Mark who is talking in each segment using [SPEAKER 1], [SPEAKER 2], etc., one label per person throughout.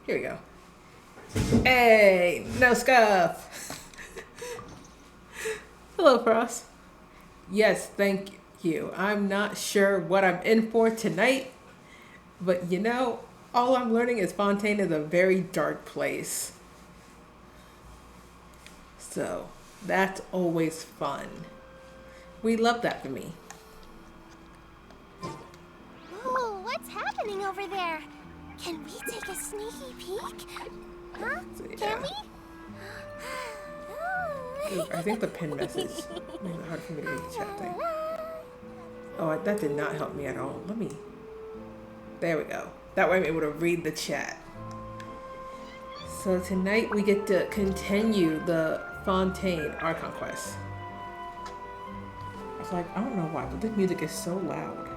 [SPEAKER 1] Here we go. Hey, no scuff. Hello, Frost. Yes, thank you. I'm not sure what I'm in for tonight, but you know, all I'm learning is Fontaine is a very dark place. So, that's always fun. We love that for me.
[SPEAKER 2] Ooh, what's happening over there? Can we take a sneaky peek? Huh?
[SPEAKER 1] So, yeah.
[SPEAKER 2] Can we?
[SPEAKER 1] Ooh, I think the pin message made it hard for me to read the chat thing. Oh, that did not help me at all. Let me... There we go. That way I'm able to read the chat. So tonight we get to continue the Fontaine Archon quest. I was like, I don't know why, but this music is so loud.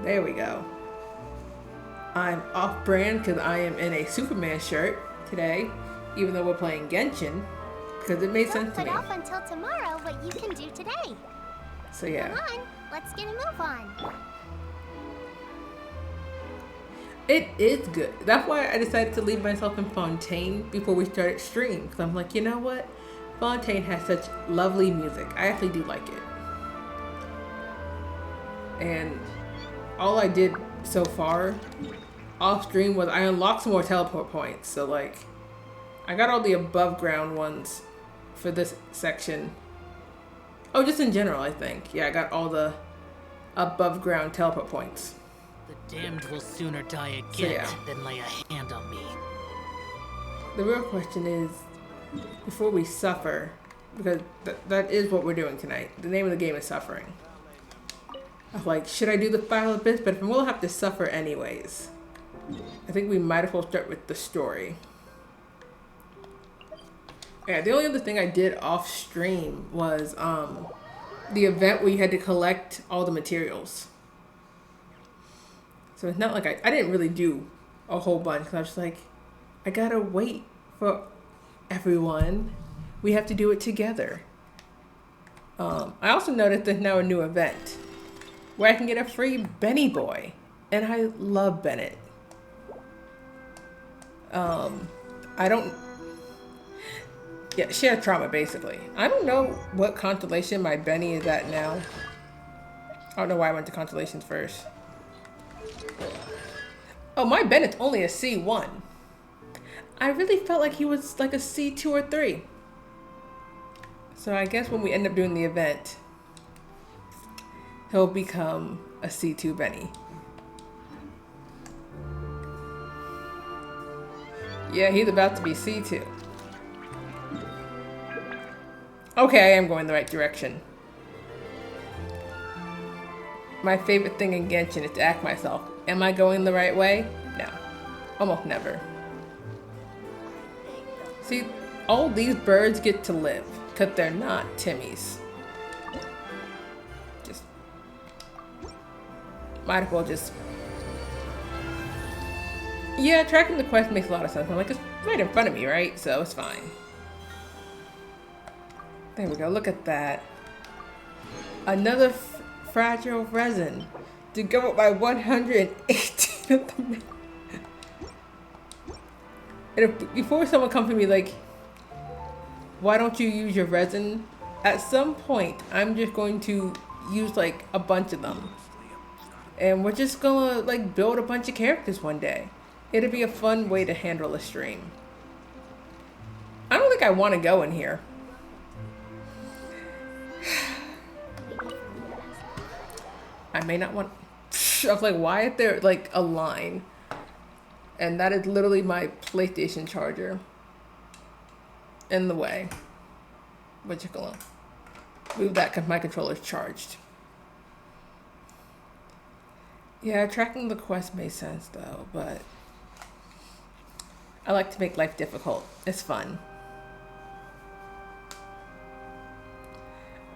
[SPEAKER 1] There we go. I'm off-brand because I am in a Superman shirt today, even though we're playing Genshin, because it made sense to me.
[SPEAKER 2] Don't put off until tomorrow what you can do today.
[SPEAKER 1] So yeah.
[SPEAKER 2] Come on, let's get a move on.
[SPEAKER 1] It is good. That's why I decided to leave myself in Fontaine before we started stream. Because I'm like, you know what? Fontaine has such lovely music. I actually do like it. And all I did so far off stream was I unlocked some more teleport points. So like, I got all the above ground ones for this section. Oh, just in general, I think. Yeah, I got all the above ground teleport points.
[SPEAKER 3] The damned will sooner die again than lay a hand on me.
[SPEAKER 1] The real question is, before we suffer, because that is what we're doing tonight. The name of the game is suffering. I was like, should I do the final abyss? But we'll have to suffer anyways. I think we might as well start with the story. Yeah, the only other thing I did off stream was the event where you had to collect all the materials. So it's not like I didn't really do a whole bunch because I was just like, I gotta wait for everyone. We have to do it together. I also noticed there's now a new event where I can get a free Benny Boy. And I love Bennett. I don't... Yeah, shared trauma, basically. I don't know what constellation my Benny is at now. I don't know why I went to constellations first. Oh, my Bennett's only a C1. I really felt like he was like a C2 or 3. So I guess when we end up doing the event, he'll become a C2 Benny. Yeah, he's about to be C2. Okay, I am going the right direction. My favorite thing in Genshin is to ask myself, am I going the right way? No. Almost never. See, all these birds get to live, because they're not Timmy's. Just... Might as well just... Yeah, tracking the quest makes a lot of sense. I'm like, it's right in front of me, right? So it's fine. There we go, look at that. Another fragile resin to go up by 118 of them. And if, before someone comes to me like, why don't you use your resin? At some point, I'm just going to use like a bunch of them. And we're just gonna like build a bunch of characters one day. It'll be a fun way to handle a stream. I don't think I want to go in here. I may not want... I was like, why is there like a line? And that is literally my PlayStation charger in the way. But you can move that because my controller's charged. Yeah, tracking the quest made sense though, but I like to make life difficult. It's fun.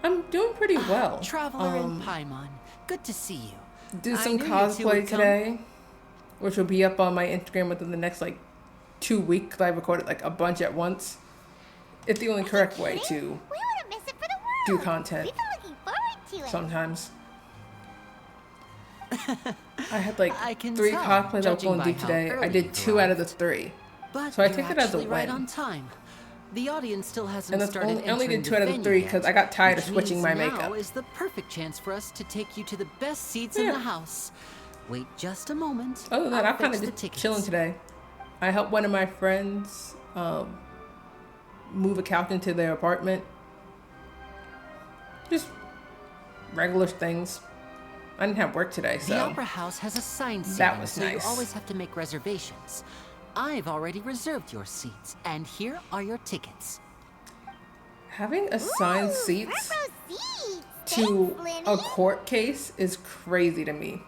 [SPEAKER 1] I'm doing pretty well.
[SPEAKER 3] Traveler in Paimon, good to see you.
[SPEAKER 1] Do some cosplay today, which will be up on my Instagram within the next like 2 weeks. Cause I recorded like a bunch at once. It's the only correct way to
[SPEAKER 2] We wouldn't miss it for the world.
[SPEAKER 1] do content.
[SPEAKER 2] We've been looking forward to it.
[SPEAKER 1] Sometimes. I had like
[SPEAKER 3] I can
[SPEAKER 1] 3
[SPEAKER 3] tell,
[SPEAKER 1] cosplays I was
[SPEAKER 3] judging
[SPEAKER 1] going to do
[SPEAKER 3] by how
[SPEAKER 1] today. I
[SPEAKER 3] early
[SPEAKER 1] did
[SPEAKER 3] you
[SPEAKER 1] 2 out of the
[SPEAKER 3] arrived.
[SPEAKER 1] 3.
[SPEAKER 3] But
[SPEAKER 1] So I
[SPEAKER 3] you're
[SPEAKER 1] take it as a
[SPEAKER 3] actually right
[SPEAKER 1] win.
[SPEAKER 3] on time. The audience still hasn't
[SPEAKER 1] And that's
[SPEAKER 3] started
[SPEAKER 1] only
[SPEAKER 3] entering
[SPEAKER 1] did 2 out of the
[SPEAKER 3] venue
[SPEAKER 1] 3
[SPEAKER 3] yet,
[SPEAKER 1] because I got tired of
[SPEAKER 3] which
[SPEAKER 1] switching
[SPEAKER 3] means
[SPEAKER 1] my
[SPEAKER 3] now
[SPEAKER 1] makeup.
[SPEAKER 3] is the perfect chance for us to take you to the best seats in
[SPEAKER 1] Yeah.
[SPEAKER 3] the house. Wait just a moment.
[SPEAKER 1] Other than that,
[SPEAKER 3] I'll
[SPEAKER 1] I'm kind
[SPEAKER 3] fix
[SPEAKER 1] of
[SPEAKER 3] the
[SPEAKER 1] just
[SPEAKER 3] tickets.
[SPEAKER 1] chilling today. I helped one of my friends move a couch into their apartment. Just regular things. I didn't have work today, so
[SPEAKER 3] The Opera House has assigned seating,
[SPEAKER 1] that was
[SPEAKER 3] so you
[SPEAKER 1] nice.
[SPEAKER 3] always have to make reservations. I've already reserved your seats, and here are your tickets.
[SPEAKER 1] Having assigned seats
[SPEAKER 2] Front row seats.
[SPEAKER 1] to
[SPEAKER 2] Thanks, Lenny.
[SPEAKER 1] a court case is crazy to me.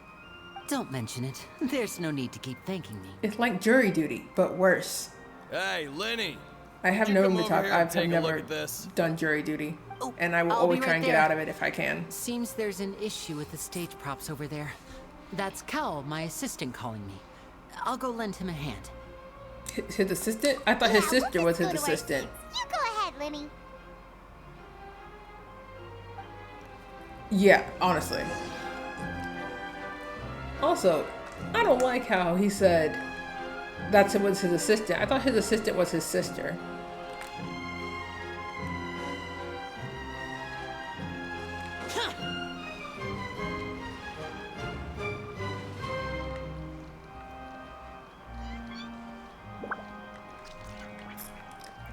[SPEAKER 3] Don't mention it. There's no need to keep thanking me.
[SPEAKER 1] It's like jury duty, but worse.
[SPEAKER 4] Hey, Lenny.
[SPEAKER 1] I have
[SPEAKER 4] Could
[SPEAKER 1] no
[SPEAKER 4] you
[SPEAKER 1] room
[SPEAKER 4] come
[SPEAKER 1] to talk.
[SPEAKER 4] over here and
[SPEAKER 1] I've
[SPEAKER 4] take a look
[SPEAKER 1] never
[SPEAKER 4] at this?
[SPEAKER 1] done jury duty,
[SPEAKER 3] Oh,
[SPEAKER 1] and I will
[SPEAKER 3] I'll
[SPEAKER 1] always
[SPEAKER 3] be
[SPEAKER 1] try
[SPEAKER 3] right
[SPEAKER 1] and get
[SPEAKER 3] there.
[SPEAKER 1] out of it if I can.
[SPEAKER 3] Seems there's an issue with the stage props over there. That's Cal, my assistant, calling me. I'll go lend him a hand.
[SPEAKER 1] His assistant? I thought his
[SPEAKER 2] Yeah,
[SPEAKER 1] sister
[SPEAKER 2] we'll
[SPEAKER 1] was
[SPEAKER 2] just
[SPEAKER 1] his
[SPEAKER 2] go to our
[SPEAKER 1] assistant.
[SPEAKER 2] seats. You go ahead, Lenny.
[SPEAKER 1] Yeah, honestly. Also, I don't like how he said that was his assistant. I thought his assistant was his sister.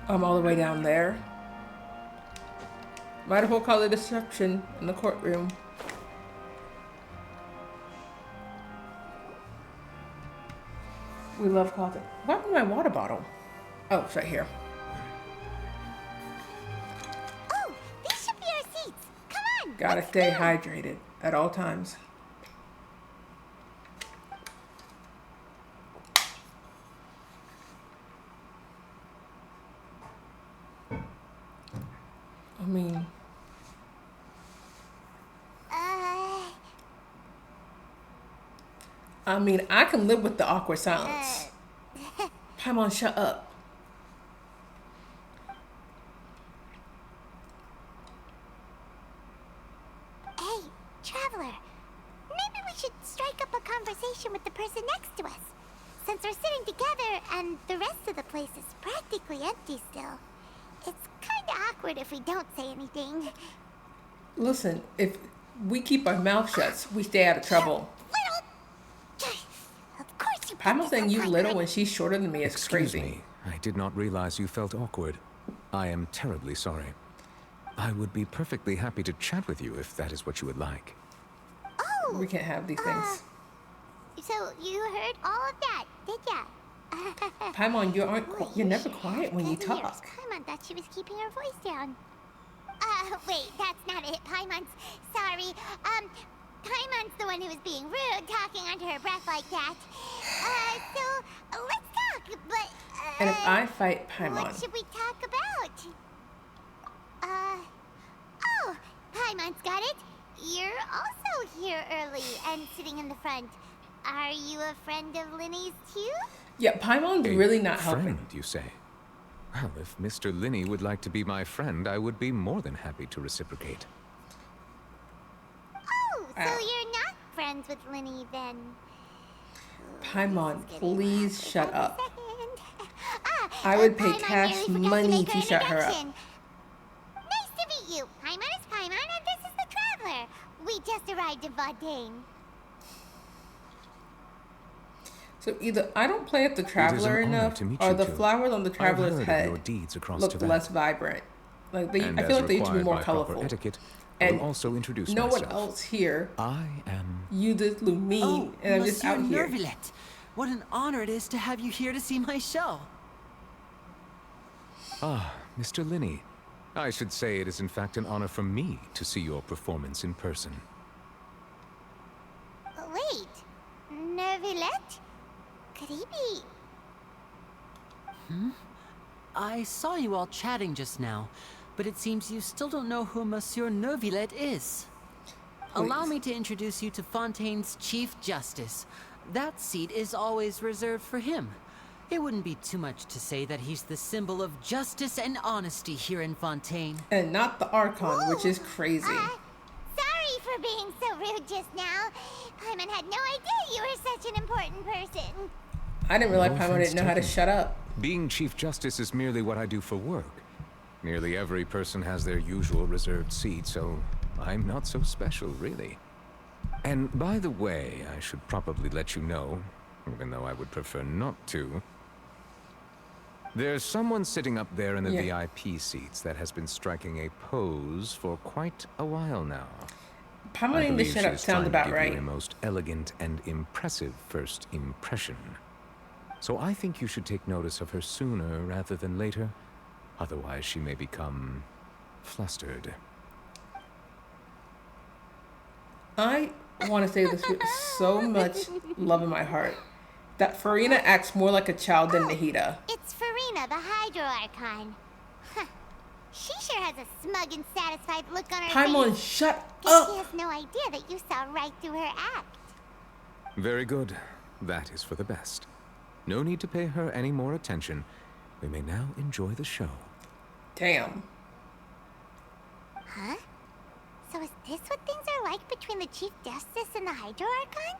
[SPEAKER 1] I'm all the way down there. Might as well call it disruption in the courtroom. We love coffee. What happened to my water bottle? Oh, it's right here.
[SPEAKER 2] Oh, these should be our seats. Come on.
[SPEAKER 1] Gotta
[SPEAKER 2] let's
[SPEAKER 1] stay
[SPEAKER 2] go.
[SPEAKER 1] hydrated at all times. I mean, I can live with the awkward silence. Paimon, shut up.
[SPEAKER 2] Hey, traveler. Maybe we should strike up a conversation with the person next to us. Since we're sitting together and the rest of the place is practically empty still. It's kinda awkward if we don't say anything.
[SPEAKER 1] Listen, if we keep our mouth shut, we stay out of trouble.
[SPEAKER 2] Little. Of course you.
[SPEAKER 1] Paimon saying you little when she's shorter than me is
[SPEAKER 5] Excuse
[SPEAKER 1] crazy.
[SPEAKER 5] me. I did not realize you felt awkward. I am terribly sorry. I would be perfectly happy to chat with you if that is what you would like.
[SPEAKER 2] Oh.
[SPEAKER 1] We can't have these things.
[SPEAKER 2] So you heard all of that, did ya?
[SPEAKER 1] Paimon, you're never quiet when you
[SPEAKER 2] Goodness,
[SPEAKER 1] talk.
[SPEAKER 2] Paimon thought she was keeping her voice down. Wait, that's not it. Paimon's sorry. Paimon's the one who was being rude, talking under her breath like that. So let's talk. But
[SPEAKER 1] And if I fight
[SPEAKER 2] what
[SPEAKER 1] Paimon,
[SPEAKER 2] should we talk about? Oh, Paimon's got it. You're also here early and sitting in the front. Are you a friend of Linny's too?
[SPEAKER 1] yeah, Paimon's really not helping.
[SPEAKER 5] Friend, you say? Well, if Mr. Linney would like to be my friend, I would be more than happy to reciprocate.
[SPEAKER 2] Oh, so
[SPEAKER 1] Ow.
[SPEAKER 2] you're not friends with Linny then?
[SPEAKER 1] Paimon, please shut up.
[SPEAKER 2] I
[SPEAKER 1] I would pay cash money to shut her up.
[SPEAKER 2] Nice to meet you. Paimon is Paimon, and this is the Traveler. We just arrived in Fontaine.
[SPEAKER 1] So either I don't play at the
[SPEAKER 5] is an
[SPEAKER 1] Traveler
[SPEAKER 5] honor
[SPEAKER 1] enough,
[SPEAKER 5] to meet
[SPEAKER 1] or
[SPEAKER 5] you
[SPEAKER 1] the
[SPEAKER 5] two.
[SPEAKER 1] flowers on the
[SPEAKER 5] I've
[SPEAKER 1] Traveler's
[SPEAKER 5] heard of
[SPEAKER 1] head
[SPEAKER 5] your deeds across
[SPEAKER 1] look
[SPEAKER 5] Tibet.
[SPEAKER 1] less vibrant. Like
[SPEAKER 5] And
[SPEAKER 1] I feel
[SPEAKER 5] as
[SPEAKER 1] like they used to be
[SPEAKER 5] required
[SPEAKER 1] more
[SPEAKER 5] by proper
[SPEAKER 1] colorful.
[SPEAKER 5] etiquette, I
[SPEAKER 1] And
[SPEAKER 5] will also introduce
[SPEAKER 1] no
[SPEAKER 5] myself.
[SPEAKER 1] one else here
[SPEAKER 5] I am...
[SPEAKER 1] uses Lumine,
[SPEAKER 3] Oh,
[SPEAKER 1] and I'm just
[SPEAKER 3] Monsieur
[SPEAKER 1] out here.
[SPEAKER 3] Nervillet. What an honor it is to have you here to see my show.
[SPEAKER 5] Ah, Mr. Linney. I should say it is in fact an honor for me to see your performance in person.
[SPEAKER 2] Wait, Nervillet? Could he be?
[SPEAKER 3] I saw you all chatting just now, but it seems you still don't know who Monsieur Nervillet is. Allow
[SPEAKER 1] Please.
[SPEAKER 3] me to introduce you to Fontaine's Chief Justice. That seat is always reserved for him. It wouldn't be too much to say that he's the symbol of justice and honesty here in Fontaine.
[SPEAKER 1] And not the Archon, which is crazy.
[SPEAKER 2] Sorry for being so rude just now, Paimon had no idea you were such an important person.
[SPEAKER 1] I didn't realize
[SPEAKER 5] No
[SPEAKER 1] Paimon
[SPEAKER 5] offense
[SPEAKER 1] didn't know how to
[SPEAKER 5] taken.
[SPEAKER 1] shut up.
[SPEAKER 5] Being Chief Justice is merely what I do for work. Nearly every person has their usual reserved seat, so I'm not so special, really. And by the way, I should probably let you know, even though I would prefer not to. There's someone sitting up there in the VIP seats that has been striking a pose for quite a while now.
[SPEAKER 1] Paimon
[SPEAKER 5] I
[SPEAKER 1] needing to
[SPEAKER 5] believe
[SPEAKER 1] shut up
[SPEAKER 5] she's
[SPEAKER 1] sounds
[SPEAKER 5] trying
[SPEAKER 1] about
[SPEAKER 5] to give
[SPEAKER 1] right.
[SPEAKER 5] you a most elegant and impressive first impression. So I think you should take notice of her sooner rather than later. Otherwise, she may become flustered.
[SPEAKER 1] I want to say this with so much love in my heart that Farina acts more like a child than Nahida.
[SPEAKER 2] It's Farina, the Hydro Archon. Huh. She sure has a smug and satisfied look on her
[SPEAKER 1] Paimon,
[SPEAKER 2] face.
[SPEAKER 1] shut
[SPEAKER 2] Guess she
[SPEAKER 1] up!
[SPEAKER 2] has no idea that you saw right through her act.
[SPEAKER 5] Very good. That is for the best. No need to pay her any more attention. We may now enjoy the show.
[SPEAKER 1] Damn.
[SPEAKER 2] Huh? So is this what things are like between the Chief Justice and the Hydro Archon?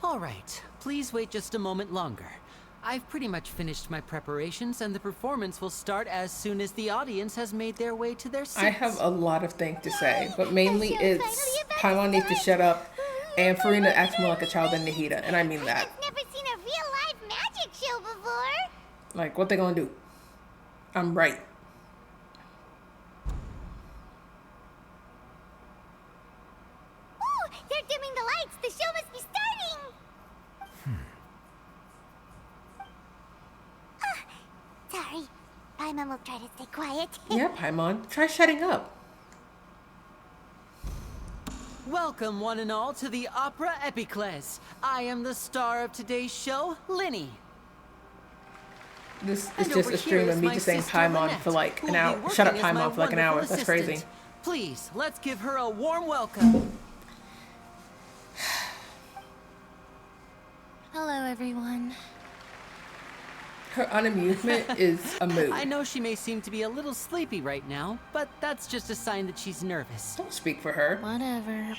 [SPEAKER 3] All right, please wait just a moment longer. I've pretty much finished my preparations, and the performance will start as soon as the audience has made their way to their seats.
[SPEAKER 1] I have a lot of things to say, but mainly
[SPEAKER 2] The show's
[SPEAKER 1] it's
[SPEAKER 2] finally about
[SPEAKER 1] Paimon
[SPEAKER 2] to
[SPEAKER 1] needs to
[SPEAKER 2] start.
[SPEAKER 1] shut up, and Farina acts more like a child than Nahida, and I mean that.
[SPEAKER 2] I've never seen a real live magic show before.
[SPEAKER 1] Like, what they gonna do? I'm right.
[SPEAKER 2] Ooh, they're dimming the lights. The show must be starting. Sorry. Paimon will try to stay quiet.
[SPEAKER 1] Yeah, Paimon, try shutting up.
[SPEAKER 3] Welcome, one and all, to the Opera Epicles. I am the star of today's show, Linny.
[SPEAKER 1] This is
[SPEAKER 3] And
[SPEAKER 1] just
[SPEAKER 3] over
[SPEAKER 1] a stream
[SPEAKER 3] here
[SPEAKER 1] of
[SPEAKER 3] is
[SPEAKER 1] me
[SPEAKER 3] my
[SPEAKER 1] just saying
[SPEAKER 3] sister,
[SPEAKER 1] Paimon
[SPEAKER 3] Lynette,
[SPEAKER 1] for like
[SPEAKER 3] who
[SPEAKER 1] an
[SPEAKER 3] will be
[SPEAKER 1] hour.
[SPEAKER 3] working
[SPEAKER 1] Shut up,
[SPEAKER 3] as my
[SPEAKER 1] Paimon, for like an hour.
[SPEAKER 3] wonderful
[SPEAKER 1] That's crazy.
[SPEAKER 3] assistant. Please, let's give her a warm welcome.
[SPEAKER 4] Hello, everyone.
[SPEAKER 1] Her unamusement is a mood.
[SPEAKER 3] I know she may seem to be a little sleepy right now, but that's just a sign that she's nervous.
[SPEAKER 1] Don't speak for her.
[SPEAKER 4] Whatever.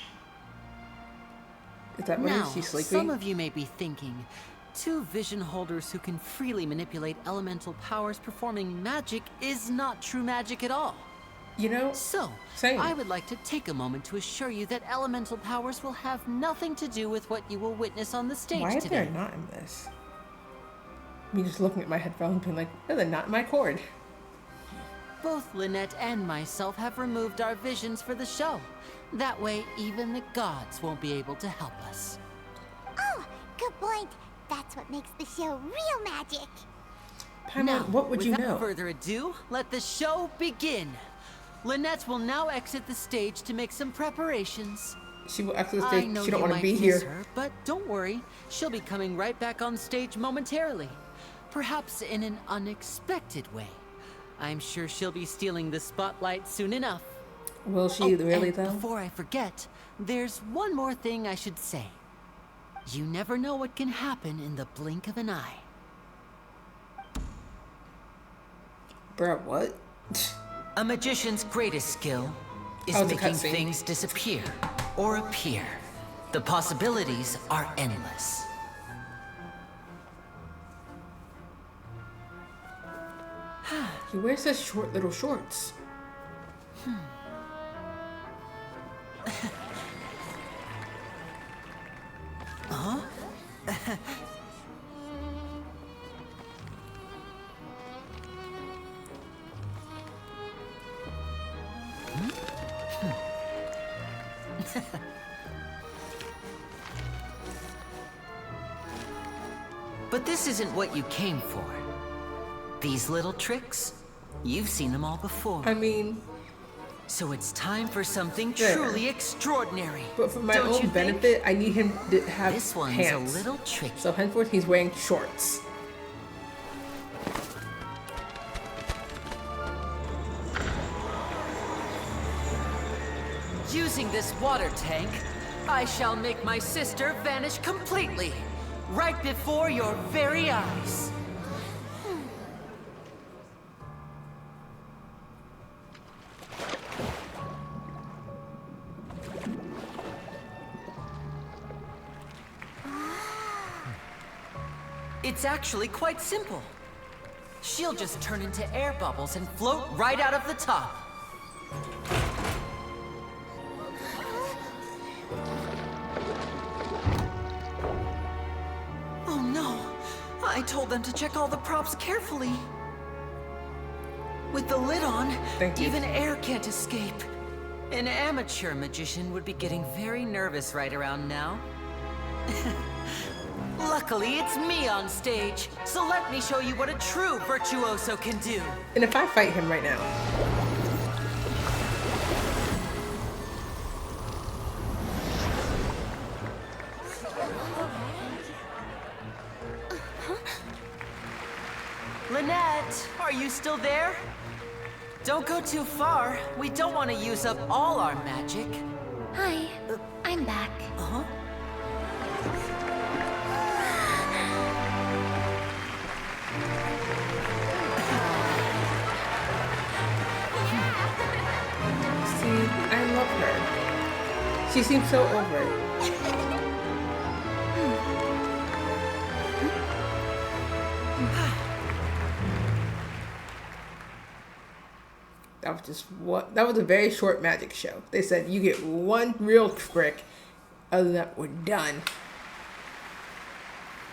[SPEAKER 1] Is that what it
[SPEAKER 3] Now,
[SPEAKER 1] is? She's sleeping?
[SPEAKER 3] some of you may be thinking, two vision holders who can freely manipulate elemental powers performing magic is not true magic at all.
[SPEAKER 1] You know,
[SPEAKER 3] So,
[SPEAKER 1] Same.
[SPEAKER 3] I would like to take a moment to assure you that elemental powers will have nothing to do with what you will witness on the stage
[SPEAKER 1] why is
[SPEAKER 3] today.
[SPEAKER 1] there not in this? Me just looking at my headphones being like, there's a knot in my cord.
[SPEAKER 3] Both Lynette and myself have removed our visions for the show. That way, even the gods won't be able to help us.
[SPEAKER 2] Oh, good point. That's what makes the show real magic.
[SPEAKER 1] Paimon,
[SPEAKER 3] Now,
[SPEAKER 1] what would you
[SPEAKER 3] without
[SPEAKER 1] know?
[SPEAKER 3] further ado, let the show begin. Lynette will now exit the stage to make some preparations.
[SPEAKER 1] She will exit the
[SPEAKER 3] I
[SPEAKER 1] stage.
[SPEAKER 3] know
[SPEAKER 1] She don't
[SPEAKER 3] you
[SPEAKER 1] want to
[SPEAKER 3] might
[SPEAKER 1] be
[SPEAKER 3] miss
[SPEAKER 1] here.
[SPEAKER 3] her, but don't worry. She'll be coming right back on stage momentarily. Perhaps in an unexpected way. I'm sure she'll be stealing the spotlight soon enough.
[SPEAKER 1] Will she really
[SPEAKER 3] and
[SPEAKER 1] though?
[SPEAKER 3] before I forget, there's one more thing I should say. You never know what can happen in the blink of an eye.
[SPEAKER 1] Bruh, what?
[SPEAKER 3] A magician's greatest skill is
[SPEAKER 1] Oh, it's a
[SPEAKER 3] making
[SPEAKER 1] cutscene.
[SPEAKER 3] things disappear or appear. The possibilities are endless.
[SPEAKER 1] He wears such short little shorts.
[SPEAKER 3] But this isn't what you came for. These little tricks, you've seen them all before.
[SPEAKER 1] I mean,
[SPEAKER 3] So it's time for something
[SPEAKER 1] There.
[SPEAKER 3] truly extraordinary.
[SPEAKER 1] but for my
[SPEAKER 3] Don't you
[SPEAKER 1] own
[SPEAKER 3] think?
[SPEAKER 1] benefit, I need him to have
[SPEAKER 3] This one's
[SPEAKER 1] pants.
[SPEAKER 3] a little tricky.
[SPEAKER 1] So henceforth, he's wearing shorts.
[SPEAKER 3] Using this water tank, I shall make my sister vanish completely, right before your very eyes. It's actually quite simple. She'll just turn into air bubbles and float right out of the top. Oh no! I told them to check all the props carefully. With the lid on,
[SPEAKER 1] Thank you.
[SPEAKER 3] even air can't escape. An amateur magician would be getting very nervous right around now. Luckily, it's me on stage, so let me show you what a true virtuoso can do.
[SPEAKER 1] And if I fight him right now,
[SPEAKER 3] Lynette, are you still there? Don't go too far. We don't want to use up all our magic.
[SPEAKER 4] Hi, I'm back.
[SPEAKER 3] Uh-huh.
[SPEAKER 1] see, I love her. She seems so over it. That was just what. That was a very short magic show. They said you get one real trick, other than that, we're done.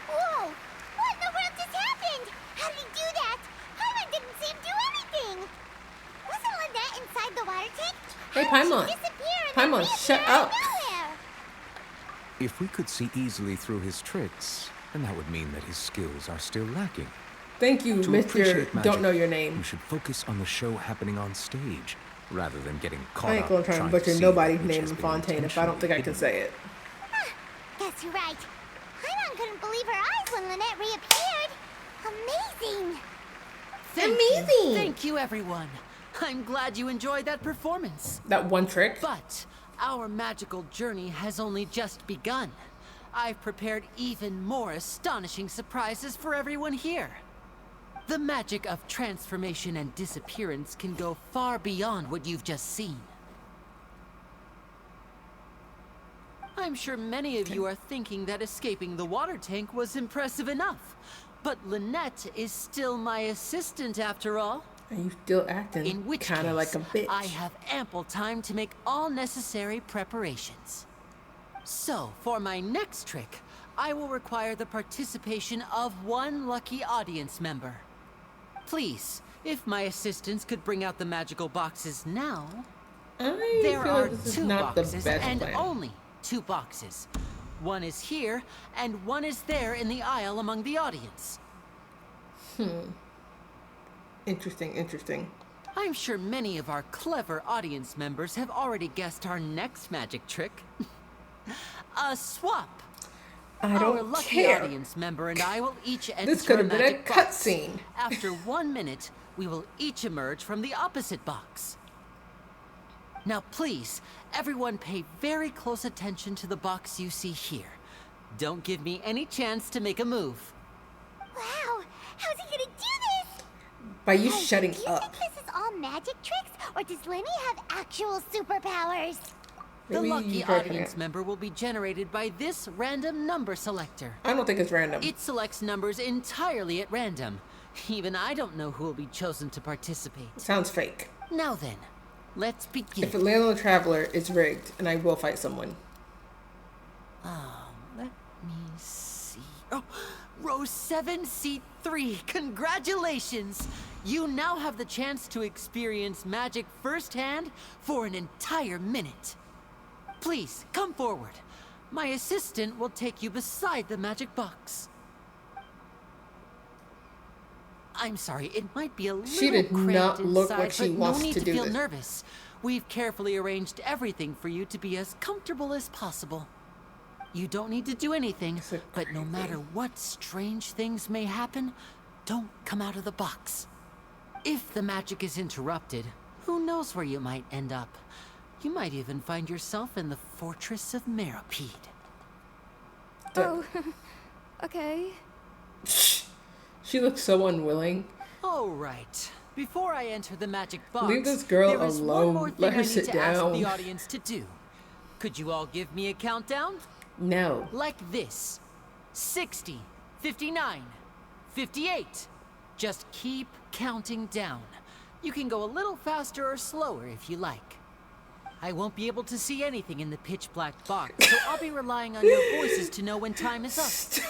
[SPEAKER 2] Whoa! What in the world just happened? How did he do that? Paimon didn't see him do anything. Wasn't Lynette inside the water tank?
[SPEAKER 1] Hey,
[SPEAKER 2] How did she
[SPEAKER 1] Paimon.
[SPEAKER 2] disappear and
[SPEAKER 1] Paimon,
[SPEAKER 2] then
[SPEAKER 1] shut
[SPEAKER 2] reappear out
[SPEAKER 1] up.
[SPEAKER 2] of nowhere?
[SPEAKER 5] If we could see easily through his tricks, then that would mean that his skills are still lacking.
[SPEAKER 1] Thank you,
[SPEAKER 5] To
[SPEAKER 1] Mr.
[SPEAKER 5] appreciate magic,
[SPEAKER 1] Don't know your
[SPEAKER 5] you
[SPEAKER 1] name.
[SPEAKER 5] should focus on the show happening on stage, rather than getting caught
[SPEAKER 1] I ain't
[SPEAKER 5] up
[SPEAKER 1] gonna try and
[SPEAKER 5] trying
[SPEAKER 1] butcher
[SPEAKER 5] see
[SPEAKER 1] nobody's
[SPEAKER 5] which
[SPEAKER 1] name
[SPEAKER 5] has
[SPEAKER 1] in
[SPEAKER 5] been
[SPEAKER 1] Fontaine if I don't think I can say it.
[SPEAKER 2] Guess you're right. Paimon couldn't believe her eyes when Lynette reappeared. Amazing!
[SPEAKER 1] Amazing!
[SPEAKER 3] Thank you, everyone. I'm glad you enjoyed that performance.
[SPEAKER 1] That one trick?
[SPEAKER 3] But our magical journey has only just begun. I've prepared even more astonishing surprises for everyone here. The magic of transformation and disappearance can go far beyond what you've just seen. I'm sure many of you are thinking that escaping the water tank was impressive enough. But Lynette is still my assistant after all.
[SPEAKER 1] Are you still acting
[SPEAKER 3] In which
[SPEAKER 1] kind of
[SPEAKER 3] case,
[SPEAKER 1] like a bitch?
[SPEAKER 3] I have ample time to make all necessary preparations. So, for my next trick, I will require the participation of one lucky audience member. Please, if my assistants could bring out the magical boxes now.
[SPEAKER 1] I
[SPEAKER 3] There
[SPEAKER 1] feel
[SPEAKER 3] are
[SPEAKER 1] like this is
[SPEAKER 3] two
[SPEAKER 1] not the
[SPEAKER 3] boxes,
[SPEAKER 1] best
[SPEAKER 3] and
[SPEAKER 1] plan.
[SPEAKER 3] only two boxes. One is here, and one is there in the aisle among the audience.
[SPEAKER 1] Interesting, interesting.
[SPEAKER 3] I'm sure many of our clever audience members have already guessed our next magic trick. A swap.
[SPEAKER 1] I
[SPEAKER 3] Our
[SPEAKER 1] don't
[SPEAKER 3] lucky
[SPEAKER 1] care.
[SPEAKER 3] audience member and I will each enter
[SPEAKER 1] This could have been a
[SPEAKER 3] magic box.
[SPEAKER 1] cutscene.
[SPEAKER 3] After 1 minute, we will each emerge from the opposite box. Now please, everyone pay very close attention to the box you see here. Don't give me any chance to make a move.
[SPEAKER 2] Wow! How's he gonna do this?
[SPEAKER 1] By you
[SPEAKER 2] Hey,
[SPEAKER 1] shutting
[SPEAKER 2] do you
[SPEAKER 1] up.
[SPEAKER 2] think this is all magic tricks, or does Lenny have actual superpowers?
[SPEAKER 3] The
[SPEAKER 1] Maybe
[SPEAKER 3] lucky
[SPEAKER 1] you heard
[SPEAKER 3] audience
[SPEAKER 1] it.
[SPEAKER 3] member will be generated by this random number selector.
[SPEAKER 1] I don't think it's random.
[SPEAKER 3] It selects numbers entirely at random. Even I don't know who will be chosen to participate.
[SPEAKER 1] Sounds fake.
[SPEAKER 3] Now then, let's begin.
[SPEAKER 1] If Atlanta the Traveler is rigged, and I will fight someone.
[SPEAKER 3] Let me see. Oh, row 7, seat 3. Congratulations! You now have the chance to experience magic firsthand for an entire minute. Please, come forward. My assistant will take you beside the magic box. I'm sorry, it might be a little
[SPEAKER 1] She did
[SPEAKER 3] cramped
[SPEAKER 1] not look
[SPEAKER 3] inside,
[SPEAKER 1] like she
[SPEAKER 3] but
[SPEAKER 1] wants
[SPEAKER 3] no need
[SPEAKER 1] to do
[SPEAKER 3] feel
[SPEAKER 1] this.
[SPEAKER 3] nervous. We've carefully arranged everything for you to be as comfortable as possible. You don't need to do anything,
[SPEAKER 1] This is
[SPEAKER 3] but no
[SPEAKER 1] crazy.
[SPEAKER 3] matter what strange things may happen, don't come out of the box. If the magic is interrupted, who knows where you might end up? You might even find yourself in the Fortress of Meripede.
[SPEAKER 4] Oh, okay.
[SPEAKER 1] She looks so unwilling.
[SPEAKER 3] All right. Before I enter the magic box,
[SPEAKER 1] Leave this girl
[SPEAKER 3] there is
[SPEAKER 1] alone.
[SPEAKER 3] one more thing
[SPEAKER 1] Let her
[SPEAKER 3] I need
[SPEAKER 1] sit
[SPEAKER 3] to ask the
[SPEAKER 1] down.
[SPEAKER 3] audience to do. Could you all give me a countdown?
[SPEAKER 1] No.
[SPEAKER 3] Like this. 60, 59, 58. Just keep counting down. You can go a little faster or slower if you like. I won't be able to see anything in the pitch black box, so I'll be relying on your voices to know when time is up.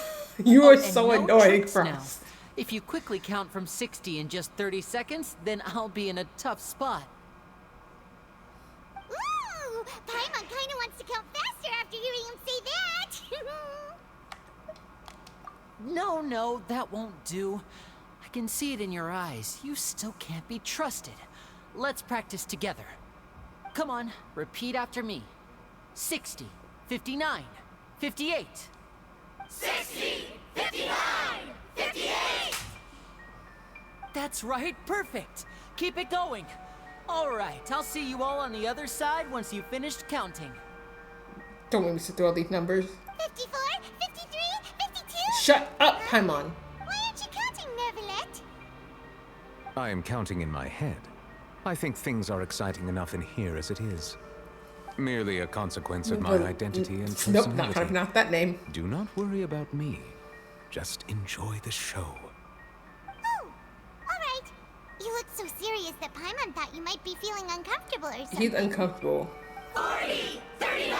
[SPEAKER 1] You are
[SPEAKER 3] and
[SPEAKER 1] so
[SPEAKER 3] no
[SPEAKER 1] annoying,
[SPEAKER 3] tricks now.
[SPEAKER 1] Frost.
[SPEAKER 3] If you quickly count from 60 in just 30 seconds, then I'll be in a tough spot.
[SPEAKER 2] Ooh, Paimon kinda wants to count faster after hearing him say that.
[SPEAKER 3] No, that won't do. I can see it in your eyes. You still can't be trusted. Let's practice together. Come on, repeat after me. 60, 59, 58.
[SPEAKER 2] 60, 59, 58!
[SPEAKER 3] That's right, perfect. Keep it going. All right, I'll see you all on the other side once you've finished counting.
[SPEAKER 1] Don't make me sit through all these numbers.
[SPEAKER 2] 54, 53, 52?
[SPEAKER 1] Shut up, Paimon.
[SPEAKER 2] Why aren't you counting, Nervalet?
[SPEAKER 5] I am counting in my head. I think things are exciting enough in here as it is. Merely a consequence of my identity and personality.
[SPEAKER 1] Nope, not gonna pronounce that name.
[SPEAKER 5] Do not worry about me. Just enjoy the show.
[SPEAKER 2] Oh, alright. You look so serious that Paimon thought you might be feeling uncomfortable or something.
[SPEAKER 1] He's uncomfortable.
[SPEAKER 2] 40, 39,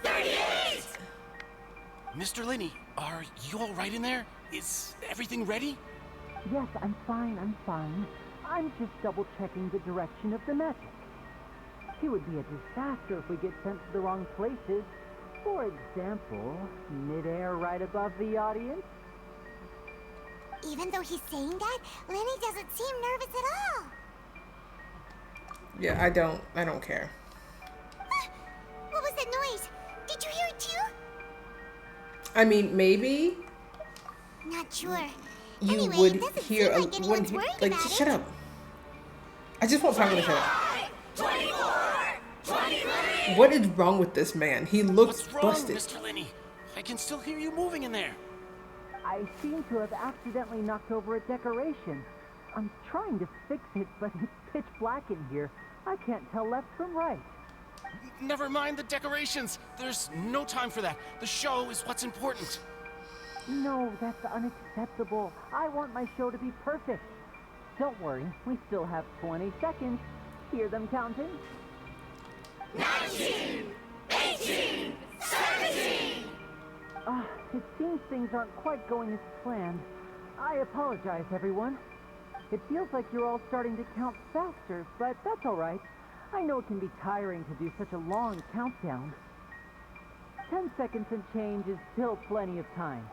[SPEAKER 2] 38!
[SPEAKER 6] Mr. Linney, are you all right in there? Is everything ready?
[SPEAKER 3] Yes, I'm fine. I'm just double-checking the direction of the magic. It would be a disaster if we get sent to the wrong places. For example, mid-air right above the audience.
[SPEAKER 2] Even though he's saying that, Lenny doesn't seem nervous at all.
[SPEAKER 1] Yeah, I don't care.
[SPEAKER 2] What was that noise? Did you hear it too?
[SPEAKER 1] I mean, maybe
[SPEAKER 2] Not sure.
[SPEAKER 1] you
[SPEAKER 2] Anyway,
[SPEAKER 1] would
[SPEAKER 2] it doesn't
[SPEAKER 1] hear
[SPEAKER 2] seem like anyone's worried
[SPEAKER 1] like
[SPEAKER 2] about
[SPEAKER 1] shut
[SPEAKER 2] it.
[SPEAKER 1] up. I just want Paimon to shut up.
[SPEAKER 2] 24, 23.
[SPEAKER 1] What is wrong with this man? He looks
[SPEAKER 6] What's wrong,
[SPEAKER 1] busted.
[SPEAKER 6] Mr. Linney? I can still hear you moving in there.
[SPEAKER 3] I seem to have accidentally knocked over a decoration. I'm trying to fix it, but it's pitch black in here. I can't tell left from right.
[SPEAKER 6] Never mind the decorations. There's no time for that. The show is what's important.
[SPEAKER 3] No, that's unacceptable. I want my show to be perfect. Don't worry, we still have 20 seconds. Hear them counting?
[SPEAKER 2] 19, 18, 17.
[SPEAKER 3] It seems things aren't quite going as planned. I apologize, everyone. It feels like you're all starting to count faster, but that's all right. I know it can be tiring to do such a long countdown. 10 seconds and change is still plenty of time.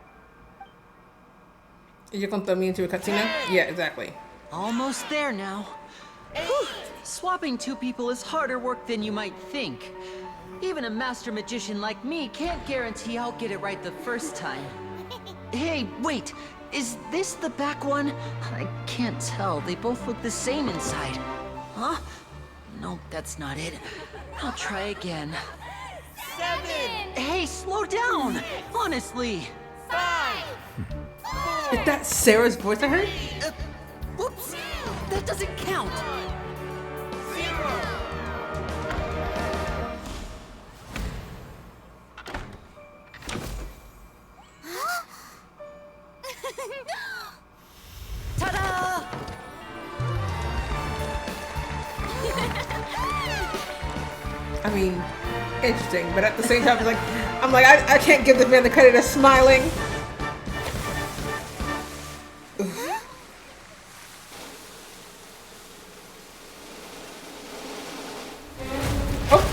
[SPEAKER 1] You're gonna throw me into a cutscene now? Yeah, exactly.
[SPEAKER 3] Almost there now. Whew. Swapping two people is harder work than you might think. Even a master magician like me can't guarantee I'll get it right the first time. Hey, wait! Is this the back one? I can't tell. They both look the same inside. Huh? No, that's not it. I'll try again.
[SPEAKER 2] 7.
[SPEAKER 3] Hey, slow down! Honestly!
[SPEAKER 2] 5.
[SPEAKER 1] Is that Sarah's voice I heard?
[SPEAKER 3] Whoops! That doesn't count!
[SPEAKER 2] 0.
[SPEAKER 3] Ta-da!
[SPEAKER 1] I mean, interesting, but at the same time, I'm like, I can't give this man the credit of smiling. Oh.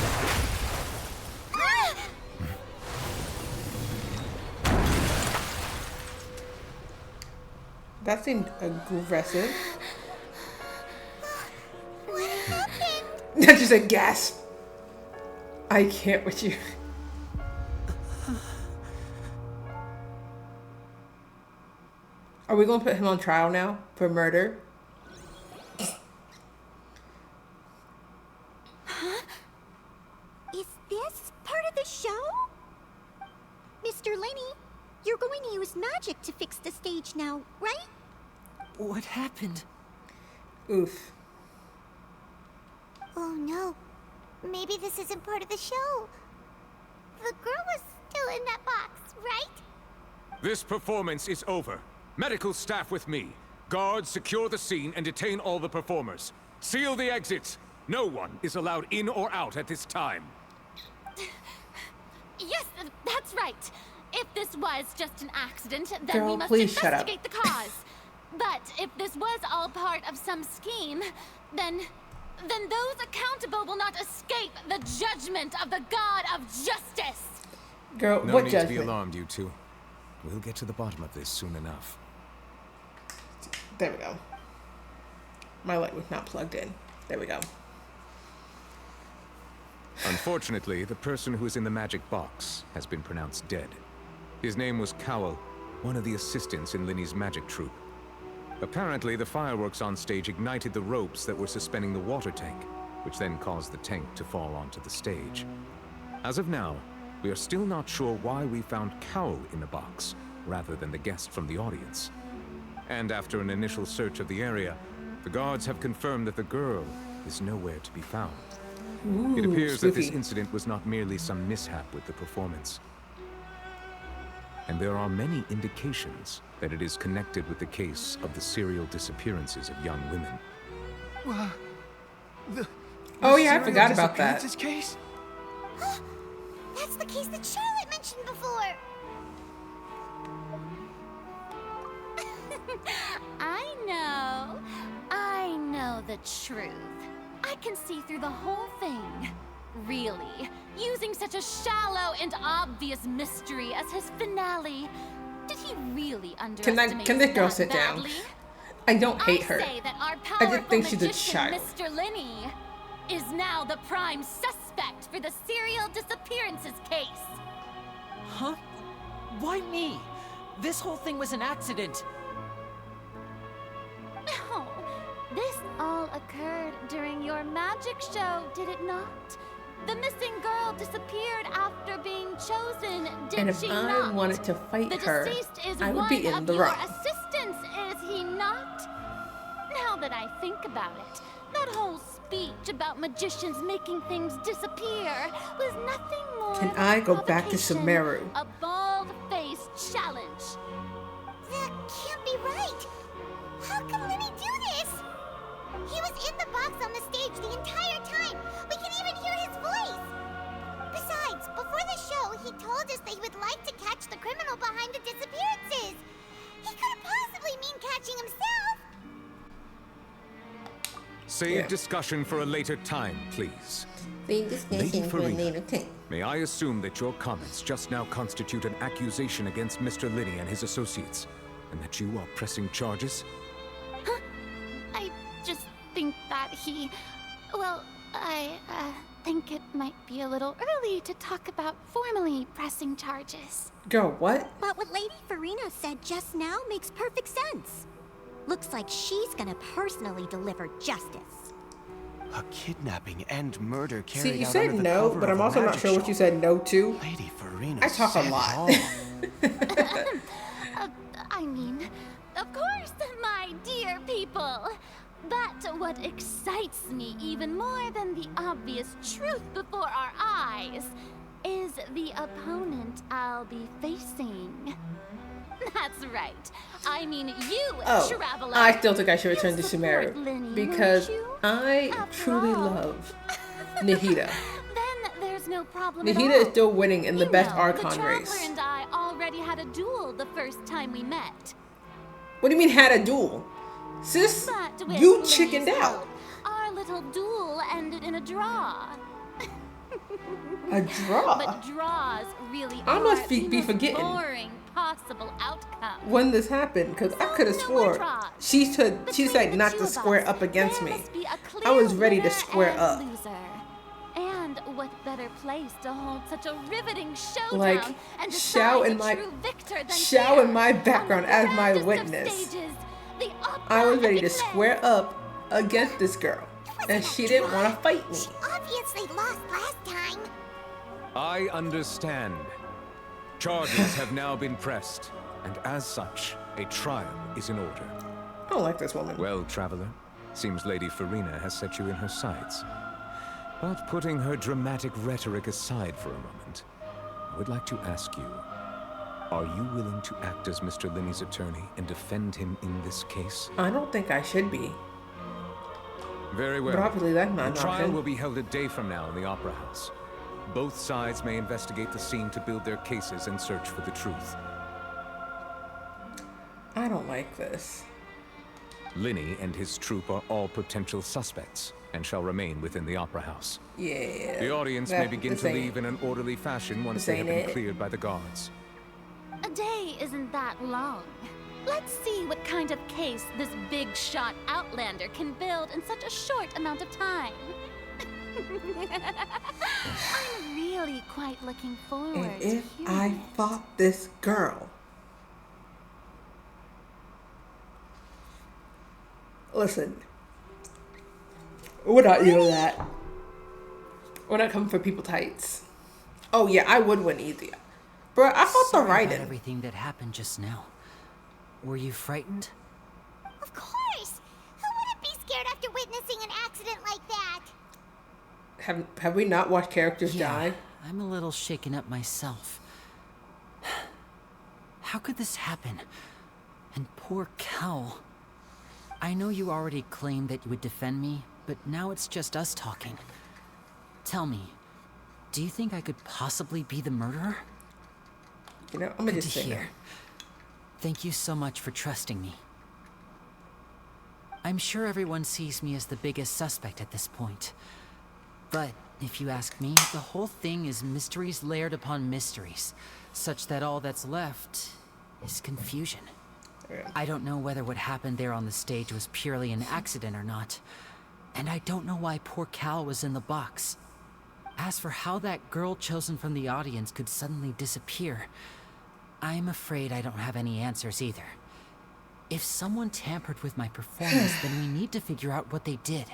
[SPEAKER 1] That seemed aggressive.
[SPEAKER 2] What happened?
[SPEAKER 1] That just said gas. I can't with you. Are we gonna put him on trial now for murder?
[SPEAKER 2] Is this part of the show? Mr. Lenny, you're going to use magic to fix the stage now, right?
[SPEAKER 3] What happened?
[SPEAKER 1] Oof.
[SPEAKER 2] Oh no. Maybe this isn't part of the show. The girl was still in that box, right?
[SPEAKER 5] This performance is over. Medical staff with me. Guards, secure the scene and detain all the performers. Seal the exits. No one is allowed in or out at this time.
[SPEAKER 4] Yes, that's right. If this was just an accident, then
[SPEAKER 1] Girl,
[SPEAKER 4] we must
[SPEAKER 1] please shut up.
[SPEAKER 4] investigate the cause. But if this was all part of some scheme, then those accountable will not escape the judgment of the God of justice.
[SPEAKER 1] Girl,
[SPEAKER 5] No
[SPEAKER 1] what
[SPEAKER 5] need to be
[SPEAKER 1] judgment?
[SPEAKER 5] alarmed, you two. We'll get to the bottom of this soon enough.
[SPEAKER 1] There we go. My light was not plugged in. There we go.
[SPEAKER 5] Unfortunately, the person who is in the magic box has been pronounced dead. His name was Cowell, one of the assistants in Linny's magic troupe. Apparently, the fireworks on stage ignited the ropes that were suspending the water tank, which then caused the tank to fall onto the stage. As of now, we are still not sure why we found Cowell in the box, rather than the guest from the audience. And after an initial search of the area, the guards have confirmed that the girl is nowhere to be found.
[SPEAKER 1] Ooh,
[SPEAKER 5] It appears that this
[SPEAKER 1] spooky.
[SPEAKER 5] incident was not merely some mishap with the performance. And there are many indications that it is connected with the case of the serial disappearances of young women.
[SPEAKER 1] Oh yeah, I forgot about that.
[SPEAKER 6] This case?
[SPEAKER 2] That's the case that Charlotte mentioned before.
[SPEAKER 4] I know the truth. I can see through the whole thing. Really, using such a shallow and obvious mystery as his finale. Did he really underestimate
[SPEAKER 1] Can this girl
[SPEAKER 4] that
[SPEAKER 1] sit down?
[SPEAKER 4] badly?
[SPEAKER 1] I don't hate her.
[SPEAKER 4] I say that our
[SPEAKER 1] I
[SPEAKER 4] powerful
[SPEAKER 1] just think she's a
[SPEAKER 4] magician,
[SPEAKER 1] child.
[SPEAKER 4] Mr. Linney, is now the prime suspect for the serial disappearances case.
[SPEAKER 3] Huh? Why me? This whole thing was an accident.
[SPEAKER 4] Oh, this all occurred during your magic show, did it not? The missing girl disappeared after being chosen, did
[SPEAKER 1] And if
[SPEAKER 4] she
[SPEAKER 1] I
[SPEAKER 4] not?
[SPEAKER 1] wanted to fight
[SPEAKER 4] The
[SPEAKER 1] her,
[SPEAKER 4] deceased is
[SPEAKER 1] I would
[SPEAKER 4] one
[SPEAKER 1] be in
[SPEAKER 4] of
[SPEAKER 1] the
[SPEAKER 4] your
[SPEAKER 1] wrong.
[SPEAKER 4] assistants, is he not? Now that I think about it, that whole speech about magicians making things disappear was nothing more
[SPEAKER 1] Can
[SPEAKER 4] than
[SPEAKER 1] I
[SPEAKER 4] a
[SPEAKER 1] go back to
[SPEAKER 4] provocation,
[SPEAKER 1] Sumeru?
[SPEAKER 4] a bald-faced challenge.
[SPEAKER 2] That can't be right. How can Lenny do this? He was in the box on the stage the entire time. We can even hear his voice. Besides, before the show, he told us that he would like to catch the criminal behind the disappearances. He couldn't possibly mean catching himself.
[SPEAKER 5] Save
[SPEAKER 1] Yeah.
[SPEAKER 5] discussion for a later time, please. Lady
[SPEAKER 1] Lady
[SPEAKER 5] Farina, may I assume that your comments just now constitute an accusation against Mr. Linney and his associates, and that you are pressing charges?
[SPEAKER 4] I just think that I think it might be a little early to talk about formally pressing charges.
[SPEAKER 1] Girl, what?
[SPEAKER 2] But what Lady Farina said just now makes perfect sense. Looks like she's gonna personally deliver justice.
[SPEAKER 6] A kidnapping and murder
[SPEAKER 1] See,
[SPEAKER 6] carried
[SPEAKER 1] you
[SPEAKER 6] out
[SPEAKER 1] said
[SPEAKER 6] under the
[SPEAKER 1] no,
[SPEAKER 6] cover
[SPEAKER 1] but
[SPEAKER 6] of
[SPEAKER 1] I'm
[SPEAKER 6] a
[SPEAKER 1] also not
[SPEAKER 6] magic
[SPEAKER 1] sure what
[SPEAKER 6] show.
[SPEAKER 1] you said no to.
[SPEAKER 6] Lady Farina
[SPEAKER 1] I talk a
[SPEAKER 6] said it
[SPEAKER 1] lot.
[SPEAKER 6] all.
[SPEAKER 4] I mean, of course, my dear people. But what excites me even more than the obvious truth before our eyes is the opponent I'll be facing. That's right. I mean you,
[SPEAKER 1] Oh,
[SPEAKER 4] Traveler.
[SPEAKER 1] I still think I should return to
[SPEAKER 4] You'll support
[SPEAKER 1] Sumeru
[SPEAKER 4] Linny,
[SPEAKER 1] because
[SPEAKER 4] won't you?
[SPEAKER 1] I
[SPEAKER 4] After
[SPEAKER 1] truly
[SPEAKER 4] all.
[SPEAKER 1] love Nahida.
[SPEAKER 4] Then there's no problem at
[SPEAKER 1] Nahida
[SPEAKER 4] all.
[SPEAKER 1] is still winning in the
[SPEAKER 4] You
[SPEAKER 1] best
[SPEAKER 4] know,
[SPEAKER 1] Archon
[SPEAKER 4] the Traveler
[SPEAKER 1] race.
[SPEAKER 4] and I already had a duel the first time we met.
[SPEAKER 1] What do you mean had a duel? Sis,
[SPEAKER 4] But with
[SPEAKER 1] you
[SPEAKER 4] Linny's
[SPEAKER 1] chickened out.
[SPEAKER 4] help, our little duel ended in a draw.
[SPEAKER 1] A draw?
[SPEAKER 4] But draws really
[SPEAKER 1] I
[SPEAKER 4] are
[SPEAKER 1] must
[SPEAKER 4] the
[SPEAKER 1] be
[SPEAKER 4] most
[SPEAKER 1] forgetting
[SPEAKER 4] boring possible outcome.
[SPEAKER 1] when this happened, because I could have
[SPEAKER 4] No more
[SPEAKER 1] swore
[SPEAKER 4] draws.
[SPEAKER 1] she
[SPEAKER 4] Between
[SPEAKER 1] said
[SPEAKER 4] the
[SPEAKER 1] not
[SPEAKER 4] two
[SPEAKER 1] to
[SPEAKER 4] of
[SPEAKER 1] square
[SPEAKER 4] us,
[SPEAKER 1] up against
[SPEAKER 4] there
[SPEAKER 1] me.
[SPEAKER 4] must be a
[SPEAKER 1] I was
[SPEAKER 4] clear
[SPEAKER 1] ready to
[SPEAKER 4] winner
[SPEAKER 1] square
[SPEAKER 4] and
[SPEAKER 1] up.
[SPEAKER 4] loser. And what better place to hold such a riveting showdown
[SPEAKER 1] Like,
[SPEAKER 4] and
[SPEAKER 1] Xiao
[SPEAKER 4] decide
[SPEAKER 1] in
[SPEAKER 4] the
[SPEAKER 1] my-
[SPEAKER 4] true victor than
[SPEAKER 1] Xiao
[SPEAKER 4] here,
[SPEAKER 1] in my background
[SPEAKER 4] on the
[SPEAKER 1] as my
[SPEAKER 4] grandest of
[SPEAKER 1] witness.
[SPEAKER 4] stages, the
[SPEAKER 1] I was ready to
[SPEAKER 4] opera
[SPEAKER 1] square up against this girl, and she didn't want to fight me.
[SPEAKER 2] She obviously lost last time.
[SPEAKER 5] I understand. Charges have now been pressed, and as such, a trial is in order.
[SPEAKER 1] I don't like this woman.
[SPEAKER 5] Well, Traveler, seems Lady Farina has set you in her sights. But putting her dramatic rhetoric aside for a moment, I would like to ask you, Are you willing to act as Mr. Linney's attorney and defend him in this case?
[SPEAKER 1] I don't think I should be.
[SPEAKER 5] Very well.
[SPEAKER 1] But obviously that's not an
[SPEAKER 5] The trial
[SPEAKER 1] option.
[SPEAKER 5] will be held a day from now in the Opera House. Both sides may investigate the scene to build their cases and search for the truth.
[SPEAKER 1] I don't like this.
[SPEAKER 5] Linney and his troupe are all potential suspects and shall remain within the Opera House.
[SPEAKER 1] Yeah.
[SPEAKER 5] The audience may begin to leave in an orderly fashion once they have been cleared by the guards.
[SPEAKER 4] A day isn't that long. Let's see what kind of case this big shot outlander can build in such a short amount of time. I'm really quite looking forward
[SPEAKER 1] And
[SPEAKER 4] to
[SPEAKER 1] if
[SPEAKER 4] hearing
[SPEAKER 1] I
[SPEAKER 4] it.
[SPEAKER 1] fought this girl. Listen. We're not doing that. We're not coming for people tights. Oh yeah, I would win easy. Bro, I fought the
[SPEAKER 3] Sorry about
[SPEAKER 1] writing.
[SPEAKER 3] everything that happened just now. Were you frightened?
[SPEAKER 2] Of course! Who wouldn't be scared after witnessing an accident like that?
[SPEAKER 1] Have we not watched characters die?
[SPEAKER 3] I'm a little shaken up myself. How could this happen? And poor Cal. I know you already claimed that you would defend me, but now it's just us talking. Tell me, do you think I could possibly be the murderer?
[SPEAKER 1] You know, I'm gonna
[SPEAKER 3] Good
[SPEAKER 1] just
[SPEAKER 3] to
[SPEAKER 1] say
[SPEAKER 3] hear.
[SPEAKER 1] that.
[SPEAKER 3] Thank you so much for trusting me. I'm sure everyone sees me as the biggest suspect at this point. But if you ask me, the whole thing is mysteries layered upon mysteries, such that all that's left is confusion.
[SPEAKER 1] Yeah.
[SPEAKER 3] I don't know whether what happened there on the stage was purely an accident or not. And I don't know why poor Cal was in the box. As for how that girl chosen from the audience could suddenly disappear, I'm afraid I don't have any answers either. If someone tampered with my performance, then we need to figure out what they did.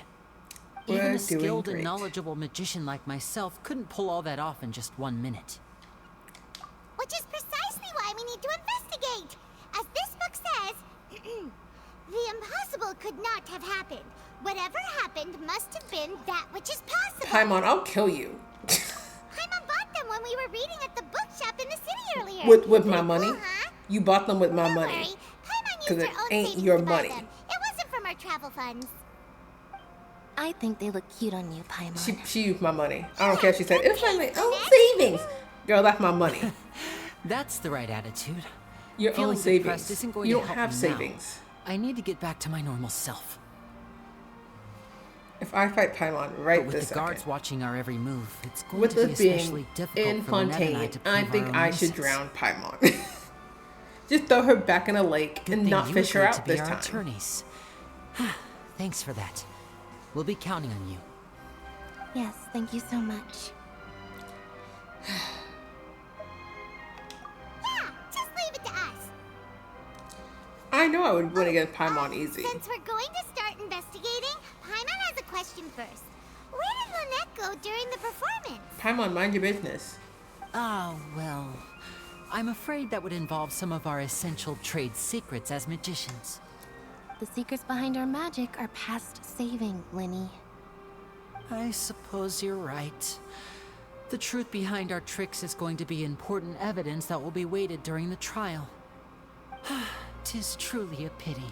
[SPEAKER 3] Even
[SPEAKER 1] We're
[SPEAKER 3] a skilled
[SPEAKER 1] doing
[SPEAKER 3] and
[SPEAKER 1] great.
[SPEAKER 3] knowledgeable magician like myself couldn't pull all that off in just 1 minute.
[SPEAKER 2] Which is precisely why we need to investigate. As this book says, the impossible could not have happened. Whatever happened must have been that which is possible.
[SPEAKER 1] Paimon, I'll kill you.
[SPEAKER 2] Paimon bought them when we were reading at the bookshop in the city earlier.
[SPEAKER 1] with my
[SPEAKER 2] Pretty
[SPEAKER 1] money?
[SPEAKER 2] cool, huh?
[SPEAKER 1] You bought them with my
[SPEAKER 2] Don't
[SPEAKER 1] money.
[SPEAKER 2] worry. Paimon
[SPEAKER 1] 'Cause
[SPEAKER 2] used
[SPEAKER 1] it
[SPEAKER 2] her own
[SPEAKER 1] ain't
[SPEAKER 2] savings
[SPEAKER 1] your
[SPEAKER 2] to buy
[SPEAKER 1] money.
[SPEAKER 2] them. It wasn't from our travel funds.
[SPEAKER 7] I think they look cute on you, Paimon.
[SPEAKER 1] She used my money. I don't care if she said, it's my own savings. Girl, that's my money.
[SPEAKER 3] That's the right attitude.
[SPEAKER 1] Your
[SPEAKER 3] Feeling
[SPEAKER 1] own savings.
[SPEAKER 3] depressed isn't going
[SPEAKER 1] You
[SPEAKER 3] to
[SPEAKER 1] don't
[SPEAKER 3] help
[SPEAKER 1] have
[SPEAKER 3] me
[SPEAKER 1] savings.
[SPEAKER 3] now. I need to get back to my normal self.
[SPEAKER 1] If I fight Paimon right
[SPEAKER 3] But with
[SPEAKER 1] this
[SPEAKER 3] the guards
[SPEAKER 1] second,
[SPEAKER 3] watching our every move, it's going
[SPEAKER 1] with
[SPEAKER 3] to be
[SPEAKER 1] us
[SPEAKER 3] especially
[SPEAKER 1] being
[SPEAKER 3] difficult
[SPEAKER 1] in
[SPEAKER 3] for Lynette and I
[SPEAKER 1] Fontaine,
[SPEAKER 3] to
[SPEAKER 1] I
[SPEAKER 3] prove
[SPEAKER 1] think
[SPEAKER 3] our
[SPEAKER 1] I should
[SPEAKER 3] innocence.
[SPEAKER 1] drown Paimon. Just throw her back in a lake
[SPEAKER 3] Good
[SPEAKER 1] and
[SPEAKER 3] thing
[SPEAKER 1] not
[SPEAKER 3] you
[SPEAKER 1] fish her
[SPEAKER 3] agreed to
[SPEAKER 1] out
[SPEAKER 3] be
[SPEAKER 1] this
[SPEAKER 3] our
[SPEAKER 1] time.
[SPEAKER 3] attorneys. Thanks for that. We'll be counting on you.
[SPEAKER 7] Yes, thank you so much.
[SPEAKER 2] Yeah, just leave it to us.
[SPEAKER 1] I know I would win against Paimon easy.
[SPEAKER 2] Since we're going to start investigating, Paimon has a question first. Where did Lynette go during the performance?
[SPEAKER 1] Paimon, mind your business.
[SPEAKER 3] Oh, well. I'm afraid that would involve some of our essential trade secrets as magicians.
[SPEAKER 7] The secrets behind our magic are past saving, Linny.
[SPEAKER 3] I suppose you're right. The truth behind our tricks is going to be important evidence that will be weighted during the trial. 'Tis truly a pity.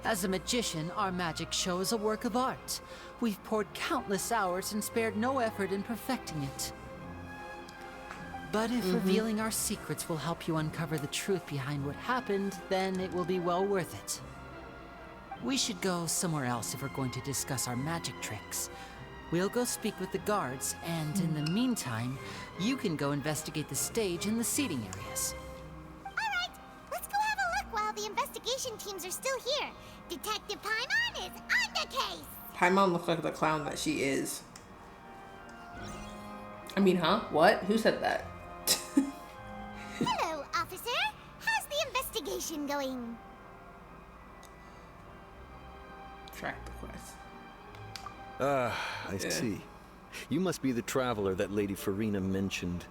[SPEAKER 3] As a magician, our magic show is a work of art. We've poured countless hours and spared no effort in perfecting it. But if revealing our secrets will help you uncover the truth behind what happened, then it will be well worth it. We should go somewhere else if we're going to discuss our magic tricks. We'll go speak with the guards, and in the meantime, you can go investigate the stage and the seating areas.
[SPEAKER 2] Alright, let's go have a look while the investigation teams are still here. Detective Paimon is on the case.
[SPEAKER 1] Paimon looks like the clown that she is. I mean, huh? What? Who said that?
[SPEAKER 2] Hello, officer. How's the investigation going?
[SPEAKER 1] Track the quest.
[SPEAKER 8] I see. You must be the traveler that Lady Farina mentioned.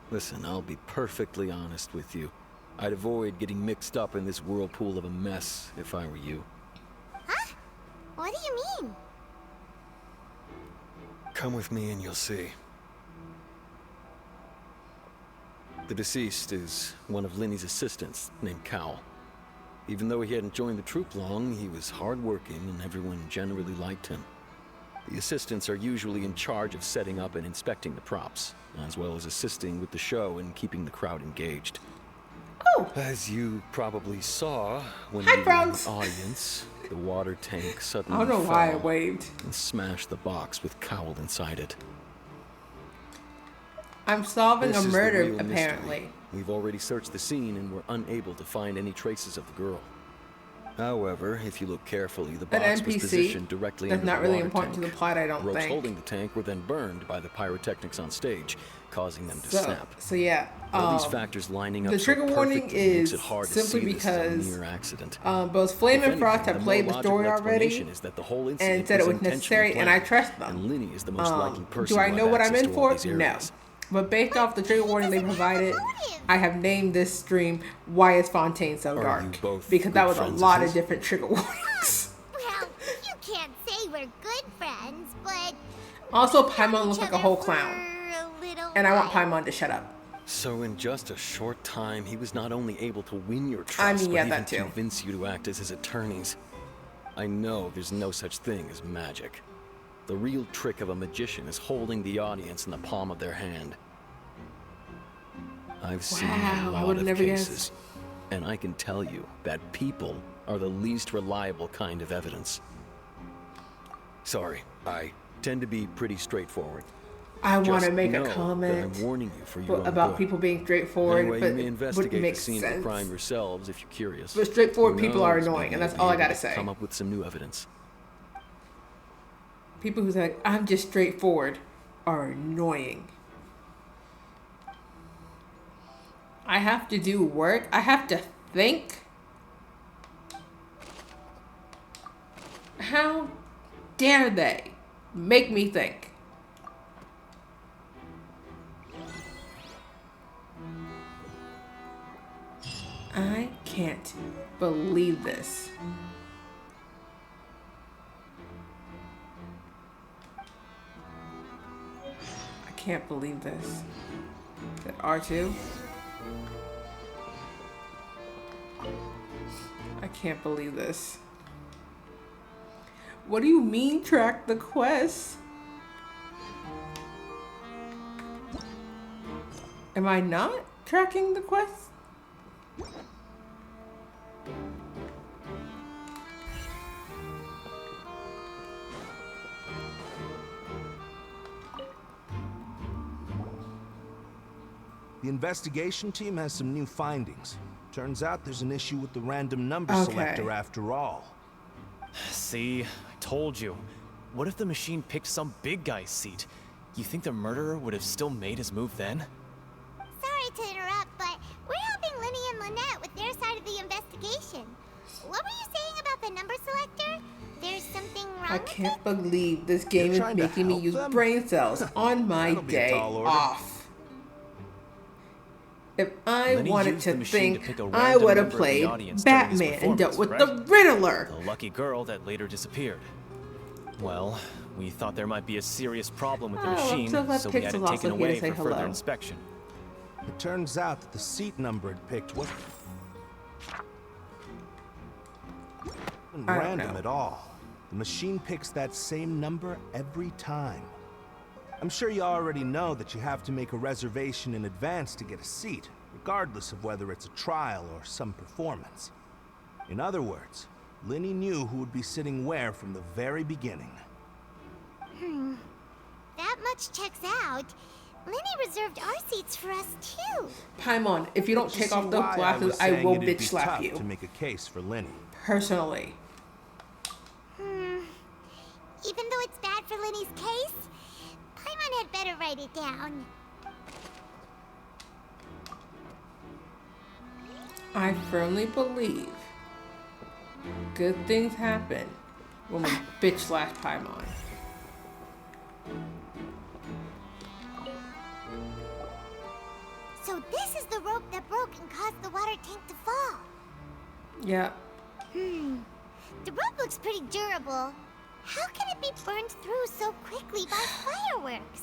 [SPEAKER 8] Listen, I'll be perfectly honest with you. I'd avoid getting mixed up in this whirlpool of a mess if I were you.
[SPEAKER 2] Huh? What do you mean?
[SPEAKER 8] Come with me and you'll see. The deceased is one of Linny's assistants, named Cal. Even though he hadn't joined the troupe long, he was hardworking and everyone generally liked him. The assistants are usually in charge of setting up and inspecting the props, as well as assisting with the show and keeping the crowd engaged.
[SPEAKER 1] Oh!
[SPEAKER 8] As you probably saw when
[SPEAKER 1] Hi,
[SPEAKER 8] we were in
[SPEAKER 1] Browns.
[SPEAKER 8] the audience, the water tank suddenly
[SPEAKER 1] I don't know why I
[SPEAKER 8] fell
[SPEAKER 1] waved.
[SPEAKER 8] and smashed the box with Cowell inside it.
[SPEAKER 1] I'm solving
[SPEAKER 8] This
[SPEAKER 1] a
[SPEAKER 8] is the
[SPEAKER 1] murder,
[SPEAKER 8] real mystery.
[SPEAKER 1] apparently.
[SPEAKER 8] We've already searched the scene and were unable to find any traces of the girl. However, if you look carefully, the
[SPEAKER 1] An
[SPEAKER 8] box was
[SPEAKER 1] NPC
[SPEAKER 8] positioned directly
[SPEAKER 1] that's
[SPEAKER 8] under
[SPEAKER 1] not
[SPEAKER 8] the
[SPEAKER 1] really
[SPEAKER 8] water
[SPEAKER 1] important
[SPEAKER 8] tank.
[SPEAKER 1] to the plot, I don't
[SPEAKER 8] Ropes
[SPEAKER 1] think.
[SPEAKER 8] holding the tank were then burned by the pyrotechnics on stage, causing them to
[SPEAKER 1] So,
[SPEAKER 8] snap.
[SPEAKER 1] so yeah.
[SPEAKER 8] All these factors lining up
[SPEAKER 1] the
[SPEAKER 8] so
[SPEAKER 1] trigger warning
[SPEAKER 8] perfectly makes
[SPEAKER 1] is
[SPEAKER 8] it hard to
[SPEAKER 1] simply
[SPEAKER 8] see this as a
[SPEAKER 1] because
[SPEAKER 8] mere accident.
[SPEAKER 1] both Flame
[SPEAKER 8] If
[SPEAKER 1] and Frost
[SPEAKER 8] anything,
[SPEAKER 1] have
[SPEAKER 8] the
[SPEAKER 1] played
[SPEAKER 8] more
[SPEAKER 1] the story
[SPEAKER 8] logical
[SPEAKER 1] already
[SPEAKER 8] explanation is that the whole
[SPEAKER 1] and
[SPEAKER 8] incident
[SPEAKER 1] said it was
[SPEAKER 8] intentionally
[SPEAKER 1] necessary, and I
[SPEAKER 8] planned,
[SPEAKER 1] trust them.
[SPEAKER 8] And Linny is the most likely person
[SPEAKER 1] Do I
[SPEAKER 8] to
[SPEAKER 1] know
[SPEAKER 8] have
[SPEAKER 1] what I'm
[SPEAKER 8] access
[SPEAKER 1] in
[SPEAKER 8] to all
[SPEAKER 1] for?
[SPEAKER 8] these
[SPEAKER 1] No.
[SPEAKER 8] areas.
[SPEAKER 1] But based off the trigger warning they provided, I have named this stream "Why Is Fontaine So
[SPEAKER 8] Are
[SPEAKER 1] Dark?"
[SPEAKER 8] you both
[SPEAKER 1] Because that
[SPEAKER 8] good
[SPEAKER 1] was a
[SPEAKER 8] friends of
[SPEAKER 1] lot of
[SPEAKER 8] his?
[SPEAKER 1] different trigger warnings.
[SPEAKER 2] Well, you can't say we're good friends, but
[SPEAKER 1] Also,
[SPEAKER 2] we've known
[SPEAKER 1] Paimon looks
[SPEAKER 2] each
[SPEAKER 1] like a
[SPEAKER 2] other
[SPEAKER 1] whole
[SPEAKER 2] for
[SPEAKER 1] clown,
[SPEAKER 2] a little
[SPEAKER 1] and I want
[SPEAKER 2] while.
[SPEAKER 1] Paimon to shut up.
[SPEAKER 8] So in just a short time, he was not only able to win your trust,
[SPEAKER 1] I mean, yeah,
[SPEAKER 8] but even
[SPEAKER 1] that too.
[SPEAKER 8] convince you to act as his attorneys. I know there's no such thing as magic. The real trick of a magician is holding the audience in the palm of their hand. I've seen
[SPEAKER 1] Wow,
[SPEAKER 8] a
[SPEAKER 1] I
[SPEAKER 8] lot
[SPEAKER 1] would've
[SPEAKER 8] of
[SPEAKER 1] never
[SPEAKER 8] cases,
[SPEAKER 1] guessed.
[SPEAKER 8] and I can tell you that people are the least reliable kind of evidence. Sorry, I tend to be pretty straightforward.
[SPEAKER 1] I want to
[SPEAKER 8] Just
[SPEAKER 1] make
[SPEAKER 8] know
[SPEAKER 1] a
[SPEAKER 8] that
[SPEAKER 1] comment
[SPEAKER 8] I'm warning you for your own
[SPEAKER 1] about
[SPEAKER 8] good.
[SPEAKER 1] people being straightforward,
[SPEAKER 8] Anyway,
[SPEAKER 1] but
[SPEAKER 8] you may
[SPEAKER 1] it
[SPEAKER 8] investigate
[SPEAKER 1] wouldn't
[SPEAKER 8] the
[SPEAKER 1] make
[SPEAKER 8] scene of
[SPEAKER 1] sense.
[SPEAKER 8] the crime yourselves if you're curious.
[SPEAKER 1] But straightforward
[SPEAKER 8] Who
[SPEAKER 1] people are
[SPEAKER 8] knows,
[SPEAKER 1] annoying,
[SPEAKER 8] maybe
[SPEAKER 1] and that's
[SPEAKER 8] you'll
[SPEAKER 1] all
[SPEAKER 8] be
[SPEAKER 1] I gotta
[SPEAKER 8] able to
[SPEAKER 1] say.
[SPEAKER 8] Come up with some new evidence.
[SPEAKER 1] People who say, I'm just straightforward, are annoying. I have to do work. I have to think. How dare they make me think? I can't believe this. I can't believe this. Is that R2? I can't believe this. What do you mean track the quest? Am I not tracking the quest?
[SPEAKER 9] The investigation team has some new findings. Turns out there's an issue with the random number
[SPEAKER 1] Okay.
[SPEAKER 9] selector after all.
[SPEAKER 10] See, I told you. What if the machine picked some big guy's seat? You think the murderer would have still made his move then?
[SPEAKER 2] Sorry to interrupt, but we're helping Linny and Lynette with their side of the investigation. What were you saying about the number selector? There's something wrong
[SPEAKER 1] I
[SPEAKER 2] with
[SPEAKER 1] can't
[SPEAKER 2] it?
[SPEAKER 1] believe this game
[SPEAKER 9] You're
[SPEAKER 1] is
[SPEAKER 9] trying to
[SPEAKER 1] making me
[SPEAKER 9] help
[SPEAKER 1] use
[SPEAKER 9] them?
[SPEAKER 1] brain cells on my
[SPEAKER 9] That'll be a
[SPEAKER 1] day
[SPEAKER 9] tall order.
[SPEAKER 1] off. If I
[SPEAKER 10] Lenny
[SPEAKER 1] wanted
[SPEAKER 10] used
[SPEAKER 1] to
[SPEAKER 10] the machine to
[SPEAKER 1] think,
[SPEAKER 10] pick a
[SPEAKER 1] I
[SPEAKER 10] random
[SPEAKER 1] would have
[SPEAKER 10] member of the
[SPEAKER 1] played
[SPEAKER 10] audience during his
[SPEAKER 1] Batman and dealt with
[SPEAKER 10] performance,
[SPEAKER 1] the Riddler.
[SPEAKER 10] The lucky girl that later disappeared. Well, we thought there might be a serious problem with the
[SPEAKER 1] Oh, I'm
[SPEAKER 10] machine,
[SPEAKER 1] so glad
[SPEAKER 10] so we had
[SPEAKER 1] Pixel's
[SPEAKER 10] it
[SPEAKER 1] also
[SPEAKER 10] taken
[SPEAKER 1] here to
[SPEAKER 10] away
[SPEAKER 1] say
[SPEAKER 10] for further
[SPEAKER 1] hello.
[SPEAKER 10] inspection.
[SPEAKER 9] It turns out that the seat number it picked wasn't
[SPEAKER 1] I don't
[SPEAKER 9] random
[SPEAKER 1] know.
[SPEAKER 9] at all. The machine picks that same number every time. I'm sure you already know that you have to make a reservation in advance to get a seat, regardless of whether it's a trial or some performance. In other words, Linny knew who would be sitting where from the very beginning.
[SPEAKER 2] That much checks out. Linny reserved our seats for us too.
[SPEAKER 1] Paimon, if you don't
[SPEAKER 9] But
[SPEAKER 1] take
[SPEAKER 9] see
[SPEAKER 1] off those
[SPEAKER 9] why
[SPEAKER 1] glasses,
[SPEAKER 9] was
[SPEAKER 1] I
[SPEAKER 9] saying
[SPEAKER 1] will
[SPEAKER 9] it'd
[SPEAKER 1] bitch
[SPEAKER 9] be
[SPEAKER 1] slap
[SPEAKER 9] tough
[SPEAKER 1] you.
[SPEAKER 9] to make a case for Linny.
[SPEAKER 1] Personally.
[SPEAKER 2] Even though it's bad for Linny's case, Paimon had better write it down.
[SPEAKER 1] I firmly believe good things happen when we bitch slash Paimon.
[SPEAKER 2] So this is the rope that broke and caused the water tank to fall.
[SPEAKER 1] Yeah.
[SPEAKER 2] The rope looks pretty durable. How can it be burned through so quickly by fireworks?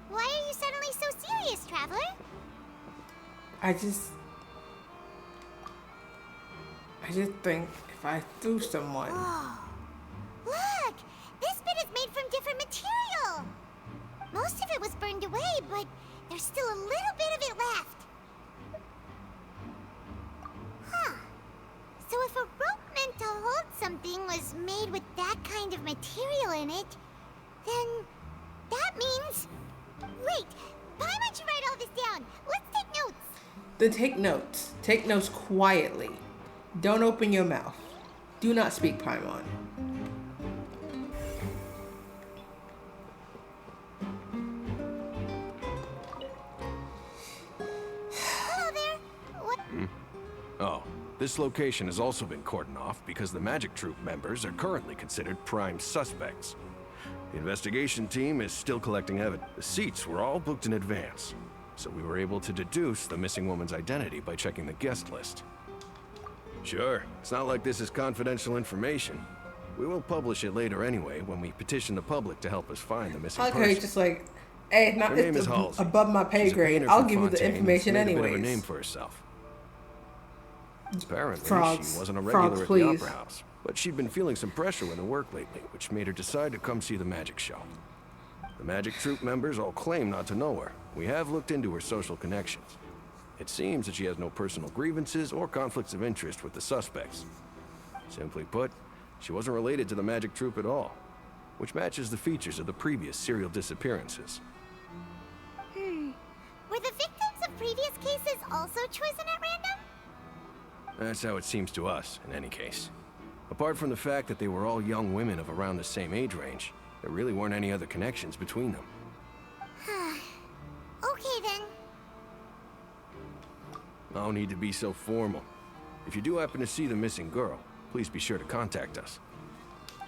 [SPEAKER 2] Why are you suddenly so serious, Traveler?
[SPEAKER 1] I just think if I threw someone.
[SPEAKER 2] Oh, look! This bit is made from different material. Most of it was burned away, but there's still a little bit of it left. Huh. So if a rope meant to hold something was made with that kind of material in it, then that means... Wait, why don't you write all this down? Let's take notes.
[SPEAKER 1] Then take notes. Take notes quietly. Don't open your mouth. Do not speak Paimon.
[SPEAKER 2] Hello there. What?
[SPEAKER 11] Oh, this location has also been cordoned off because the Magic Troop members are currently considered prime suspects. The investigation team is still collecting evidence. The seats were all booked in advance, so we were able to deduce the missing woman's identity by checking the guest list. Sure, it's not like this is confidential information. We will publish it later anyway when we petition the public to help us find the missing person.
[SPEAKER 1] Okay, just like, hey,
[SPEAKER 11] Her name is
[SPEAKER 1] it's
[SPEAKER 11] Halsey.
[SPEAKER 1] above my pay
[SPEAKER 11] She's a
[SPEAKER 1] grade.
[SPEAKER 11] painter
[SPEAKER 1] I'll
[SPEAKER 11] from
[SPEAKER 1] give you the
[SPEAKER 11] Fontaine
[SPEAKER 1] information
[SPEAKER 11] that's made a bit
[SPEAKER 1] anyways.
[SPEAKER 11] of a name for herself. Apparently,
[SPEAKER 1] Frogs.
[SPEAKER 11] she wasn't a
[SPEAKER 1] Frogs,
[SPEAKER 11] regular at
[SPEAKER 1] please.
[SPEAKER 11] the Opera House, but she'd been feeling some pressure in the work lately, which made her decide to come see the magic show. The Magic Troop members all claim not to know her. We have looked into her social connections. It seems that she has no personal grievances or conflicts of interest with the suspects. Simply put, she wasn't related to the Magic Troop at all, which matches the features of the previous serial disappearances.
[SPEAKER 2] Were the victims of previous cases also chosen at random?
[SPEAKER 11] That's how it seems to us, in any case. Apart from the fact that they were all young women of around the same age range, there really weren't any other connections between them.
[SPEAKER 2] Okay then.
[SPEAKER 11] No need to be so formal. If you do happen to see the missing girl, please be sure to contact us.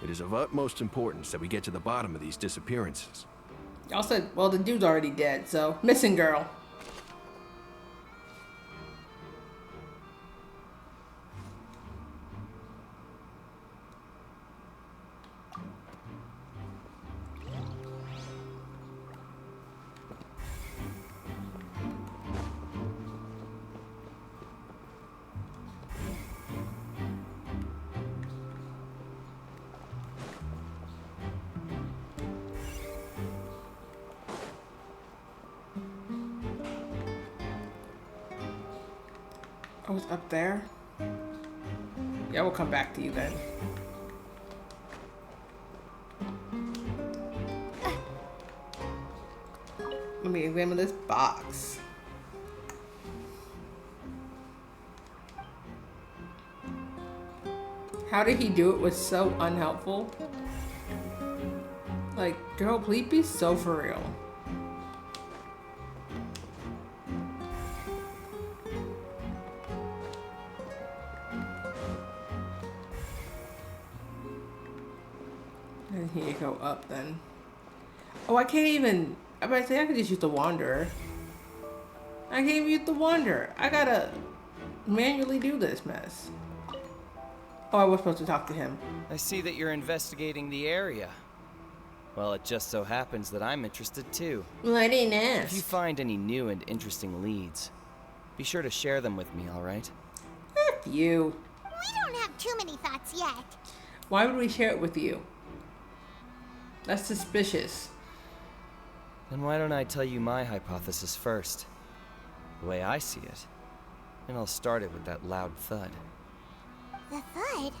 [SPEAKER 11] It is of utmost importance that we get to the bottom of these disappearances.
[SPEAKER 1] Y'all said, well, the dude's already dead, so missing girl. Oh, it's up there? Yeah, we'll come back to you then. Let me examine this box. How did he do it was so unhelpful. Like, girl, please be so for real. And here you go up then. Oh, I can't even. I might say I could just use the Wanderer. I can't even use the Wanderer. I gotta manually do this mess. Oh, I was supposed to talk to him.
[SPEAKER 10] I see that you're investigating the area. Well, it just so happens that I'm interested too.
[SPEAKER 1] Well, I didn't ask.
[SPEAKER 10] If you find any new and interesting leads, be sure to share them with me, all right?
[SPEAKER 1] F you.
[SPEAKER 2] We don't have too many thoughts yet.
[SPEAKER 1] Why would we share it with you? That's suspicious.
[SPEAKER 10] Then why don't I tell you my hypothesis first? The way I see it. And I'll start it with that loud thud.
[SPEAKER 2] The thud?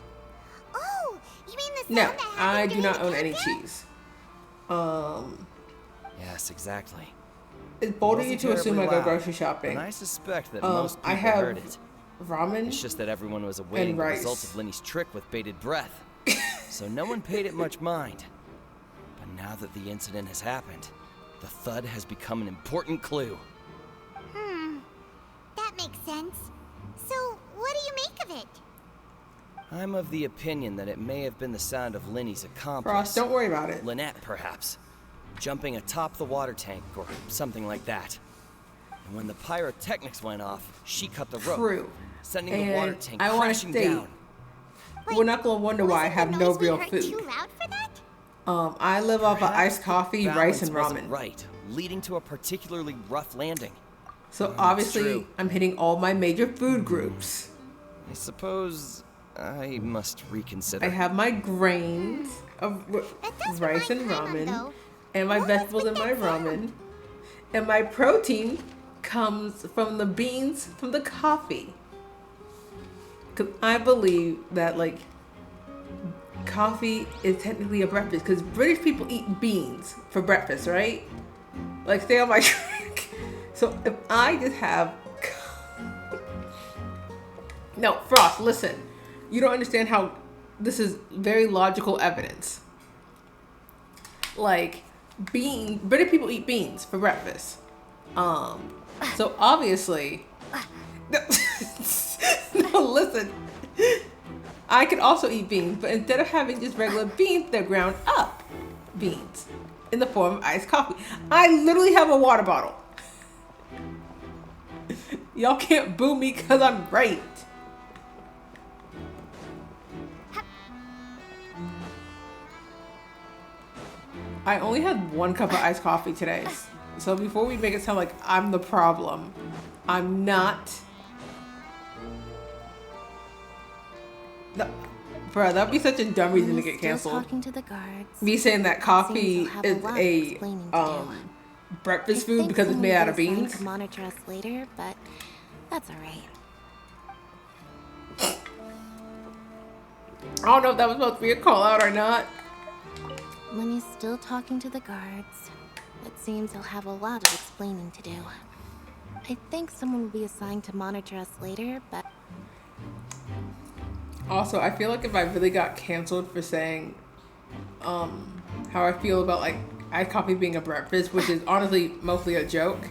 [SPEAKER 2] Oh, you mean the sound
[SPEAKER 1] No,
[SPEAKER 2] that happened
[SPEAKER 1] I do
[SPEAKER 2] during
[SPEAKER 1] not
[SPEAKER 2] the
[SPEAKER 1] own any
[SPEAKER 2] countdown?
[SPEAKER 1] cheese.
[SPEAKER 10] Yes, exactly.
[SPEAKER 1] It's bold of you
[SPEAKER 10] Wasn't
[SPEAKER 1] to assume I
[SPEAKER 10] terribly
[SPEAKER 1] go
[SPEAKER 10] loud,
[SPEAKER 1] grocery shopping.
[SPEAKER 10] And I suspect that most
[SPEAKER 1] I
[SPEAKER 10] people
[SPEAKER 1] have
[SPEAKER 10] heard it.
[SPEAKER 1] ramen.
[SPEAKER 10] It's just that everyone was awaiting the
[SPEAKER 1] rice.
[SPEAKER 10] results of Lenny's trick with bated breath. So no one paid it much mind. But now that the incident has happened, the thud has become an important clue.
[SPEAKER 2] That makes sense. So, what do you make of it?
[SPEAKER 10] I'm of the opinion that it may have been the sound of Lenny's accomplice.
[SPEAKER 1] Frost, don't worry about it.
[SPEAKER 10] Lynette, perhaps. Jumping atop the water tank or something like that. And when the pyrotechnics went off, she cut the rope,
[SPEAKER 1] True.
[SPEAKER 10] sending
[SPEAKER 1] And
[SPEAKER 10] the water tank
[SPEAKER 1] I wanna
[SPEAKER 10] crashing
[SPEAKER 1] state-
[SPEAKER 10] down.
[SPEAKER 1] We're not gonna wonder why I
[SPEAKER 2] Wasn't
[SPEAKER 1] have
[SPEAKER 2] the
[SPEAKER 1] no
[SPEAKER 2] noise we
[SPEAKER 1] real
[SPEAKER 2] heard
[SPEAKER 1] food.
[SPEAKER 2] Too loud for that?
[SPEAKER 1] I live off of iced coffee, rice,
[SPEAKER 10] Balance
[SPEAKER 1] and
[SPEAKER 10] wasn't
[SPEAKER 1] ramen.
[SPEAKER 10] right. leading to a particularly rough landing.
[SPEAKER 1] So obviously,
[SPEAKER 10] true.
[SPEAKER 1] I'm hitting all my major food groups.
[SPEAKER 10] I suppose I must reconsider.
[SPEAKER 1] I have my grains of rice and ramen, and my vegetables in my ramen, and my protein comes from the beans from the coffee. Because I believe that, like, coffee is technically a breakfast, because British people eat beans for breakfast, right? Like, stay on my track. So if I just have... No, Frost, listen. You don't understand how this is very logical evidence. Like, British people eat beans for breakfast. So obviously... No, listen. I could also eat beans, but instead of having just regular beans, they're ground up beans in the form of iced coffee. I literally have a water bottle. Y'all can't boo me because I'm right. I only had 1 cup of iced coffee today. So before we make it sound like I'm the problem, I'm not. No, bro, that'd be such a dumb reason to get canceled.
[SPEAKER 7] Talking to the guards.
[SPEAKER 1] Me saying that coffee is a breakfast food because it's made out of beans.
[SPEAKER 7] To monitor us later, but that's alright.
[SPEAKER 1] I don't know if that was supposed to be a call out or not.
[SPEAKER 7] Lenny's still talking to the guards. It seems he'll have a lot of explaining to do. I think someone will be assigned to monitor us later, but...
[SPEAKER 1] Also, I feel like if I really got canceled for saying how I feel about, like, iced coffee being a breakfast, which is honestly mostly a joke,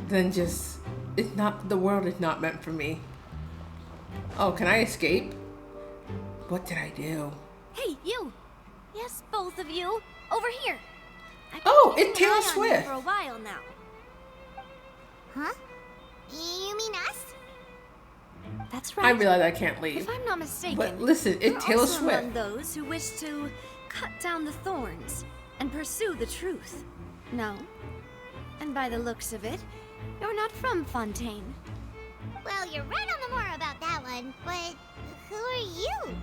[SPEAKER 1] then just, it's not, the world is not meant for me. Oh, can I escape? What did I do?
[SPEAKER 4] Hey, you! Yes, both of you. Over here.
[SPEAKER 1] Oh, it's Taylor Swift.
[SPEAKER 4] For a while now.
[SPEAKER 2] Huh? You mean us?
[SPEAKER 4] That's right.
[SPEAKER 1] I realize I can't leave.
[SPEAKER 4] If I'm not mistaken,
[SPEAKER 1] but listen, it's Taylor
[SPEAKER 4] also
[SPEAKER 1] Swift.
[SPEAKER 4] Among those who wish to cut down the thorns and pursue the truth. No. And by the looks of it, you're not from Fontaine.
[SPEAKER 2] Well, you're right on the more about that one, but who are you?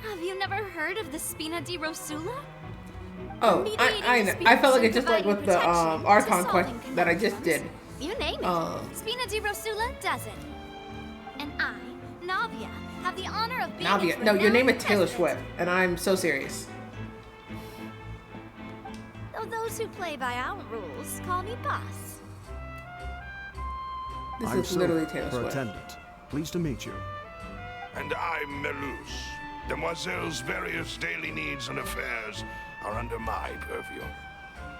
[SPEAKER 4] Have you never heard of the Spina di Rosula?
[SPEAKER 1] Oh, I felt like it's just like with the Archon quest that I just did.
[SPEAKER 4] You name it. Spina di Rosula does it. And I, Navia, have the honor of being
[SPEAKER 1] Navia. No, your name is Taylor Swift, and I'm so serious.
[SPEAKER 4] Though those who play by our rules call me boss.
[SPEAKER 1] This
[SPEAKER 12] I'm
[SPEAKER 1] is literally
[SPEAKER 12] Sylph,
[SPEAKER 1] Taylor
[SPEAKER 12] her
[SPEAKER 1] Swift.
[SPEAKER 12] attendant. Pleased to meet you.
[SPEAKER 13] And I'm Melus. Demoiselle's various daily needs and affairs are under my purview.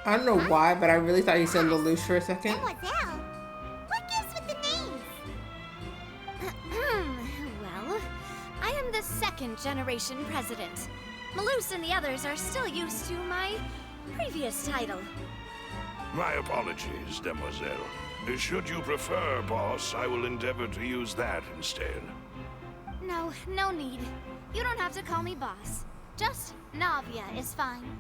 [SPEAKER 1] I don't know why, but I really thought you said Lelouch for a second.
[SPEAKER 2] Mademoiselle? What gives with the names?
[SPEAKER 4] Well, I am the 2nd generation president. Malus and the others are still used to my previous title.
[SPEAKER 13] My apologies, Demoiselle. Should you prefer, boss, I will endeavor to use that instead.
[SPEAKER 4] No, no need. You don't have to call me boss. Just Navia is fine.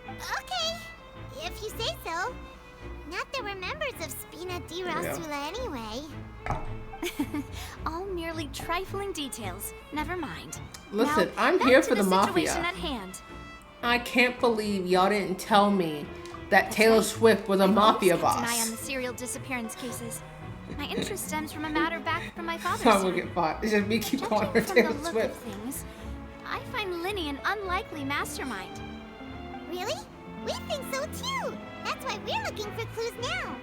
[SPEAKER 2] Okay, if you say so. Not that we're members of Spina di Rosula anyway.
[SPEAKER 4] All merely trifling details. Never mind.
[SPEAKER 1] Listen,
[SPEAKER 4] now,
[SPEAKER 1] I'm
[SPEAKER 4] back
[SPEAKER 1] here
[SPEAKER 4] to
[SPEAKER 1] for the mafia.
[SPEAKER 4] situation at hand.
[SPEAKER 1] I can't believe y'all didn't tell me that Taylor Swift was a mafia
[SPEAKER 4] Kept an eye on
[SPEAKER 1] boss.
[SPEAKER 4] the serial disappearance cases. My interest stems from a matter back from my father's
[SPEAKER 1] So I'm gonna
[SPEAKER 4] time.
[SPEAKER 1] get fought. It's just me keep calling her
[SPEAKER 4] From
[SPEAKER 1] Taylor
[SPEAKER 4] the look
[SPEAKER 1] Swift.
[SPEAKER 4] of things, I find Linny an unlikely mastermind.
[SPEAKER 2] Really? We think so too. That's why we're looking for clues now.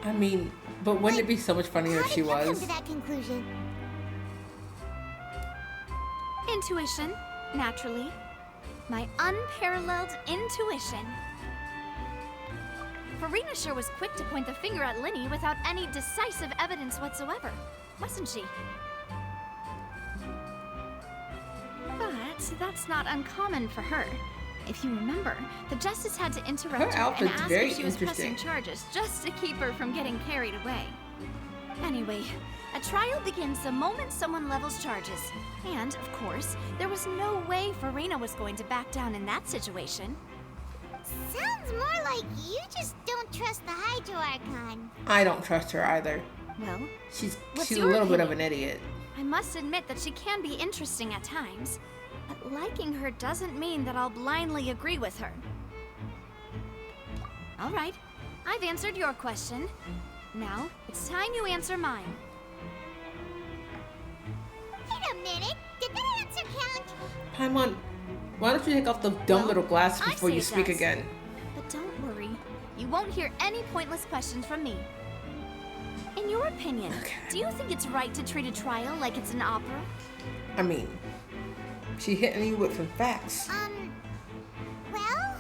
[SPEAKER 1] I mean, but wouldn't it be so much funnier if she
[SPEAKER 2] How did you come
[SPEAKER 1] was?
[SPEAKER 2] to that conclusion?
[SPEAKER 4] Intuition, naturally. My unparalleled intuition. Farina sure was quick to point the finger at Linny without any decisive evidence whatsoever, wasn't she? But that's not uncommon for her. If you remember, the Justice had to interrupt
[SPEAKER 1] Her
[SPEAKER 4] her and
[SPEAKER 1] outfit's
[SPEAKER 4] ask
[SPEAKER 1] very
[SPEAKER 4] if she was pressing
[SPEAKER 1] interesting.
[SPEAKER 4] charges just to keep her from getting carried away.
[SPEAKER 12] Anyway, a trial begins the moment someone levels charges. And, of course, there was no way Farina was going to back down in that situation.
[SPEAKER 2] Sounds more like you just don't trust the Hydro Archon.
[SPEAKER 1] I don't trust her either.
[SPEAKER 12] Well,
[SPEAKER 1] She's
[SPEAKER 12] what's
[SPEAKER 1] a
[SPEAKER 12] your
[SPEAKER 1] little bit of
[SPEAKER 12] opinion?
[SPEAKER 1] an idiot.
[SPEAKER 12] I must admit that she can be interesting at times. But liking her doesn't mean that I'll blindly agree with her. All right, I've answered your question. Now, it's time you answer mine.
[SPEAKER 2] Wait a minute, did that answer count?
[SPEAKER 1] Paimon, why don't you take off the dumb little glasses
[SPEAKER 12] I
[SPEAKER 1] before
[SPEAKER 12] say
[SPEAKER 1] you
[SPEAKER 12] it
[SPEAKER 1] speak
[SPEAKER 12] does.
[SPEAKER 1] again?
[SPEAKER 12] But don't worry, you won't hear any pointless questions from me. In your opinion, do you think it's right to treat a trial like it's an opera?
[SPEAKER 1] I mean, she hitting you with some facts.
[SPEAKER 2] Well?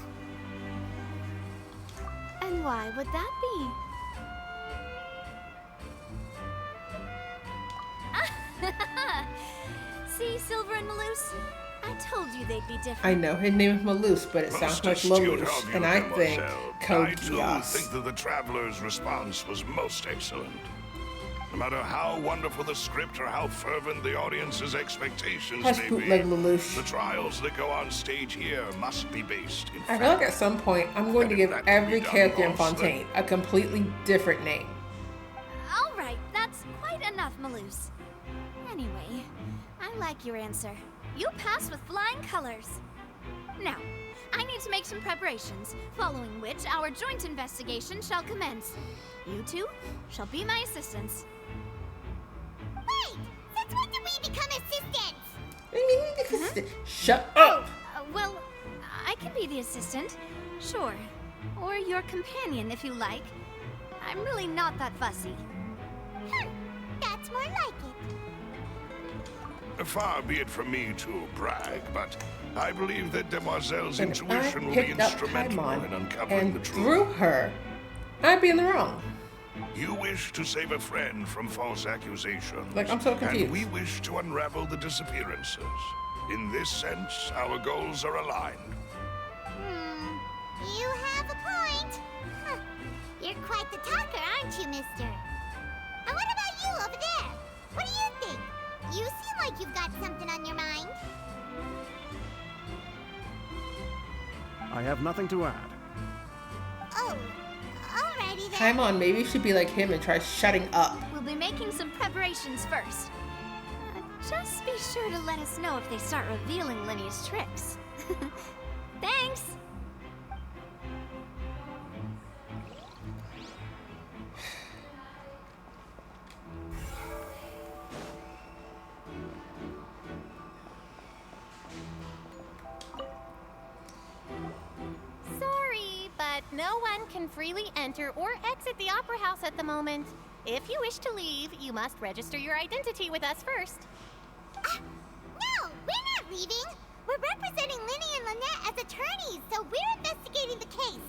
[SPEAKER 12] And why would that be? See, Silver and Maloose? I told you they'd be different.
[SPEAKER 1] I know his name is Maloose, but it sounds like
[SPEAKER 13] astute
[SPEAKER 1] Lelouch,
[SPEAKER 13] of you,
[SPEAKER 1] and I think
[SPEAKER 13] mademoiselle. I too
[SPEAKER 1] Codios.
[SPEAKER 13] think that the traveler's response was most excellent. No matter how wonderful the script or how fervent the audience's expectations
[SPEAKER 1] Hush,
[SPEAKER 13] may
[SPEAKER 1] bootleg
[SPEAKER 13] be,
[SPEAKER 1] Lelouch.
[SPEAKER 13] the trials that go on stage here must be based in
[SPEAKER 1] I feel like at some point I'm going to give
[SPEAKER 13] that can be
[SPEAKER 1] every
[SPEAKER 13] done
[SPEAKER 1] character in
[SPEAKER 13] also, then-
[SPEAKER 1] Fontaine a completely different name.
[SPEAKER 12] All right, that's quite enough, Maloose. Anyway, I like your answer. You passed with flying colors. Now, I need to make some preparations, following which our joint investigation shall commence. You two shall be my assistants.
[SPEAKER 2] Wait! Since when did we become assistants?
[SPEAKER 1] Shut up!
[SPEAKER 12] Well, I can be the assistant, sure. Or your companion, if you like. I'm really not that fussy.
[SPEAKER 2] That's more like it.
[SPEAKER 13] Far be it from me to brag, but I believe that Demoiselle's
[SPEAKER 1] And if I
[SPEAKER 13] intuition will be
[SPEAKER 1] picked up
[SPEAKER 13] instrumental in
[SPEAKER 1] Paimon
[SPEAKER 13] uncovering
[SPEAKER 1] and
[SPEAKER 13] the truth.
[SPEAKER 1] threw her, I'd be in the wrong.
[SPEAKER 13] You wish to save a friend from false accusations.
[SPEAKER 1] Like, I'm so confused.
[SPEAKER 13] And we wish to unravel the disappearances. In this sense, our goals are aligned.
[SPEAKER 2] You have a point. Huh. You're quite the talker, aren't you, mister? And what about you over there? What do you think? You seem like you've got something on your mind.
[SPEAKER 14] I have nothing to add.
[SPEAKER 2] Oh, alrighty then.
[SPEAKER 1] Paimon, maybe you should be like him and try shutting up.
[SPEAKER 12] We'll be making some preparations first. Just be sure to let us know if they start revealing Linny's tricks. Thanks!
[SPEAKER 15] Sorry, but no one can freely enter or exit the Opera House at the moment. If you wish to leave, you must register your identity with us first.
[SPEAKER 2] No, we're not leaving. We're representing Linny and Lynette as attorneys, so we're investigating the case.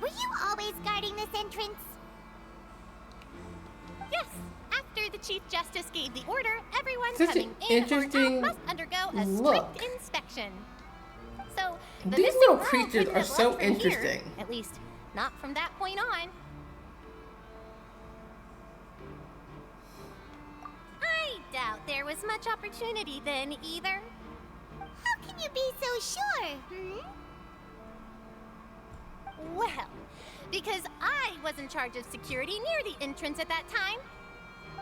[SPEAKER 2] Were you always guarding this entrance?
[SPEAKER 15] Yes, after the Chief Justice gave the order, everyone
[SPEAKER 1] Such
[SPEAKER 15] coming
[SPEAKER 1] an
[SPEAKER 15] in or out
[SPEAKER 1] interesting
[SPEAKER 15] must undergo a
[SPEAKER 1] look.
[SPEAKER 15] strict inspection. So, the
[SPEAKER 1] These
[SPEAKER 15] Mystic
[SPEAKER 1] little
[SPEAKER 15] World
[SPEAKER 1] creatures
[SPEAKER 15] couldn't
[SPEAKER 1] are
[SPEAKER 15] have
[SPEAKER 1] so
[SPEAKER 15] left from here,
[SPEAKER 1] interesting.
[SPEAKER 15] at least, not from that point on. I doubt there was much opportunity then, either.
[SPEAKER 2] How can you be so sure,
[SPEAKER 15] Well, because I was in charge of security near the entrance at that time.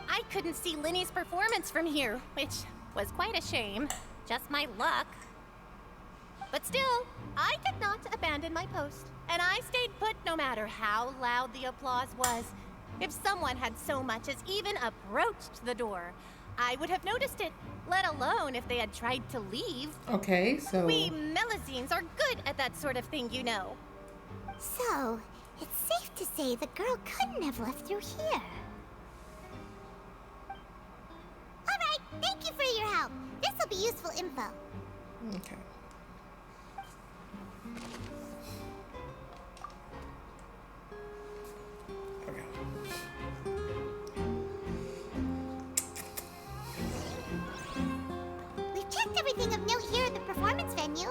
[SPEAKER 15] I couldn't see Linny's performance from here, which was quite a shame. Just my luck. But still, I did not abandon my post, and I stayed put no matter how loud the applause was. If someone had so much as even approached the door, I would have noticed it, let alone if they had tried to leave.
[SPEAKER 1] Okay, so...
[SPEAKER 15] We Melusines are good at that sort of thing, you know.
[SPEAKER 2] So, it's safe to say the girl couldn't have left through here. Alright, thank you for your help. This'll be useful info.
[SPEAKER 1] Okay.
[SPEAKER 2] We've checked everything of note here at the performance venue.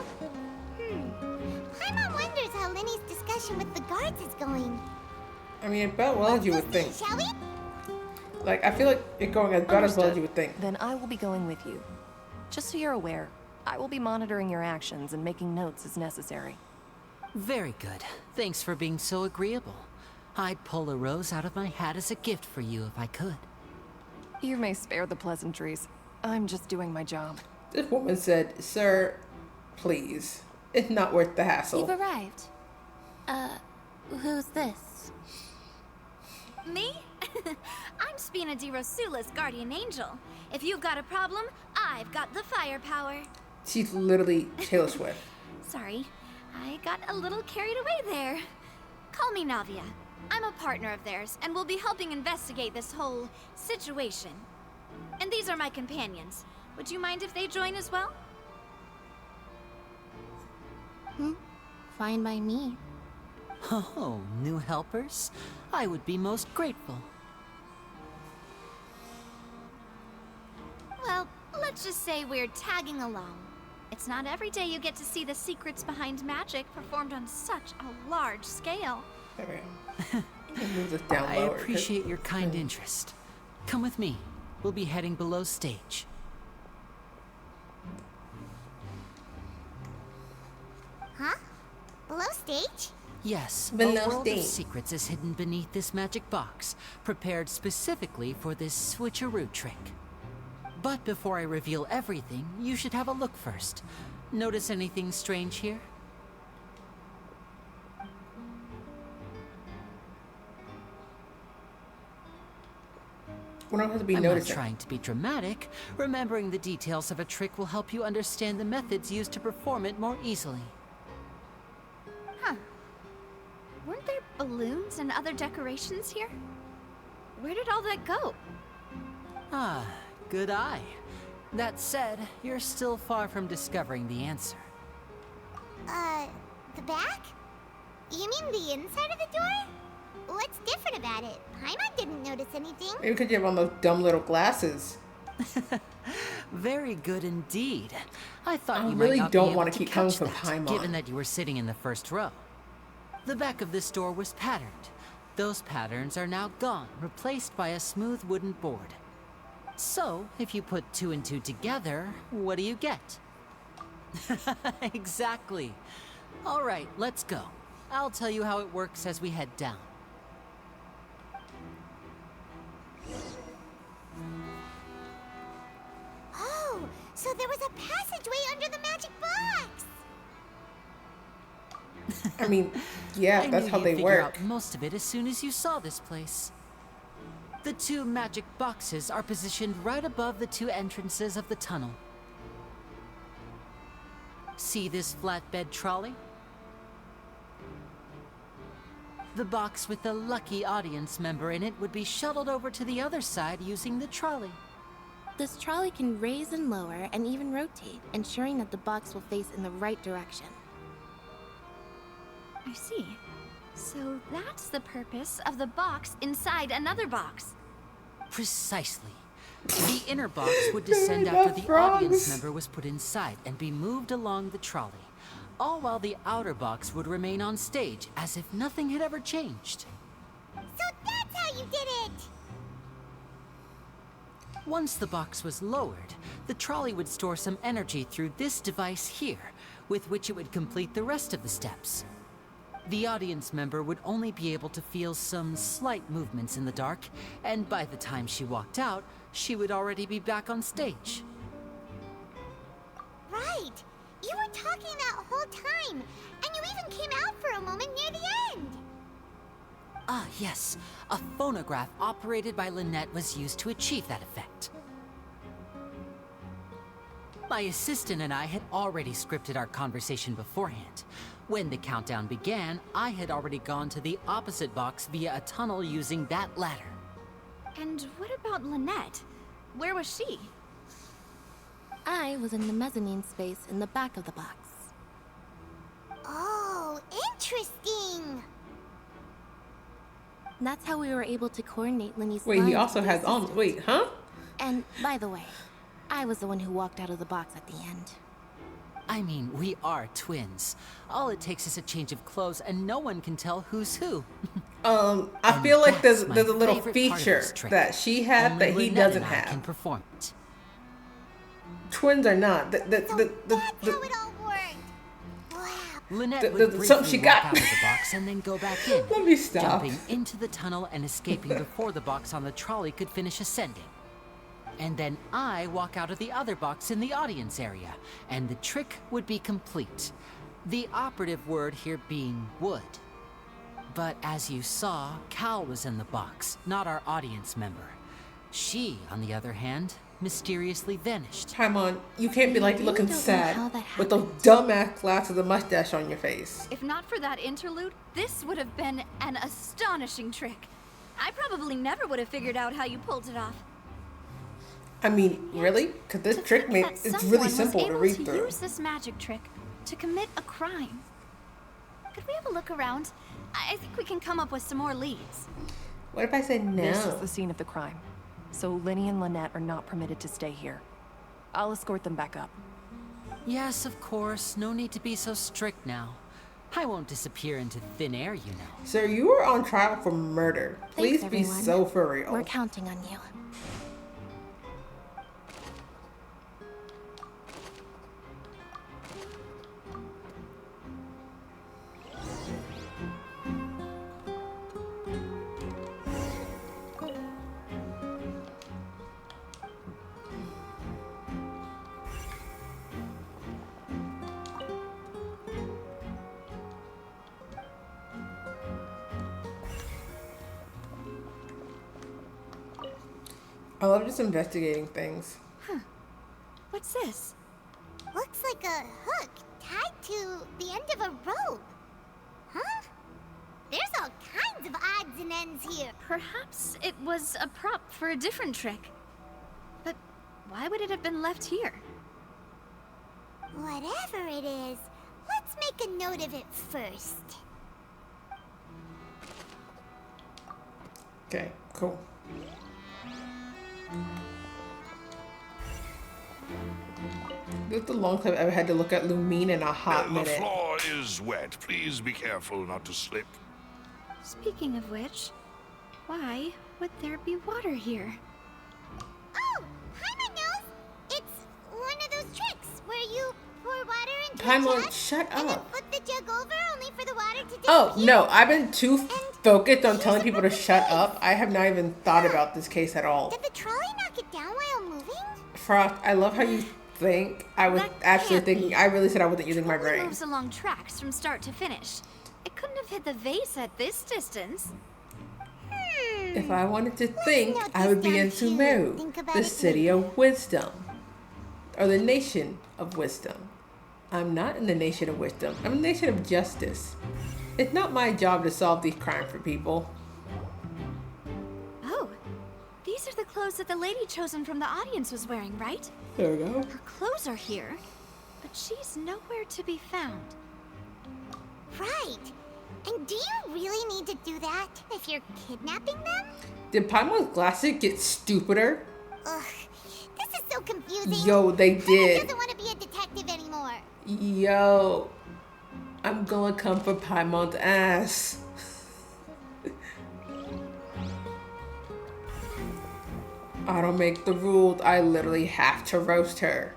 [SPEAKER 2] Paimon wonders how Linny's discussion with the guards is going.
[SPEAKER 1] I mean, about well as you would think.
[SPEAKER 2] Shall we?
[SPEAKER 1] Like, I feel like it's going as bad as well as you would think.
[SPEAKER 16] Then I will be going with you. Just so you're aware, I will be monitoring your actions and making notes as necessary.
[SPEAKER 3] Very good. Thanks for being so agreeable. I'd pull a rose out of my hat as a gift for you if I could.
[SPEAKER 16] You may spare the pleasantries. I'm just doing my job.
[SPEAKER 1] This woman said, "Sir, please. It's not worth the hassle."
[SPEAKER 7] You've arrived. Who's this?
[SPEAKER 12] Me? I'm Spina di Rosula's guardian angel. If you've got a problem, I've got the firepower.
[SPEAKER 1] She's literally Taylor Swift.
[SPEAKER 12] Sorry, I got a little carried away there. Call me Navia. I'm a partner of theirs, and will be helping investigate this whole situation. And these are my companions. Would you mind if they join as well?
[SPEAKER 7] Fine by me.
[SPEAKER 3] Oh, new helpers? I would be most grateful.
[SPEAKER 12] Well, let's just say we're tagging along. It's not every day you get to see the secrets behind magic performed on such a large scale.
[SPEAKER 1] There we go. Move this down
[SPEAKER 3] I
[SPEAKER 1] lower,
[SPEAKER 3] appreciate your kind interest. Come with me. We'll be heading below stage.
[SPEAKER 2] Huh? Below stage?
[SPEAKER 3] Yes,
[SPEAKER 1] Below
[SPEAKER 3] a world
[SPEAKER 1] stage.
[SPEAKER 3] of secrets is hidden beneath this magic box, prepared specifically for this switcheroo trick. But before I reveal everything, you should have a look first. Notice anything strange here?
[SPEAKER 1] We don't have to be
[SPEAKER 3] I'm
[SPEAKER 1] noticing.
[SPEAKER 3] not trying to be dramatic. Remembering the details of a trick will help you understand the methods used to perform it more easily.
[SPEAKER 12] Huh. Weren't there balloons and other decorations here? Where did all that go?
[SPEAKER 3] Ah, good eye. That said, you're still far from discovering the answer.
[SPEAKER 2] The back? You mean the inside of the door? What's different about it? Paimon didn't notice anything.
[SPEAKER 1] Maybe because you have on those dumb little glasses.
[SPEAKER 3] Very good indeed. I thought
[SPEAKER 1] I
[SPEAKER 3] you
[SPEAKER 1] really
[SPEAKER 3] might not
[SPEAKER 1] don't
[SPEAKER 3] be
[SPEAKER 1] want
[SPEAKER 3] able
[SPEAKER 1] to keep coming
[SPEAKER 3] catch
[SPEAKER 1] from
[SPEAKER 3] that,
[SPEAKER 1] Paimon.
[SPEAKER 3] given that you were sitting in the first row. The back of this door was patterned. Those patterns are now gone, replaced by a smooth wooden board. So, if you put 2 and 2 together, what do you get? Exactly. All right, let's go. I'll tell you how it works as we head down.
[SPEAKER 2] Oh, so there was a passageway under the magic box.
[SPEAKER 1] I mean, yeah,
[SPEAKER 3] I
[SPEAKER 1] that's
[SPEAKER 3] knew
[SPEAKER 1] how
[SPEAKER 3] you'd
[SPEAKER 1] they
[SPEAKER 3] figure
[SPEAKER 1] work.
[SPEAKER 3] out most of it as soon as you saw this place. The 2 magic boxes are positioned right above the 2 entrances of the tunnel. See this flatbed trolley? The box with the lucky audience member in it would be shuttled over to the other side using the trolley.
[SPEAKER 7] This trolley can raise and lower and even rotate, ensuring that the box will face in the right direction.
[SPEAKER 12] I see. So that's the purpose of the box inside another box.
[SPEAKER 3] Precisely. The inner box would descend
[SPEAKER 1] They're
[SPEAKER 3] after
[SPEAKER 1] not
[SPEAKER 3] the
[SPEAKER 1] frogs.
[SPEAKER 3] audience member was put inside and be moved along the trolley, all while the outer box would remain on stage as if nothing had ever changed.
[SPEAKER 2] So that's how you did it.
[SPEAKER 3] Once the box was lowered, the trolley would store some energy through this device here, with which it would complete the rest of the steps. The audience member would only be able to feel some slight movements in the dark, and by the time she walked out, she would already be back on stage.
[SPEAKER 2] Right. You were talking that whole time, and you even came out for a moment near the end.
[SPEAKER 3] Ah, yes. A phonograph operated by Lynette was used to achieve that effect. My assistant and I had already scripted our conversation beforehand. When the countdown began, I had already gone to the opposite box via a tunnel using that ladder.
[SPEAKER 12] And what about Lynette? Where was she?
[SPEAKER 7] I was in the mezzanine space in the back of the box.
[SPEAKER 2] Oh, interesting.
[SPEAKER 7] That's how we were able to coordinate Linny's
[SPEAKER 1] Wait, he
[SPEAKER 7] lines
[SPEAKER 1] also
[SPEAKER 7] with the
[SPEAKER 1] has arms.
[SPEAKER 7] assistant.
[SPEAKER 1] Wait, huh?
[SPEAKER 7] And by the way, I was the one who walked out of the box at the end.
[SPEAKER 3] I mean, we are twins. All it takes is a change of clothes and no one can tell who's who.
[SPEAKER 1] I feel like there's a
[SPEAKER 3] my
[SPEAKER 1] little
[SPEAKER 3] favorite part of
[SPEAKER 1] feature
[SPEAKER 3] this trick.
[SPEAKER 1] that she had
[SPEAKER 3] Only
[SPEAKER 1] that he
[SPEAKER 3] Lynette
[SPEAKER 1] doesn't
[SPEAKER 3] and I
[SPEAKER 1] have.
[SPEAKER 3] can perform it.
[SPEAKER 1] Twins are not.
[SPEAKER 2] That's how it all worked. Wow.
[SPEAKER 3] Lynette
[SPEAKER 1] the-
[SPEAKER 3] would
[SPEAKER 1] the-
[SPEAKER 3] briefly
[SPEAKER 1] something she
[SPEAKER 3] walk
[SPEAKER 1] got.
[SPEAKER 3] out of the box and then go back in,
[SPEAKER 1] Let me stop.
[SPEAKER 3] jumping into the tunnel and escaping before the box on the trolley could finish ascending. And then I walk out of the other box in the audience area, and the trick would be complete. The operative word here being would. But as you saw, Cal was in the box, not our audience member. She, on the other hand, mysteriously vanished.
[SPEAKER 1] Paimon, you can't be like
[SPEAKER 7] really
[SPEAKER 1] looking
[SPEAKER 7] don't know
[SPEAKER 1] sad
[SPEAKER 7] how that
[SPEAKER 1] with those dumbass glasses and mustache on your face.
[SPEAKER 12] If not for that interlude, this would have been an astonishing trick. I probably never would have figured out how you pulled it off.
[SPEAKER 1] I mean, really? Because this trick it's really simple to read through.
[SPEAKER 12] Use this magic trick to commit a crime. Could we have a look around? I think we can come up with some more leads.
[SPEAKER 1] What if I said no?
[SPEAKER 16] This is the scene of the crime. So Linny and Lynette are not permitted to stay here. I'll escort them back up.
[SPEAKER 3] Yes, of course. No need to be so strict now. I won't disappear into thin air, you know.
[SPEAKER 1] Sir, you are on trial for murder. Please
[SPEAKER 7] Thanks,
[SPEAKER 1] be
[SPEAKER 7] everyone.
[SPEAKER 1] so for real.
[SPEAKER 7] We're counting on you.
[SPEAKER 1] I love just investigating things.
[SPEAKER 12] What's this?
[SPEAKER 2] Looks like a hook tied to the end of a rope. Huh? There's all kinds of odds and ends here.
[SPEAKER 12] Perhaps it was a prop for a different trick. But why would it have been left here?
[SPEAKER 2] Whatever it is, let's make a note of it first.
[SPEAKER 1] Okay, cool. This is the longest I've ever had to look at Lumine in a hot
[SPEAKER 13] The
[SPEAKER 1] minute.
[SPEAKER 13] floor is wet. Please be careful not to slip.
[SPEAKER 12] Speaking of which, why would there be water here?
[SPEAKER 2] Oh, Paimon knows. It's one of those tricks where you pour water into a
[SPEAKER 1] Paimon,
[SPEAKER 2] jug
[SPEAKER 1] shut
[SPEAKER 2] and then
[SPEAKER 1] up.
[SPEAKER 2] flip the jug over only for the water to disappear.
[SPEAKER 1] Oh, no, I've been too focused on telling people to shut up. I have not even thought about this case at all.
[SPEAKER 2] Did the trolley knock it down while moving?
[SPEAKER 1] Frost, I love how you think. I was
[SPEAKER 12] That
[SPEAKER 1] actually
[SPEAKER 12] can't be.
[SPEAKER 1] thinking, I really said I wasn't using my
[SPEAKER 12] It
[SPEAKER 1] brain.
[SPEAKER 12] moves along tracks from start to finish. It couldn't have hit the vase at this distance.
[SPEAKER 1] If I wanted to think,
[SPEAKER 2] note
[SPEAKER 1] I would
[SPEAKER 2] this
[SPEAKER 1] be in
[SPEAKER 2] down too.
[SPEAKER 1] Sumeru,
[SPEAKER 2] Think about
[SPEAKER 1] the
[SPEAKER 2] it
[SPEAKER 1] city of wisdom. Or the nation of wisdom. I'm not in the nation of wisdom. I'm in the nation of justice. It's not my job to solve these crimes for people.
[SPEAKER 12] Oh, these are the clothes that the lady chosen from the audience was wearing, right?
[SPEAKER 1] There we go.
[SPEAKER 12] Her clothes are here, but she's nowhere to be found.
[SPEAKER 2] Right. And do you really need to do that if you're kidnapping them?
[SPEAKER 1] Did Paimon's glasses get stupider?
[SPEAKER 2] Ugh, this is so confusing.
[SPEAKER 1] Yo, they
[SPEAKER 2] Paimon
[SPEAKER 1] did.
[SPEAKER 2] doesn't want to be a detective anymore.
[SPEAKER 1] Yo, I'm gonna come for Paimon's ass. I don't make the rules. I literally have to roast her.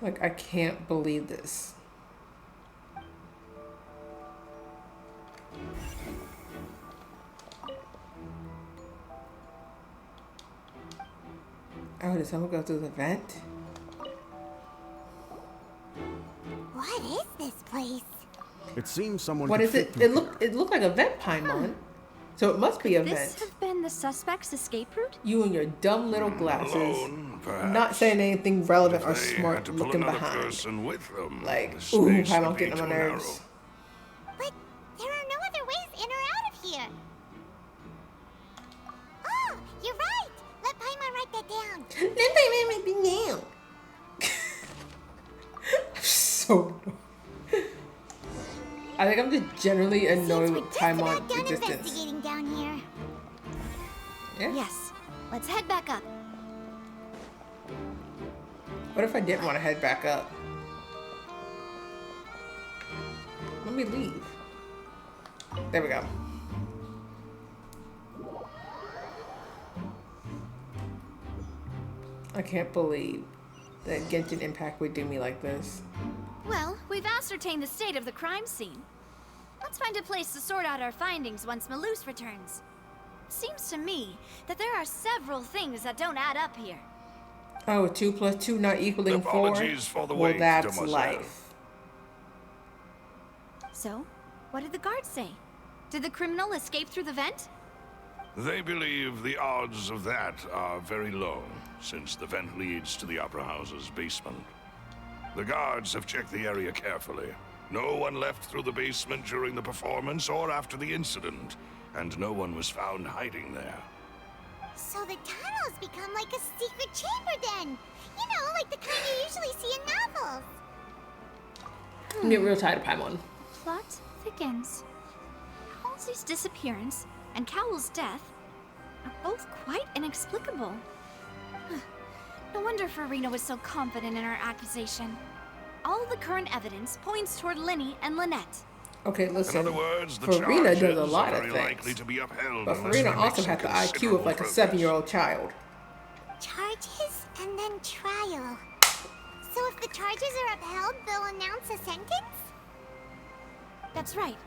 [SPEAKER 1] Like, I can't believe this. Oh, did someone go through the vent?
[SPEAKER 2] What is this place?
[SPEAKER 14] It seems someone.
[SPEAKER 1] What
[SPEAKER 14] could
[SPEAKER 1] is
[SPEAKER 14] fit
[SPEAKER 1] it?
[SPEAKER 14] through
[SPEAKER 1] It looked like a vent, Paimon. So it must be a
[SPEAKER 12] This
[SPEAKER 1] vent.
[SPEAKER 12] have been the suspect's escape route?
[SPEAKER 1] You and your dumb little glasses.
[SPEAKER 13] Alone, perhaps.
[SPEAKER 1] Not saying anything relevant or
[SPEAKER 13] They had
[SPEAKER 1] smart
[SPEAKER 13] to pull
[SPEAKER 1] looking
[SPEAKER 13] another
[SPEAKER 1] behind.
[SPEAKER 13] person with them.
[SPEAKER 1] Like,
[SPEAKER 13] The
[SPEAKER 1] ooh,
[SPEAKER 13] space
[SPEAKER 1] Paimon
[SPEAKER 13] would be
[SPEAKER 1] getting on my
[SPEAKER 13] too
[SPEAKER 1] nerves.
[SPEAKER 2] But there are no other ways in or out of here. Oh, you're right. Let Paimon write that down.
[SPEAKER 1] Let Paimon write it down. I'm so annoyed. I think I'm just generally annoyed with Paimon's
[SPEAKER 2] Done
[SPEAKER 1] existence.
[SPEAKER 2] investigating down here.
[SPEAKER 1] Yeah.
[SPEAKER 12] Yes. Let's head back up.
[SPEAKER 1] What if I didn't want to head back up? Let me leave. There we go. I can't believe that Genshin Impact would do me like this.
[SPEAKER 12] Well, we've ascertained the state of the crime scene. Let's find a place to sort out our findings once Malus returns. Seems to me that there are several things that don't add up here.
[SPEAKER 1] Oh, 2 plus 2 not equaling 4?
[SPEAKER 13] Apologies for the
[SPEAKER 1] Well,
[SPEAKER 13] wait,
[SPEAKER 1] that's
[SPEAKER 13] Demoiselle.
[SPEAKER 1] life.
[SPEAKER 12] So, what did the guards say? Did the criminal escape through the vent?
[SPEAKER 13] They believe the odds of that are very low, since the vent leads to the Opera House's basement. The guards have checked the area carefully. No one left through the basement during the performance or after the incident, and no one was found hiding there.
[SPEAKER 2] So the tunnels become like a secret chamber then. You know, like the kind you usually see in novels.
[SPEAKER 1] I'm getting real tired of Paimon.
[SPEAKER 12] The plot thickens. Halsey's disappearance and Cowell's death are both quite inexplicable. No wonder Farina was so confident in her accusation. All the current evidence points toward Linny and Lynette.
[SPEAKER 1] Okay, listen.
[SPEAKER 13] In other words, the
[SPEAKER 1] Farina does a
[SPEAKER 13] charges
[SPEAKER 1] lot
[SPEAKER 13] are
[SPEAKER 1] of
[SPEAKER 13] very
[SPEAKER 1] things.
[SPEAKER 13] likely to be upheld
[SPEAKER 1] But
[SPEAKER 13] unless
[SPEAKER 1] Farina
[SPEAKER 13] we make
[SPEAKER 1] also
[SPEAKER 13] some
[SPEAKER 1] has the IQ of
[SPEAKER 13] considerable
[SPEAKER 1] like a
[SPEAKER 13] progress.
[SPEAKER 1] 7-year-old child.
[SPEAKER 2] Charges and then trial. So if the charges are upheld, they'll announce a sentence?
[SPEAKER 12] That's right.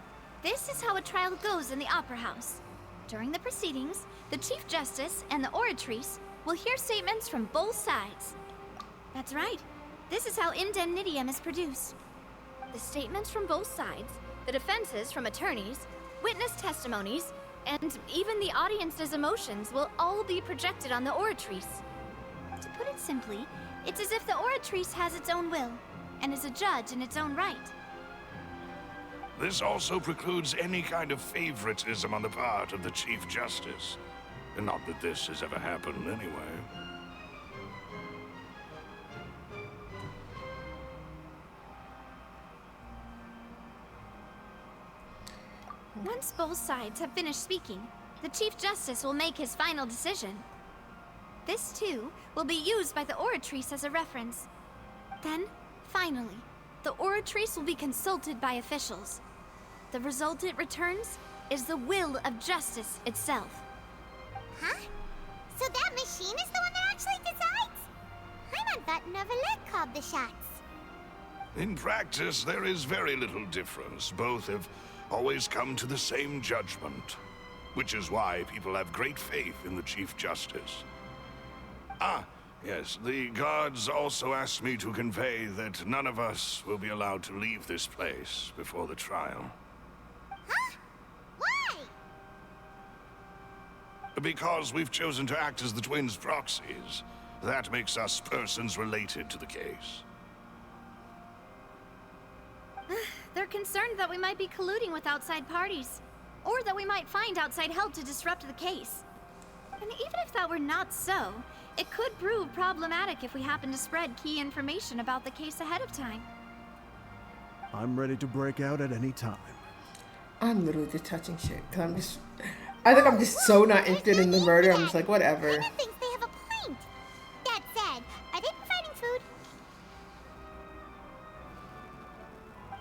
[SPEAKER 12] This is how a trial goes in the Opera House. During the proceedings, the Chief Justice and the Oratrice will hear statements from both sides. That's right. This is how indemnitium is produced. The statements from both sides, the defenses from attorneys, witness testimonies, and even the audience's emotions will all be projected on the Oratrice. To put it simply, it's as if the Oratrice has its own will, and is a judge in its own right.
[SPEAKER 13] This also precludes any kind of favoritism on the part of the Chief Justice. And not that this has ever happened anyway.
[SPEAKER 12] Once both sides have finished speaking, the Chief Justice will make his final decision. This, too, will be used by the Oratrice as a reference. Then, finally, the Oratrice will be consulted by officials. The result it returns is the will of justice itself.
[SPEAKER 2] Huh? So that machine is the one that actually decides? I thought Neverlet called the shots.
[SPEAKER 13] In practice, there is very little difference. Both have always come to the same judgment, which is why people have great faith in the Chief Justice. Ah, yes, the guards also asked me to convey that none of us will be allowed to leave this place before the trial.
[SPEAKER 2] Huh? Why?
[SPEAKER 13] Because we've chosen to act as the twins' proxies. That makes us persons related to the case.
[SPEAKER 12] They're concerned that we might be colluding with outside parties, or that we might find outside help to disrupt the case. And even if that were not so, it could prove problematic if we happen to spread key information about the case ahead of time.
[SPEAKER 14] I'm ready to break out at any time.
[SPEAKER 1] I'm literally just touching shit because I think I'm just so not interested in the murder. I'm just like, whatever.
[SPEAKER 2] Lena thinks they have a point. That said, are they providing food?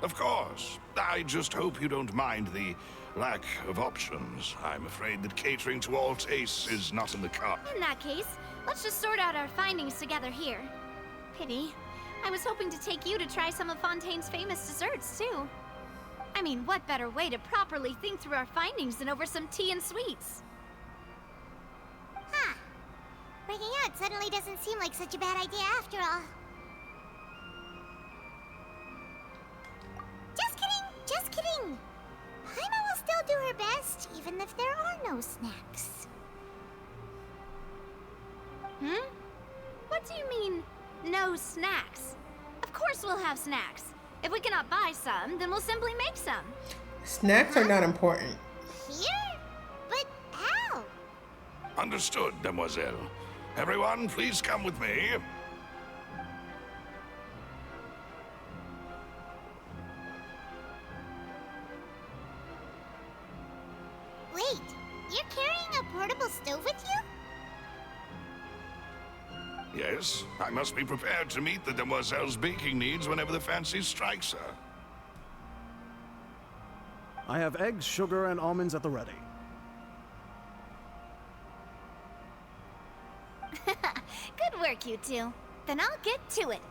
[SPEAKER 13] Of course. I just hope you don't mind the lack of options. I'm afraid that catering to all tastes is not in the cards.
[SPEAKER 12] In that case, let's just sort out our findings together here. Pity. I was hoping to take you to try some of Fontaine's famous desserts, too. I mean, what better way to properly think through our findings than over some tea and sweets?
[SPEAKER 2] Huh. Breaking out suddenly doesn't seem like such a bad idea after all. Just kidding! Just kidding! Paima will still do her best, even if there are no snacks.
[SPEAKER 12] Hmm? What do you mean, no snacks? Of course we'll have snacks. If we cannot buy some, then we'll simply make some.
[SPEAKER 1] Snacks are not important.
[SPEAKER 2] Here? But how?
[SPEAKER 13] Understood, Demoiselle. Everyone, please come with me.
[SPEAKER 2] Wait, you're carrying a portable stove with you?
[SPEAKER 13] Regardless, I must be prepared to meet the demoiselle's baking needs whenever the fancy strikes her.
[SPEAKER 14] I have eggs, sugar, and almonds at the ready.
[SPEAKER 12] Good work, you two. Then I'll get to it.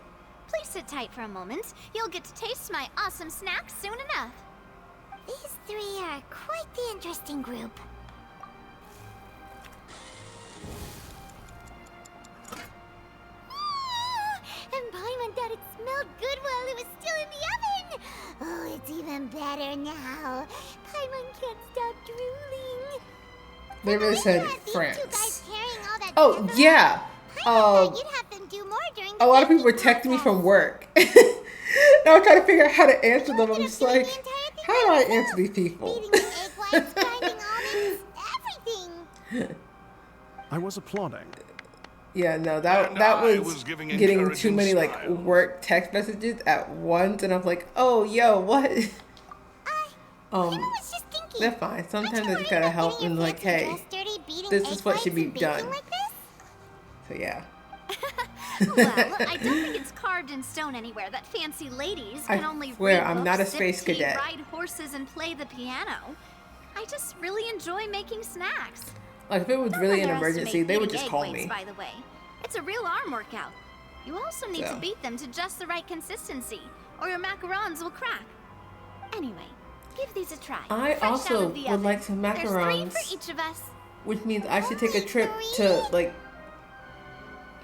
[SPEAKER 12] Please sit tight for a moment. You'll get to taste my awesome snacks soon enough.
[SPEAKER 2] These three are quite the interesting group. And Paimon thought it smelled good while it was still in the oven. Oh, it's even better now. Paimon can't stop drooling.
[SPEAKER 1] They really said
[SPEAKER 2] These
[SPEAKER 1] France.
[SPEAKER 2] two guys carrying all that
[SPEAKER 1] Oh,
[SPEAKER 2] stuff
[SPEAKER 1] yeah.
[SPEAKER 2] around, you'd have them do more during the
[SPEAKER 1] A lot of people were
[SPEAKER 2] baking
[SPEAKER 1] texting me
[SPEAKER 2] process.
[SPEAKER 1] from work. And I was trying to figure out how to answer them. I'm just like, how do I answer these people?
[SPEAKER 2] Beating the egg whites, grinding almonds, everything.
[SPEAKER 14] I was applauding.
[SPEAKER 1] Yeah, no, that was getting too many like work text messages at once, and I'm like, oh, yo, what? They're fine. Sometimes I just gotta help and like, hey, this is what should be done. So yeah.
[SPEAKER 12] Well, I don't think it's carved in stone anywhere that fancy ladies can only
[SPEAKER 1] swear,
[SPEAKER 12] read
[SPEAKER 1] I'm
[SPEAKER 12] books,
[SPEAKER 1] not a
[SPEAKER 12] sip
[SPEAKER 1] space
[SPEAKER 12] tea,
[SPEAKER 1] cadet.
[SPEAKER 12] ride horses, and play the piano. I just really enjoy making snacks.
[SPEAKER 1] Like if it was
[SPEAKER 12] Don't
[SPEAKER 1] really an
[SPEAKER 12] underestimate
[SPEAKER 1] emergency, they would
[SPEAKER 12] beating
[SPEAKER 1] just
[SPEAKER 12] egg
[SPEAKER 1] call
[SPEAKER 12] whites,
[SPEAKER 1] me.
[SPEAKER 12] By the way, it's a real arm workout. You also need to
[SPEAKER 1] So.
[SPEAKER 12] beat them to just the right consistency, or your macarons will crack. Anyway, give these a try.
[SPEAKER 1] I
[SPEAKER 12] Fresh out
[SPEAKER 1] also
[SPEAKER 12] of the
[SPEAKER 1] would
[SPEAKER 12] oven.
[SPEAKER 1] like some
[SPEAKER 12] There's 3
[SPEAKER 1] macarons,
[SPEAKER 12] for each of us.
[SPEAKER 1] which means I should take a trip to like,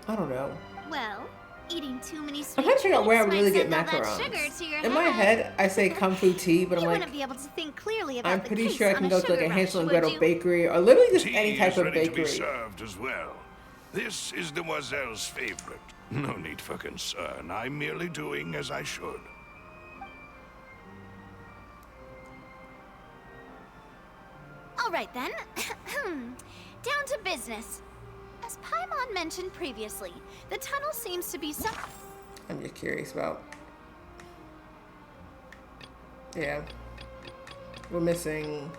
[SPEAKER 1] I don't know.
[SPEAKER 12] Well, eating too many sweet
[SPEAKER 1] I'm trying to figure out where I
[SPEAKER 12] treats
[SPEAKER 1] really
[SPEAKER 12] might
[SPEAKER 1] get
[SPEAKER 12] send all that sugar
[SPEAKER 1] macarons.
[SPEAKER 12] to your
[SPEAKER 1] In my head, I say kung fu tea, but I'm
[SPEAKER 12] you
[SPEAKER 1] like,
[SPEAKER 12] wouldn't be able to think clearly about
[SPEAKER 1] I'm
[SPEAKER 12] the
[SPEAKER 1] pretty
[SPEAKER 12] case
[SPEAKER 1] sure I
[SPEAKER 12] on
[SPEAKER 1] can
[SPEAKER 12] a
[SPEAKER 1] go to like
[SPEAKER 12] sugar
[SPEAKER 1] a Hansel and
[SPEAKER 12] rush, would
[SPEAKER 1] Gretel
[SPEAKER 12] you?
[SPEAKER 1] bakery or literally just
[SPEAKER 13] Tea
[SPEAKER 1] any type
[SPEAKER 13] is
[SPEAKER 1] of
[SPEAKER 13] ready to be
[SPEAKER 1] bakery.
[SPEAKER 13] served as well. This is Demoiselle's favorite. No need for concern. I'm merely doing as I should.
[SPEAKER 12] All right then. Down to business. As Paimon mentioned previously, the tunnel seems to be some.
[SPEAKER 1] I'm just curious about. Yeah. We're missing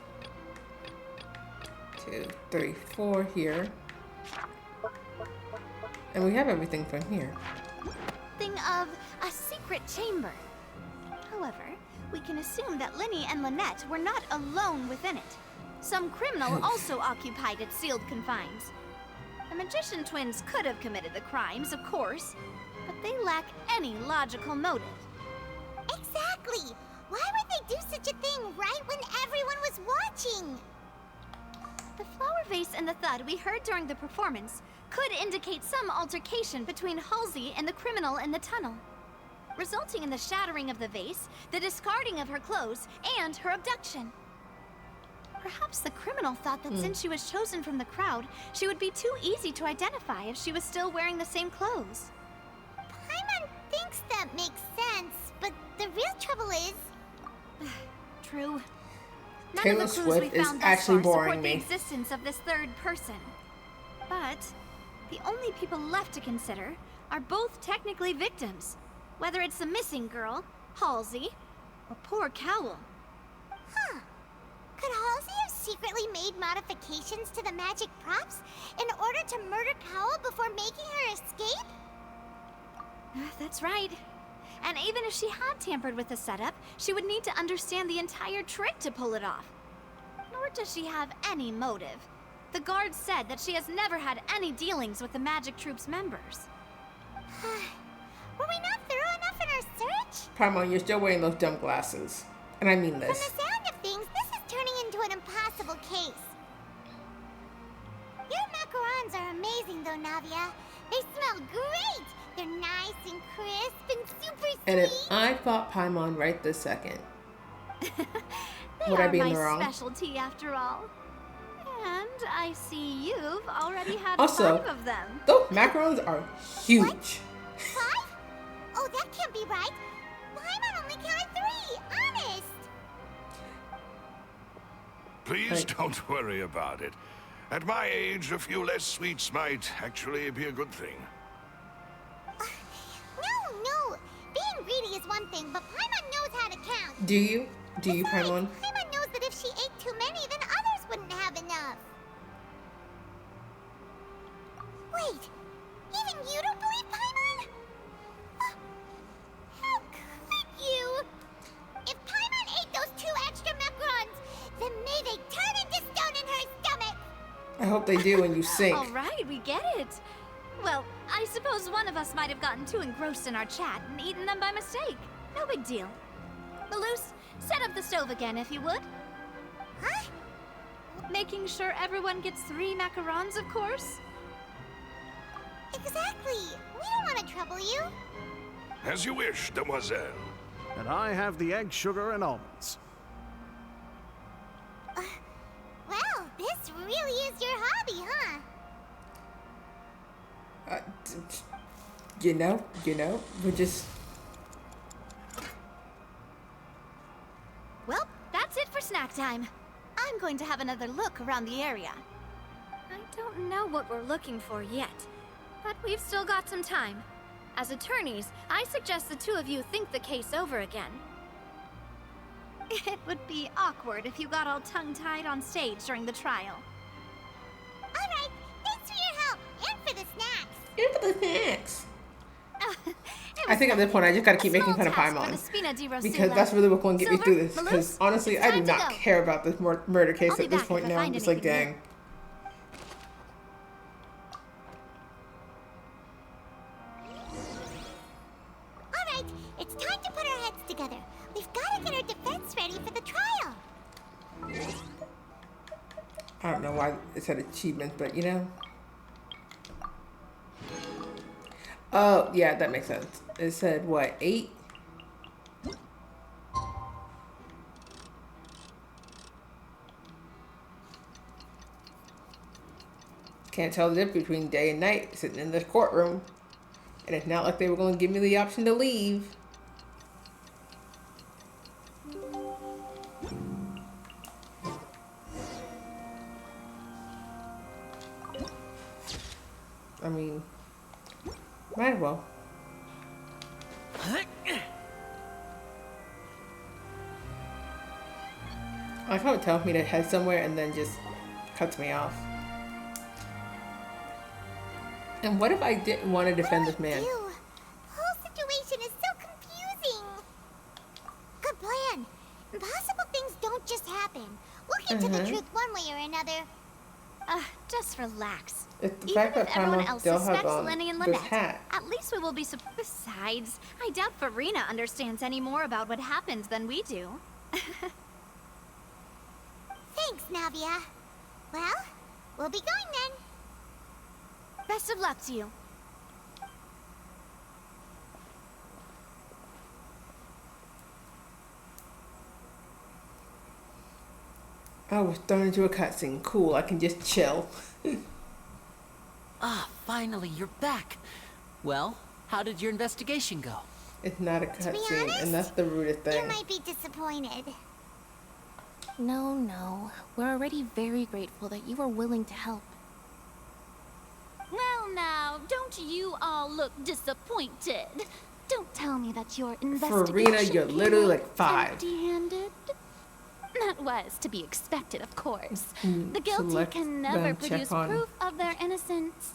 [SPEAKER 1] 2, 3, 4 here. And we have everything from here.
[SPEAKER 12] Thing of a secret chamber. However, we can assume that Linny and Lynette were not alone within it. Some criminal also occupied its sealed confines. The magician twins could have committed the crimes, of course, but they lack any logical motive.
[SPEAKER 2] Exactly. Why would they do such a thing right when everyone was watching?
[SPEAKER 12] The flower vase and the thud we heard during the performance could indicate some altercation between Halsey and the criminal in the tunnel, resulting in the shattering of the vase, the discarding of her clothes, and her abduction. Perhaps the criminal thought that since she was chosen from the crowd, she would be too easy to identify if she was still wearing the same clothes.
[SPEAKER 2] Paimon thinks that makes sense, but the real trouble is...
[SPEAKER 12] True. None
[SPEAKER 1] Taylor
[SPEAKER 12] of the clues
[SPEAKER 1] Swift
[SPEAKER 12] we
[SPEAKER 1] is
[SPEAKER 12] found
[SPEAKER 1] actually
[SPEAKER 12] thus far
[SPEAKER 1] boring
[SPEAKER 12] support
[SPEAKER 1] me.
[SPEAKER 12] the existence of this third person. But the only people left to consider are both technically victims, whether it's the missing girl, Halsey, or poor Cowell.
[SPEAKER 2] Huh. Could Halsey have secretly made modifications to the magic props in order to murder Cowell before making her escape?
[SPEAKER 12] That's right. And even if she had tampered with the setup, she would need to understand the entire trick to pull it off. Nor does she have any motive. The guard said that she has never had any dealings with the Magic Troop's members.
[SPEAKER 2] Were we not thorough enough in our search?
[SPEAKER 1] Paimon, you're still wearing those dumb glasses. And I mean
[SPEAKER 2] From
[SPEAKER 1] this.
[SPEAKER 2] the sound of things, this is turning into an impossible case. Your macarons are amazing though, Navia. They smell great! They're nice and crisp and super sweet.
[SPEAKER 1] And if I fought Paimon right this second,
[SPEAKER 12] They
[SPEAKER 1] would I
[SPEAKER 12] are
[SPEAKER 1] be in
[SPEAKER 12] my
[SPEAKER 1] the wrong?
[SPEAKER 12] specialty after all. And I see you've already had
[SPEAKER 1] Also,
[SPEAKER 12] 5 of them.
[SPEAKER 1] those macarons are huge.
[SPEAKER 2] 5? Oh, that can't be right. Paimon only counted 3, honest.
[SPEAKER 13] Please don't worry about it. At my age, a few less sweets might actually be a good thing.
[SPEAKER 2] No. Being greedy is one thing, but Paimon knows how to count.
[SPEAKER 1] Do you? Do you,
[SPEAKER 2] Besides,
[SPEAKER 1] Paimon?
[SPEAKER 2] Paimon knows that if she ate too many, then others wouldn't have enough. Wait, even you don't believe
[SPEAKER 1] hope they do when you sink.
[SPEAKER 12] All right, we get it. Well, I suppose one of us might have gotten too engrossed in our chat and eaten them by mistake. No big deal. Maloose, set up the stove again if you would.
[SPEAKER 2] Huh?
[SPEAKER 12] Making sure everyone gets 3 macarons, of course.
[SPEAKER 2] Exactly. We don't want to trouble you.
[SPEAKER 13] As you wish, demoiselle.
[SPEAKER 14] And I have the egg, sugar, and almonds.
[SPEAKER 2] Well, this really is your hobby, huh?
[SPEAKER 1] You know, we're just...
[SPEAKER 12] Well, that's it for snack time. I'm going to have another look around the area. I don't know what we're looking for yet, but we've still got some time. As attorneys, I suggest the 2 of you think the case over again. It would be awkward if you got all tongue-tied on stage during the trial.
[SPEAKER 2] All right, thanks for your help and for the snacks.
[SPEAKER 1] And for the snacks. I think at this point I just gotta keep making fun of Paimon. Because that's really what's gonna get me through this. Because honestly, I do not care about this murder case at this point now. I'm just like, dang.
[SPEAKER 2] Alright, it's time to put our heads together. We've got to get our defense ready for the trial.
[SPEAKER 1] I don't know why it said achievements, but you know. Oh, yeah, that makes sense. It said, what, 8? Can't tell the difference between day and night sitting in this courtroom. And it's not like they were going to give me the option to leave. I mean, might as well. I like how it tells me to head somewhere and then just cuts me off. And what if I didn't want to defend this man?
[SPEAKER 2] The whole situation is so confusing. Good plan. Impossible things don't just happen. We'll get to the truth one way or another.
[SPEAKER 12] Just relax.
[SPEAKER 1] It's the
[SPEAKER 12] Even
[SPEAKER 1] fact that
[SPEAKER 12] if everyone
[SPEAKER 1] Paimon
[SPEAKER 12] else
[SPEAKER 1] still has
[SPEAKER 12] suspects
[SPEAKER 1] on
[SPEAKER 12] Lenny and
[SPEAKER 1] this
[SPEAKER 12] Lynette,
[SPEAKER 1] hat.
[SPEAKER 12] at least we will be Besides, I doubt Farina understands any more about what happened than we do.
[SPEAKER 2] Thanks, Navia. Well, we'll be going then.
[SPEAKER 12] Best of luck to you.
[SPEAKER 1] I was thrown into a cutscene. Cool, I can just chill.
[SPEAKER 3] Finally, you're back. Well, how did your investigation go?
[SPEAKER 1] It's not a cutscene, and that's the rudest thing.
[SPEAKER 2] You might be disappointed.
[SPEAKER 7] No. We're already very grateful that you were willing to help.
[SPEAKER 4] Well now, don't you all look disappointed? Don't tell me that your investigation
[SPEAKER 1] Farina, you're literally like 5.
[SPEAKER 4] empty-handed. That was to be expected, of course. The guilty
[SPEAKER 1] Select
[SPEAKER 4] can never
[SPEAKER 1] them,
[SPEAKER 4] produce
[SPEAKER 1] check on.
[SPEAKER 4] proof of their innocence.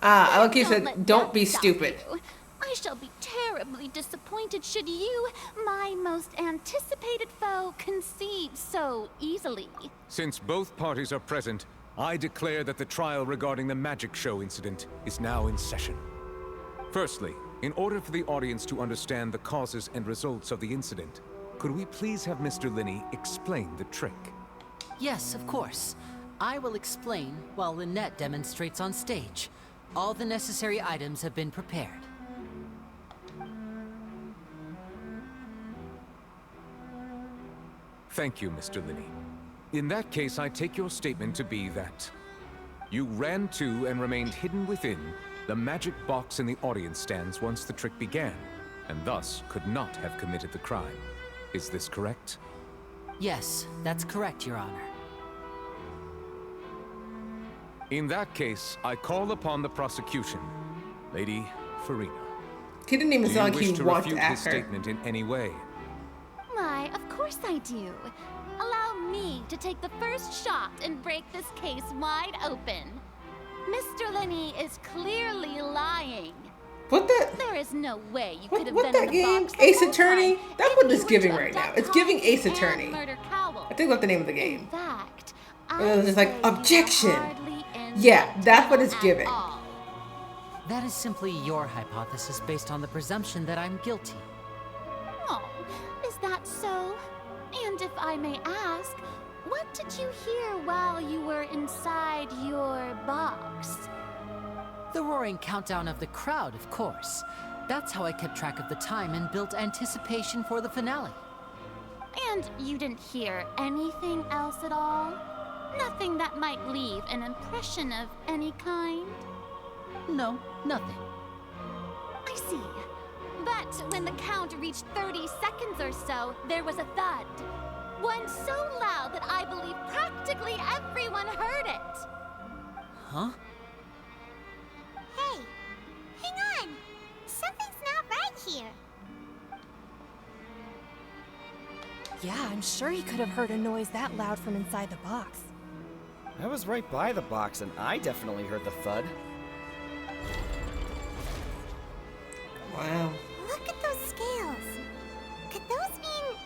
[SPEAKER 1] I like you
[SPEAKER 4] Don't
[SPEAKER 1] said,
[SPEAKER 4] let
[SPEAKER 1] don't
[SPEAKER 4] that
[SPEAKER 1] be
[SPEAKER 4] stop
[SPEAKER 1] stupid.
[SPEAKER 4] you. I shall be terribly disappointed should you, my most anticipated foe, concede so easily.
[SPEAKER 5] Since both parties are present, I declare that the trial regarding the magic show incident is now in session. Firstly, in order for the audience to understand the causes and results of the incident, could we please have Mr. Linney explain the trick?
[SPEAKER 3] Yes, of course. I will explain while Lynette demonstrates on stage. All the necessary items have been prepared.
[SPEAKER 5] Thank you, Mr. Linney. In that case, I take your statement to be that you ran to and remained hidden within the magic box in the audience stands once the trick began, and thus could not have committed the crime. Is this correct?
[SPEAKER 3] Yes, that's correct, Your Honor.
[SPEAKER 5] In that case, I call upon the prosecution, Lady Farina.
[SPEAKER 1] He didn't even sound
[SPEAKER 5] Do
[SPEAKER 1] like
[SPEAKER 5] you
[SPEAKER 1] he
[SPEAKER 5] wish to
[SPEAKER 1] wants to
[SPEAKER 5] refute his
[SPEAKER 1] ask her.
[SPEAKER 5] statement in any way?
[SPEAKER 4] Why, of course I do. Allow me to take the first shot and break this case wide open. Mr. Linney is clearly lying.
[SPEAKER 1] What the?
[SPEAKER 4] There is no way you could have
[SPEAKER 1] What
[SPEAKER 4] been
[SPEAKER 1] that
[SPEAKER 4] in the
[SPEAKER 1] game?
[SPEAKER 4] box the
[SPEAKER 1] Ace
[SPEAKER 4] whole
[SPEAKER 1] Attorney?
[SPEAKER 4] time
[SPEAKER 1] That's
[SPEAKER 4] if
[SPEAKER 1] what
[SPEAKER 4] you
[SPEAKER 1] it's
[SPEAKER 4] were
[SPEAKER 1] giving
[SPEAKER 4] to
[SPEAKER 1] right now.
[SPEAKER 4] abduct
[SPEAKER 1] It's giving
[SPEAKER 4] Holmes
[SPEAKER 1] Ace
[SPEAKER 4] and
[SPEAKER 1] Attorney.
[SPEAKER 4] murder Cowell.
[SPEAKER 1] I think that's the name of the game.
[SPEAKER 4] In fact,
[SPEAKER 1] It was just like,
[SPEAKER 4] say you are
[SPEAKER 1] objection.
[SPEAKER 4] hardly in
[SPEAKER 1] Yeah,
[SPEAKER 4] the
[SPEAKER 1] that's what
[SPEAKER 4] deal
[SPEAKER 1] it's
[SPEAKER 4] at
[SPEAKER 1] giving.
[SPEAKER 4] all.
[SPEAKER 3] That is simply your hypothesis based on the presumption that I'm guilty.
[SPEAKER 4] Oh, is that so? And if I may ask, what did you hear while you were inside your box?
[SPEAKER 3] The roaring countdown of the crowd, of course. That's how I kept track of the time and built anticipation for the finale.
[SPEAKER 4] And you didn't hear anything else at all? Nothing that might leave an impression of any kind?
[SPEAKER 3] No, nothing.
[SPEAKER 4] I see. But when the count reached 30 seconds or so, there was a thud. One so loud that I believe practically everyone heard it.
[SPEAKER 3] Huh?
[SPEAKER 2] Hey, hang on. Something's not right here.
[SPEAKER 16] Yeah, I'm sure he could have heard a noise that loud from inside the box.
[SPEAKER 10] I was right by the box, and I definitely heard the thud.
[SPEAKER 1] Wow.
[SPEAKER 2] Look at those scales. Could those mean...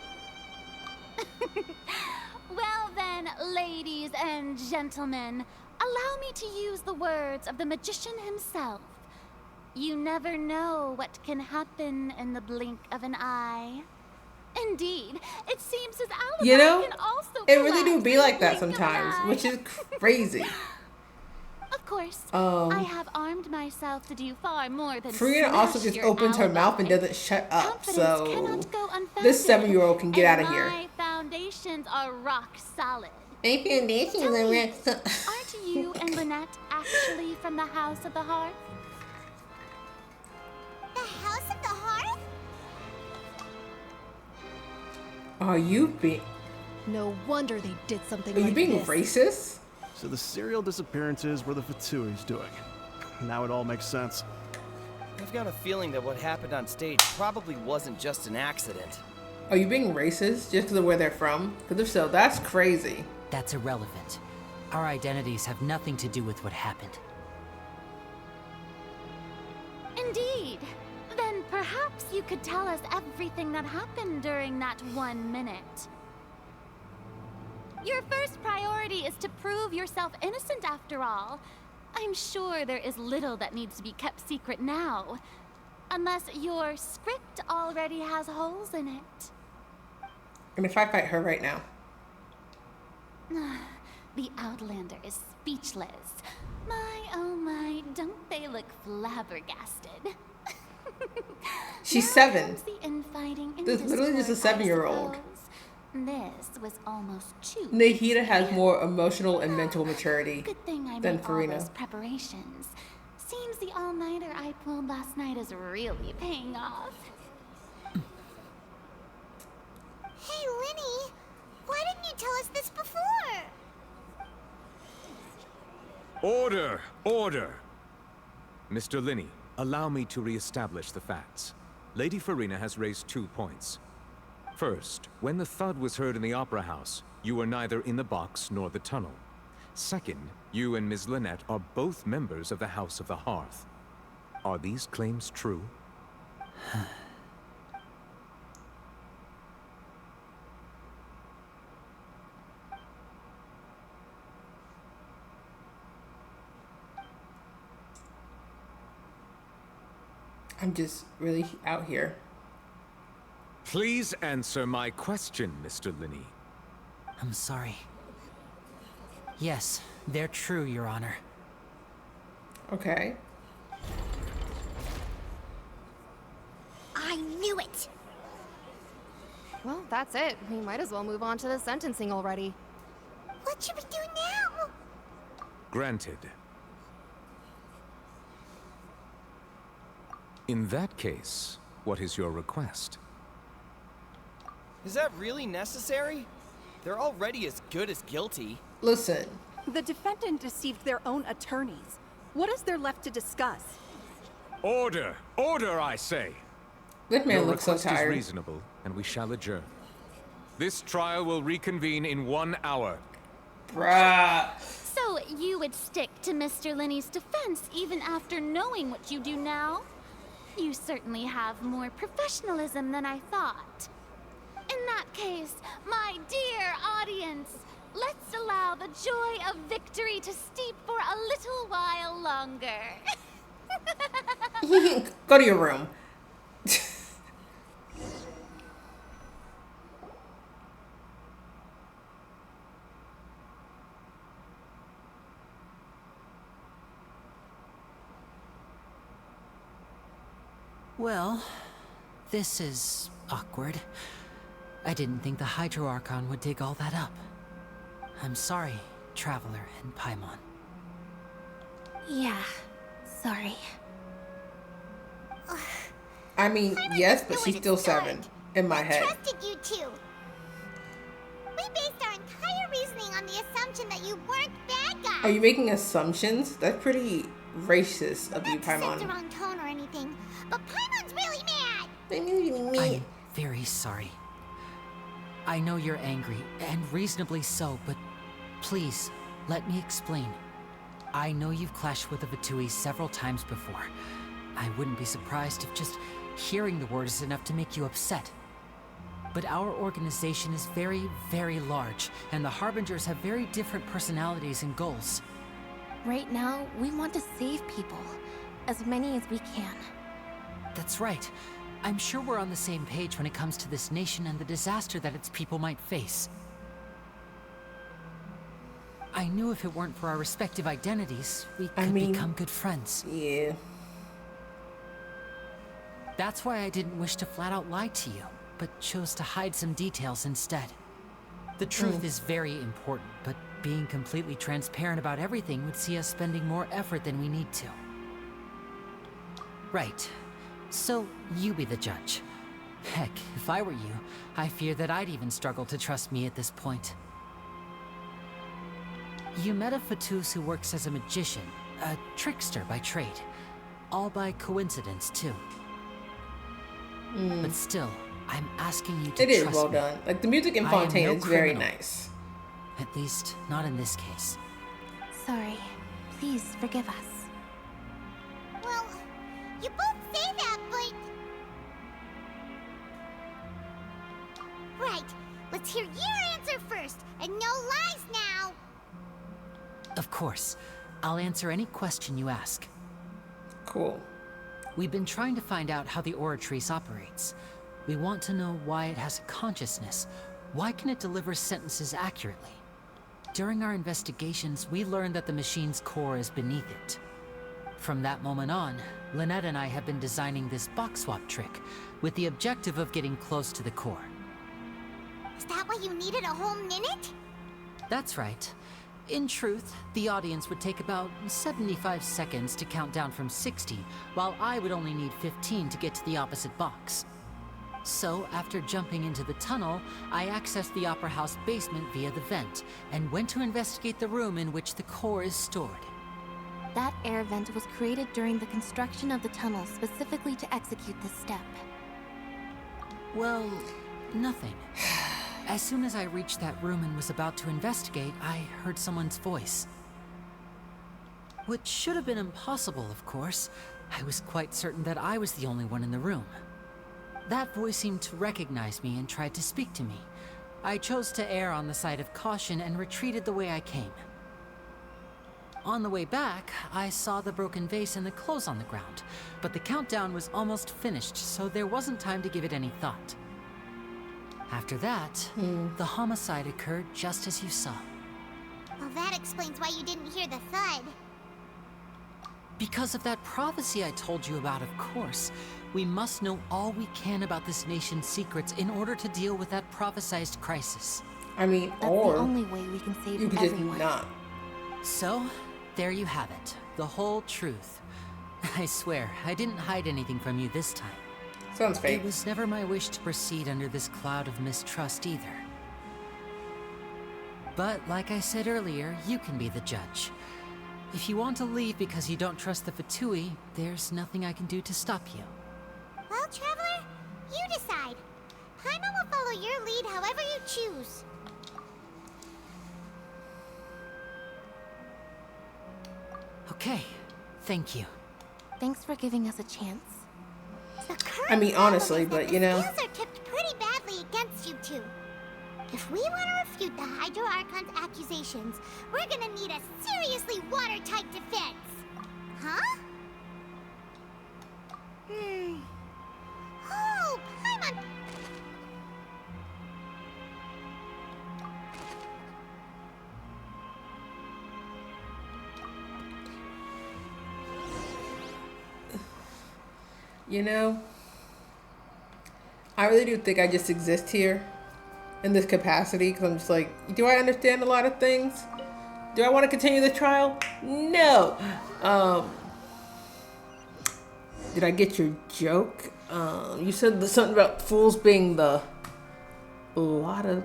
[SPEAKER 4] Well then, ladies and gentlemen, allow me to use the words of the magician himself. You never know what can happen in the blink of an eye. Indeed, it seems his alibi
[SPEAKER 1] You know,
[SPEAKER 4] can also
[SPEAKER 1] it really do
[SPEAKER 4] collapse
[SPEAKER 1] be
[SPEAKER 4] in the
[SPEAKER 1] like that
[SPEAKER 4] blink of an
[SPEAKER 1] sometimes,
[SPEAKER 4] eye.
[SPEAKER 1] which is crazy.
[SPEAKER 4] Of course,
[SPEAKER 1] Um,
[SPEAKER 4] I have armed myself to do far more than
[SPEAKER 1] Farina also
[SPEAKER 4] smash
[SPEAKER 1] just
[SPEAKER 4] your
[SPEAKER 1] opens her mouth and
[SPEAKER 4] alibi.
[SPEAKER 1] doesn't shut up,
[SPEAKER 4] Confidence
[SPEAKER 1] so
[SPEAKER 4] cannot go unfounded,
[SPEAKER 1] this 7-year-old can get out
[SPEAKER 4] and
[SPEAKER 1] of here.
[SPEAKER 4] My foundations are rock solid.
[SPEAKER 1] My foundations
[SPEAKER 4] Tell
[SPEAKER 1] are
[SPEAKER 4] me,
[SPEAKER 1] rock solid.
[SPEAKER 4] aren't you and Lynette actually from the House of the Hearth?
[SPEAKER 2] The House of the Hearth?
[SPEAKER 1] Are you being...
[SPEAKER 16] No wonder they did something
[SPEAKER 1] Are you
[SPEAKER 16] like
[SPEAKER 1] being
[SPEAKER 16] this.
[SPEAKER 1] racist?
[SPEAKER 14] So the serial disappearances were the Fatsui's doing. Now it all makes sense.
[SPEAKER 10] I've got a feeling that what happened on stage probably wasn't just an accident.
[SPEAKER 1] Are you being racist just because of where they're from? Because if so, that's crazy.
[SPEAKER 3] That's irrelevant. Our identities have nothing to do with what happened.
[SPEAKER 4] Indeed. Then perhaps you could tell us everything that happened during that 1 minute. Your first priority is to prove yourself innocent after all. I'm sure there is little that needs to be kept secret now. Unless your script already has holes in it.
[SPEAKER 1] And if I fight her right now?
[SPEAKER 4] The Outlander is speechless. My, oh my, don't they look flabbergasted?
[SPEAKER 1] She's
[SPEAKER 4] Now
[SPEAKER 1] 7.
[SPEAKER 4] comes the infighting in
[SPEAKER 1] This is literally just a
[SPEAKER 4] Discord, I
[SPEAKER 1] 7-year-old.
[SPEAKER 4] suppose. This was almost too
[SPEAKER 1] Nahida has
[SPEAKER 4] easy.
[SPEAKER 1] more emotional and mental maturity
[SPEAKER 4] Good thing I
[SPEAKER 1] than
[SPEAKER 4] made all
[SPEAKER 1] Farina.
[SPEAKER 4] those preparations. Seems the all-nighter I pulled last night is really paying off.
[SPEAKER 2] Hey, Linny. Why didn't you tell us this before?
[SPEAKER 5] Order! Order! Mr. Linney, allow me to re-establish the facts. Lady Farina has raised 2 points. First, when the thud was heard in the Opera House, you were neither in the box nor the tunnel. Second, you and Ms. Lynette are both members of the House of the Hearth. Are these claims true?
[SPEAKER 1] I'm just really out here.
[SPEAKER 5] Please answer my question, Mr. Linney.
[SPEAKER 3] I'm sorry. Yes, they're true, Your Honor.
[SPEAKER 1] Okay.
[SPEAKER 2] I knew it.
[SPEAKER 7] Well, that's it. We might as well move on to the sentencing already.
[SPEAKER 2] What should we do now?
[SPEAKER 5] Granted. In that case, what is your request?
[SPEAKER 10] Is that really necessary? They're already as good as guilty.
[SPEAKER 1] Listen.
[SPEAKER 17] The defendant deceived their own attorneys. What is there left to discuss?
[SPEAKER 5] Order! Order, I say!
[SPEAKER 1] That man
[SPEAKER 5] Your
[SPEAKER 1] looks so
[SPEAKER 5] request
[SPEAKER 1] tired.
[SPEAKER 5] is reasonable, and we shall adjourn. This trial will reconvene in 1 hour.
[SPEAKER 1] Bruh.
[SPEAKER 4] So you would stick to Mr. Linney's defense even after knowing what you do now? You certainly have more professionalism than I thought. In that case, my dear audience, let's allow the joy of victory to steep for a little while longer.
[SPEAKER 1] Go to your room.
[SPEAKER 3] Well, this is awkward. I didn't think the Hydro Archon would dig all that up. I'm sorry, Traveler and Paimon.
[SPEAKER 7] Yeah, sorry.
[SPEAKER 1] I mean, yes, but she's still 7 in my head.
[SPEAKER 2] Trusted you two. We based our entire reasoning on the assumption that you weren't bad guys.
[SPEAKER 1] Are you making assumptions? That's pretty racist of you,
[SPEAKER 2] Not to set the
[SPEAKER 1] Paimon.
[SPEAKER 2] wrong tone or anything, but Paimon's really mad.
[SPEAKER 3] I'm very sorry. I know you're angry, and reasonably so, but please, let me explain. I know you've clashed with the Fatui several times before. I wouldn't be surprised if just hearing the word is enough to make you upset. But our organization is very, very large, and the Harbingers have very different personalities and goals.
[SPEAKER 7] Right now, we want to save people. As many as we can.
[SPEAKER 3] That's right. I'm sure we're on the same page when it comes to this nation and the disaster that its people might face. I knew if it weren't for our respective identities, we could become good friends.
[SPEAKER 1] Yeah.
[SPEAKER 3] That's why I didn't wish to flat out lie to you, but chose to hide some details instead. The truth is very important, but being completely transparent about everything would see us spending more effort than we need to. Right. So, you be the judge. Heck, if I were you, I fear that I'd even struggle to trust me at this point. You met a Fatus who works as a magician, a trickster by trade. All by coincidence, too. But still, I'm asking you to
[SPEAKER 1] It is
[SPEAKER 3] trust
[SPEAKER 1] well
[SPEAKER 3] me.
[SPEAKER 1] done. Like, the music in
[SPEAKER 3] I am
[SPEAKER 1] Fontaine
[SPEAKER 3] no
[SPEAKER 1] is very
[SPEAKER 3] criminal.
[SPEAKER 1] nice.
[SPEAKER 3] At least, not in this case.
[SPEAKER 7] Sorry. Please forgive us.
[SPEAKER 2] Well, you both say that, but... Right. Let's hear your answer first, and no lies now.
[SPEAKER 3] Of course. I'll answer any question you ask.
[SPEAKER 1] Cool.
[SPEAKER 3] We've been trying to find out how the Oratrice operates. We want to know why it has a consciousness. Why can it deliver sentences accurately? During our investigations, we learned that the machine's core is beneath it. From that moment on, Lynette and I have been designing this box swap trick, with the objective of getting close to the core.
[SPEAKER 2] Is that why you needed a whole minute?
[SPEAKER 3] That's right. In truth, the audience would take about 75 seconds to count down from 60, while I would only need 15 to get to the opposite box. So, after jumping into the tunnel, I accessed the Opera House basement via the vent, and went to investigate the room in which the core is stored.
[SPEAKER 7] That air vent was created during the construction of the tunnel specifically to execute this step.
[SPEAKER 3] Well, nothing. As soon as I reached that room and was about to investigate, I heard someone's voice. Which should have been impossible, of course. I was quite certain that I was the only one in the room. That voice seemed to recognize me and tried to speak to me. I chose to err on the side of caution and retreated the way I came. On the way back, I saw the broken vase and the clothes on the ground, but the countdown was almost finished, so there wasn't time to give it any thought. After that, the homicide occurred just as you saw.
[SPEAKER 2] Well, that explains why you didn't hear the thud.
[SPEAKER 3] Because of that prophecy I told you about, of course. We must know all we can about this nation's secrets in order to deal with that prophesized crisis.
[SPEAKER 1] I mean,
[SPEAKER 7] That's
[SPEAKER 1] or
[SPEAKER 7] the only way we can save
[SPEAKER 1] you could just
[SPEAKER 7] everyone.
[SPEAKER 1] not.
[SPEAKER 3] So, there you have it. The whole truth. I swear, I didn't hide anything from you this time.
[SPEAKER 1] Sounds fake.
[SPEAKER 3] It was never my wish to proceed under this cloud of mistrust either. But like I said earlier, you can be the judge. If you want to leave because you don't trust the Fatui, there's nothing I can do to stop you.
[SPEAKER 2] Well, Traveler, you decide. Paimon will follow your lead however you choose.
[SPEAKER 3] Okay, thank you.
[SPEAKER 7] Thanks for giving us a chance.
[SPEAKER 1] I mean, honestly, but you know.
[SPEAKER 2] Scales are tipped pretty badly against you two. If we want to refute the Hydro Archon's accusation, accusations, we're gonna need a seriously watertight defense. Huh? Oh, Paimon!
[SPEAKER 1] You know, I really do think I just exist here in this capacity because I'm just like, do I understand a lot of things? Do I want to continue the trial? No. Did I get your joke? You said something about fools being a lot of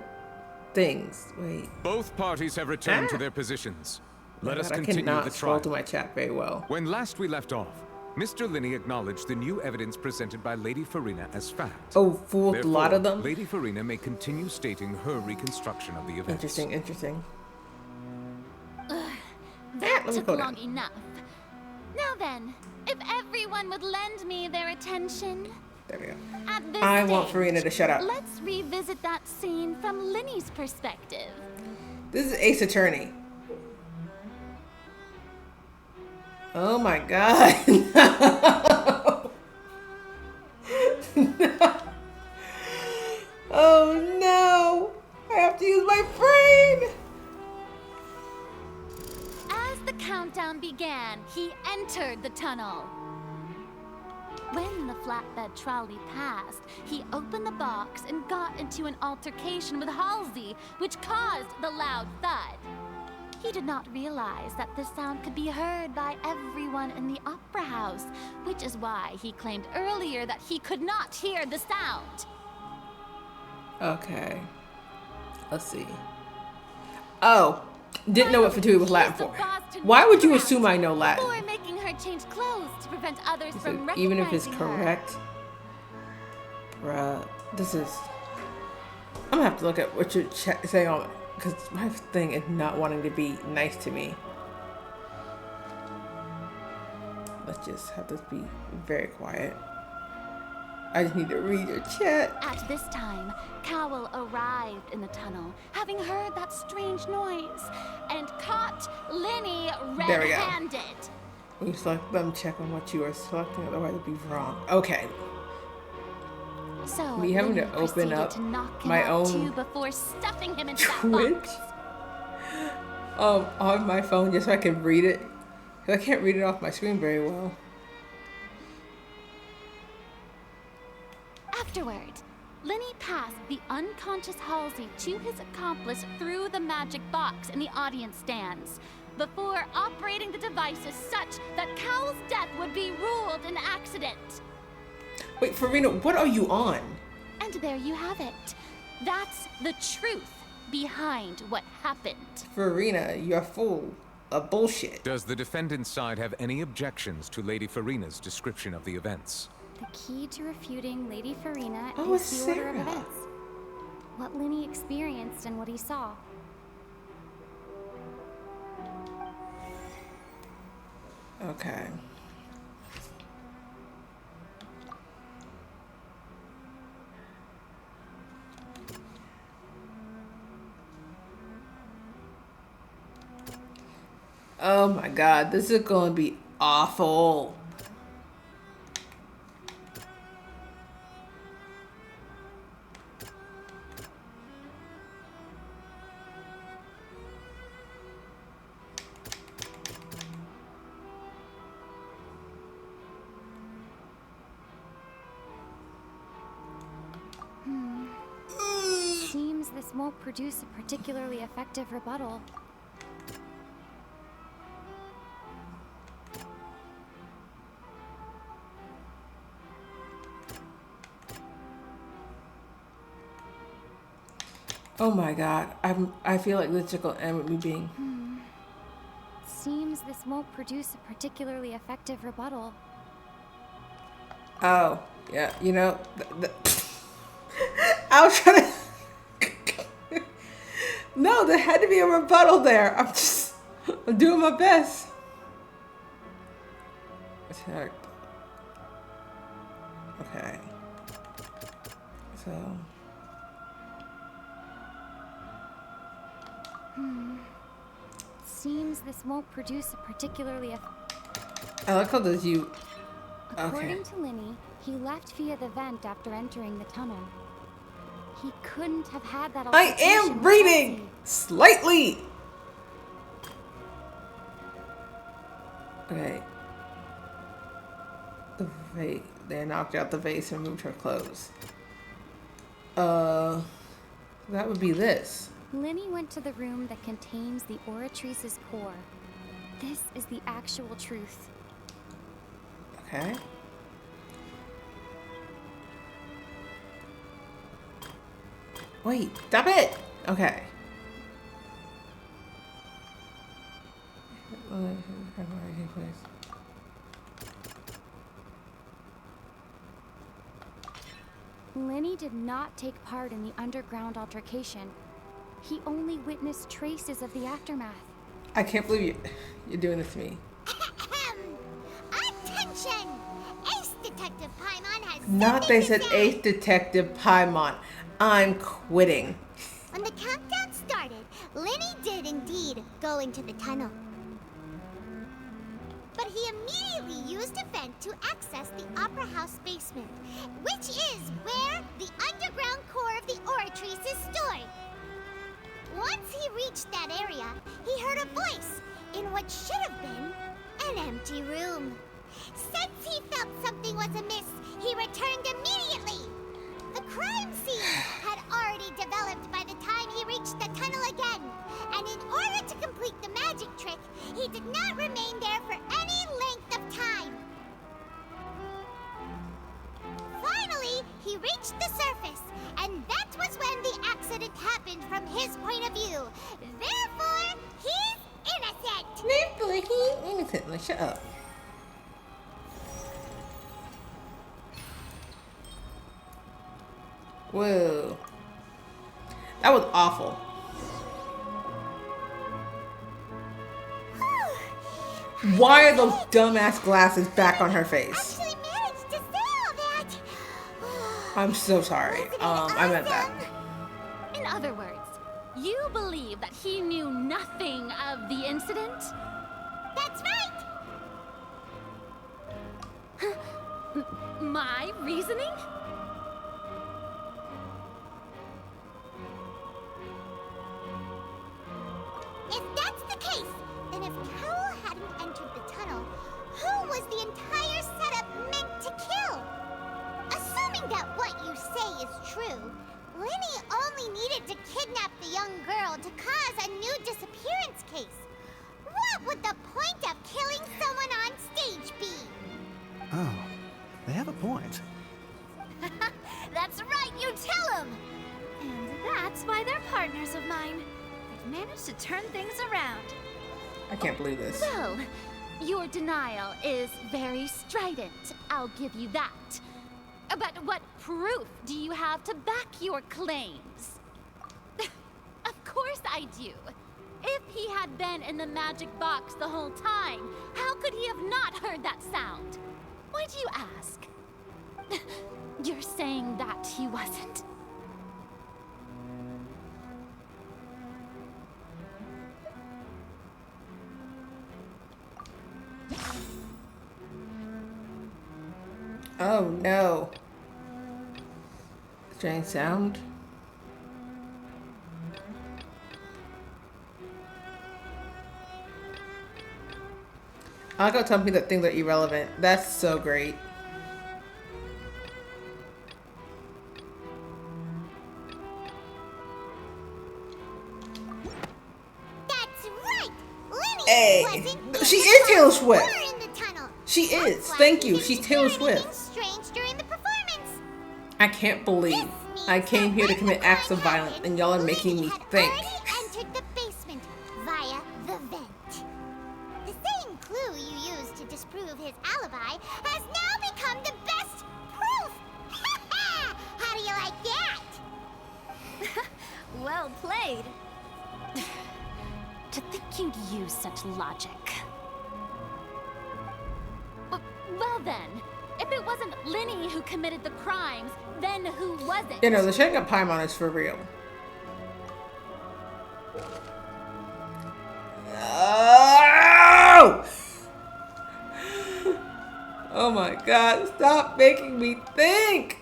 [SPEAKER 1] things. Wait.
[SPEAKER 5] Both parties have returned to their positions. Let us
[SPEAKER 1] I
[SPEAKER 5] continue
[SPEAKER 1] cannot
[SPEAKER 5] the
[SPEAKER 1] scroll
[SPEAKER 5] trial.
[SPEAKER 1] through my chat very well.
[SPEAKER 5] When last we left off, Mr. Linney acknowledged the new evidence presented by Lady Farina as fact.
[SPEAKER 1] Oh, fooled a lot of them?
[SPEAKER 5] Lady Farina may continue stating her reconstruction of the events.
[SPEAKER 1] Interesting, interesting.
[SPEAKER 4] That
[SPEAKER 1] let me
[SPEAKER 4] took
[SPEAKER 1] go
[SPEAKER 4] long
[SPEAKER 1] down.
[SPEAKER 4] enough. Now then, if everyone would lend me their attention.
[SPEAKER 1] There we go.
[SPEAKER 4] At this
[SPEAKER 1] I want
[SPEAKER 4] stage,
[SPEAKER 1] Farina to shut up.
[SPEAKER 4] Let's revisit that scene from Linney's perspective.
[SPEAKER 1] This is Ace Attorney. Oh my god. No. No. Oh no. I have to use my brain.
[SPEAKER 4] As the countdown began, he entered the tunnel. When the flatbed trolley passed, he opened the box and got into an altercation with Halsey, which caused the loud thud. He did not realize that this sound could be heard by everyone in the opera house, which is why he claimed earlier that he could not hear the sound.
[SPEAKER 1] Okay. Let's see. Oh. Didn't know what Fatui was Latin for. Why would you assume I know Latin?
[SPEAKER 4] Before making her change clothes to prevent others from recognizing
[SPEAKER 1] Even if it's
[SPEAKER 4] her.
[SPEAKER 1] correct. Bruh. This is... I'm gonna have to look at what you're saying on... Because my thing is not wanting to be nice to me. Let's just have this be very quiet. I just need to read your chat.
[SPEAKER 4] At this time, Cowell arrived in the tunnel, having heard that strange noise, and caught Linney
[SPEAKER 1] There we go.
[SPEAKER 4] red-handed.
[SPEAKER 1] When you select them, check on what you are selecting, otherwise it'll be wrong. Okay.
[SPEAKER 4] So
[SPEAKER 1] Me having to
[SPEAKER 4] Linney
[SPEAKER 1] open
[SPEAKER 4] proceeded
[SPEAKER 1] up
[SPEAKER 4] to knock him
[SPEAKER 1] my
[SPEAKER 4] out
[SPEAKER 1] own
[SPEAKER 4] too before stuffing him into that
[SPEAKER 1] Twitch
[SPEAKER 4] box.
[SPEAKER 1] on my phone just so I can read it. Because I can't read it off my screen very well.
[SPEAKER 4] Afterward, Linney passed the unconscious Halsey to his accomplice through the magic box in the audience stands, before operating the devices such that Cowell's death would be ruled an accident.
[SPEAKER 1] Wait, Farina, what are you on?
[SPEAKER 4] And there you have it. That's the truth behind what happened.
[SPEAKER 1] Farina, you're full of bullshit.
[SPEAKER 5] Does the defendant's side have any objections to Lady Farina's description of the events?
[SPEAKER 12] The key to refuting Lady Farina
[SPEAKER 1] Oh,
[SPEAKER 12] is
[SPEAKER 1] it's
[SPEAKER 12] the order of
[SPEAKER 1] Sarah.
[SPEAKER 12] events. What Linney experienced and what he saw.
[SPEAKER 1] Okay. Oh my god, this is going to be awful.
[SPEAKER 12] Seems this won't produce a particularly effective rebuttal.
[SPEAKER 1] Oh my god, I feel like this is going to end with me being...
[SPEAKER 12] Seems this won't produce a particularly effective rebuttal.
[SPEAKER 1] Oh, yeah, you know, I was trying to... No, there had to be a rebuttal there. I'm doing my best. Attack. Okay. So...
[SPEAKER 18] seems this won't produce a particularly
[SPEAKER 1] I like how there's you. Okay.
[SPEAKER 18] According to Linny, he left via the vent after entering the tunnel. He couldn't have had that
[SPEAKER 1] I am reading slightly. Okay. They knocked out the vase and moved her clothes. That would be this.
[SPEAKER 18] Linny went to the room that contains the Oratrice's core. This is the actual truth.
[SPEAKER 1] Okay. Wait, stop it! Okay.
[SPEAKER 18] Linny did not take part in the underground altercation. He only witnessed traces of the aftermath.
[SPEAKER 1] I can't believe you're doing this to me.
[SPEAKER 2] Attention! Ace Detective Paimon has
[SPEAKER 1] Not they said Ace Detective Paimon. I'm quitting.
[SPEAKER 2] When the countdown started, Linny did indeed go into the tunnel. But he immediately used a vent to access the Opera House basement, which is where the underground core of the Oratrice is stored. Once he reached that area, he heard a voice in what should have been an empty room. Since he felt something was amiss, he returned immediately. The crime scene had already developed by the time he reached the tunnel again, and in order to complete the magic trick, he did not remain there for any length of time. Finally, he reached the surface, and that was when the accident happened from his point of view. Therefore, he's innocent!
[SPEAKER 1] Therefore, he's innocent. Like, shut up. Whoa. That was awful. Why are those dumbass glasses back on her face? I'm so sorry. I meant that.
[SPEAKER 4] In other words, you believe that he knew nothing of the incident?
[SPEAKER 2] That's right!
[SPEAKER 4] My reasoning?
[SPEAKER 2] If that's the case, then if Carol hadn't entered the tunnel, who was the entire setup meant to kill? Assuming that what you say is true, Linny only needed to kidnap the young girl to cause a new disappearance case. What would the point of killing someone on stage be?
[SPEAKER 14] Oh, they have a point.
[SPEAKER 12] That's right, you tell them! And that's why they're partners of mine. They've managed to turn things around.
[SPEAKER 1] I can't believe this.
[SPEAKER 4] Well, your denial is very strident. I'll give you that. But what proof do you have to back your claims? Of course I do. If he had been in the magic box the whole time, how could he have not heard that sound? Why do you ask? You're saying that he wasn't?
[SPEAKER 1] Oh no. Strange sound. I like how telling me that things are irrelevant. That's so great.
[SPEAKER 2] That's right! Linny
[SPEAKER 1] Hey,
[SPEAKER 2] wasn't
[SPEAKER 1] she is Taylor
[SPEAKER 2] or
[SPEAKER 1] Swift.
[SPEAKER 2] in the tunnel.
[SPEAKER 1] She is.
[SPEAKER 2] That's why
[SPEAKER 1] Thank
[SPEAKER 2] he
[SPEAKER 1] you.
[SPEAKER 2] didn't
[SPEAKER 1] She's
[SPEAKER 2] hear
[SPEAKER 1] Taylor
[SPEAKER 2] anything
[SPEAKER 1] Swift.
[SPEAKER 2] strange during the performance.
[SPEAKER 1] I can't believe I came here to commit acts of violence and y'all are making me think.
[SPEAKER 2] Already entered the basement via the vent. The same clue you used to disprove his alibi has now become the best proof. How do you like that?
[SPEAKER 12] Well played.
[SPEAKER 4] To think you'd use such logic. Well then, if it wasn't Linny who committed the crimes, then who was it?
[SPEAKER 1] You know, the shake up Paimon is for real. Oh! Oh my god, stop making me think!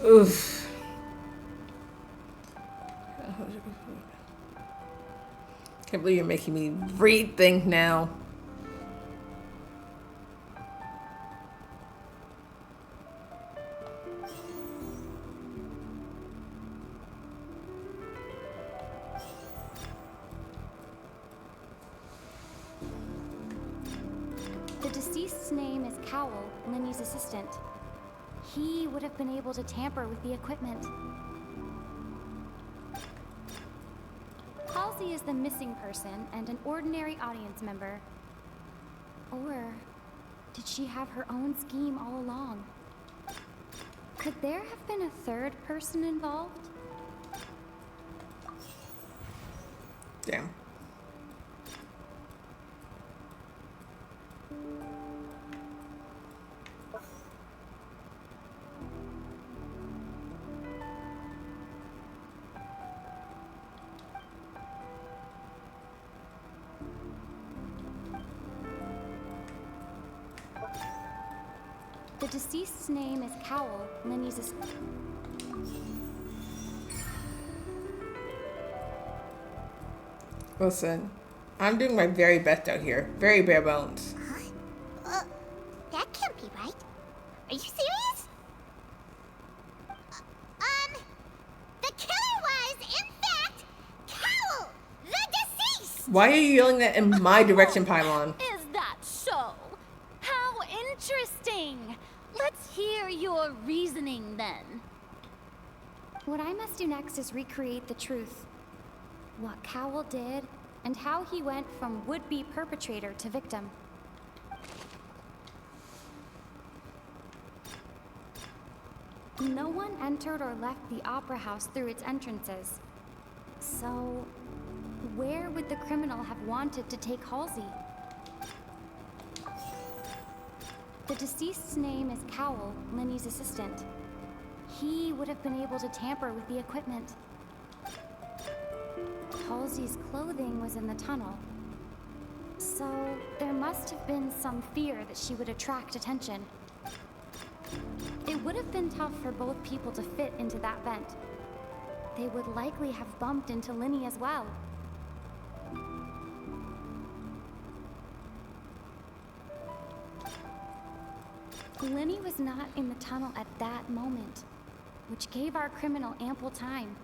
[SPEAKER 1] Oof. Can't believe you're making me rethink now.
[SPEAKER 18] The deceased's name is Cowell, Linny's assistant. He would have been able to tamper with the equipment. Halsey is the missing person and an ordinary audience member. Or did she have her own scheme all along? Could there have been a third person involved?
[SPEAKER 1] Damn.
[SPEAKER 18] The deceased's name is Cowell, Linny's assistant.
[SPEAKER 1] Listen, I'm doing my very best out here. Very bare bones.
[SPEAKER 2] That can't be right. Are you serious? The killer was, in fact, Cowell, the deceased!
[SPEAKER 1] Why are you yelling that in my direction, Paimon?
[SPEAKER 4] Is that so? How interesting! Let's hear your reasoning then.
[SPEAKER 18] What I must do next is recreate the truth. What Cowell did, and how he went from would-be perpetrator to victim. No one entered or left the Opera House through its entrances. So, where would the criminal have wanted to take Halsey? The deceased's name is Cowell, Linny's assistant. He would have been able to tamper with the equipment. Halsey's clothing was in the tunnel. So, there must have been some fear that she would attract attention. It would have been tough for both people to fit into that vent. They would likely have bumped into Linny as well. Linny was not in the tunnel at that moment, which gave our criminal ample time.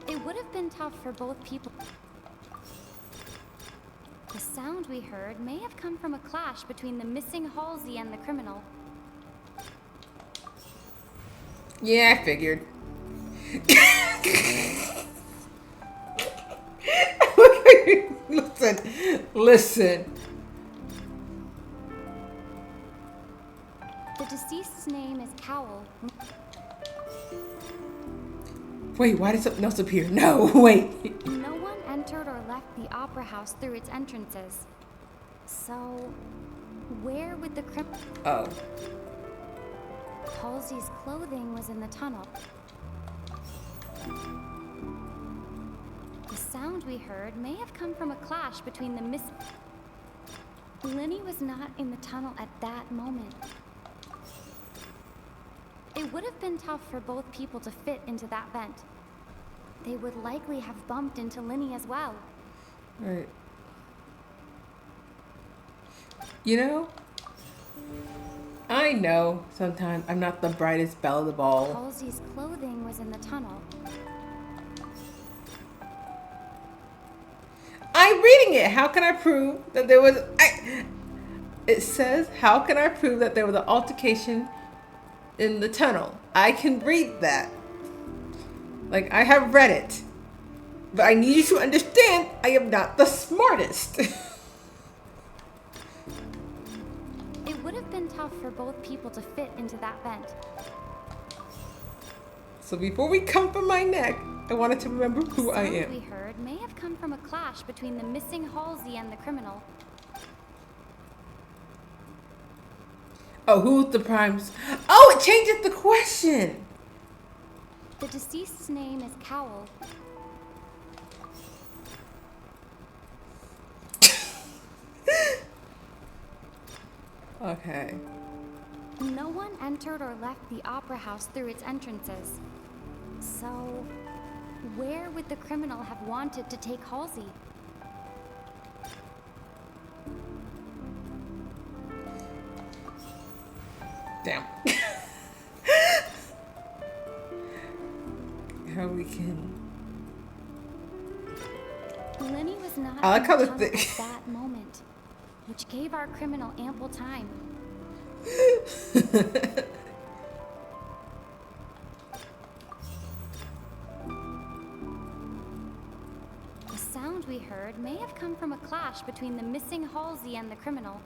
[SPEAKER 18] It would have been tough for both people. The sound we heard may have come from a clash between the missing Halsey and the criminal.
[SPEAKER 1] Yeah, I figured. Listen.
[SPEAKER 18] The deceased's name is Cowell.
[SPEAKER 1] Wait, why did something else appear? No, wait.
[SPEAKER 18] No one entered or left the Opera House through its entrances. So, where would the criminal...
[SPEAKER 1] Oh.
[SPEAKER 18] Halsey's clothing was in the tunnel. The sound we heard may have come from a clash between the miss... Linny was not in the tunnel at that moment. It would have been tough for both people to fit into that vent. They would likely have bumped into Linny as well.
[SPEAKER 1] Right. You know, I know sometimes I'm not the brightest belle of the ball.
[SPEAKER 18] Halsey's clothing was in the tunnel.
[SPEAKER 1] I'm reading it. How can I prove that there was... It says, how can I prove that there was an altercation in the tunnel? I can read that. Like, I have read it. But I need you to understand, I am not the smartest.
[SPEAKER 18] It would have been tough for both people to fit into that vent.
[SPEAKER 1] So before we come for my neck, I wanted to remember who I
[SPEAKER 18] The sound
[SPEAKER 1] am.
[SPEAKER 18] we heard may have come from a clash between the missing Halsey and the criminal.
[SPEAKER 1] Oh, who's the primes? Oh, it changes the question.
[SPEAKER 18] The deceased's name is Cowell.
[SPEAKER 1] Okay.
[SPEAKER 18] No one entered or left the opera house through its entrances. So, where would the criminal have wanted to take Halsey?
[SPEAKER 1] Damn. How we can...
[SPEAKER 18] Lenny was not
[SPEAKER 1] I like
[SPEAKER 18] in
[SPEAKER 1] how
[SPEAKER 18] the
[SPEAKER 1] the
[SPEAKER 18] tunnel
[SPEAKER 1] thing-
[SPEAKER 18] at that moment, which gave our criminal ample time. The sound we heard may have come from a clash between the missing Halsey and the criminal.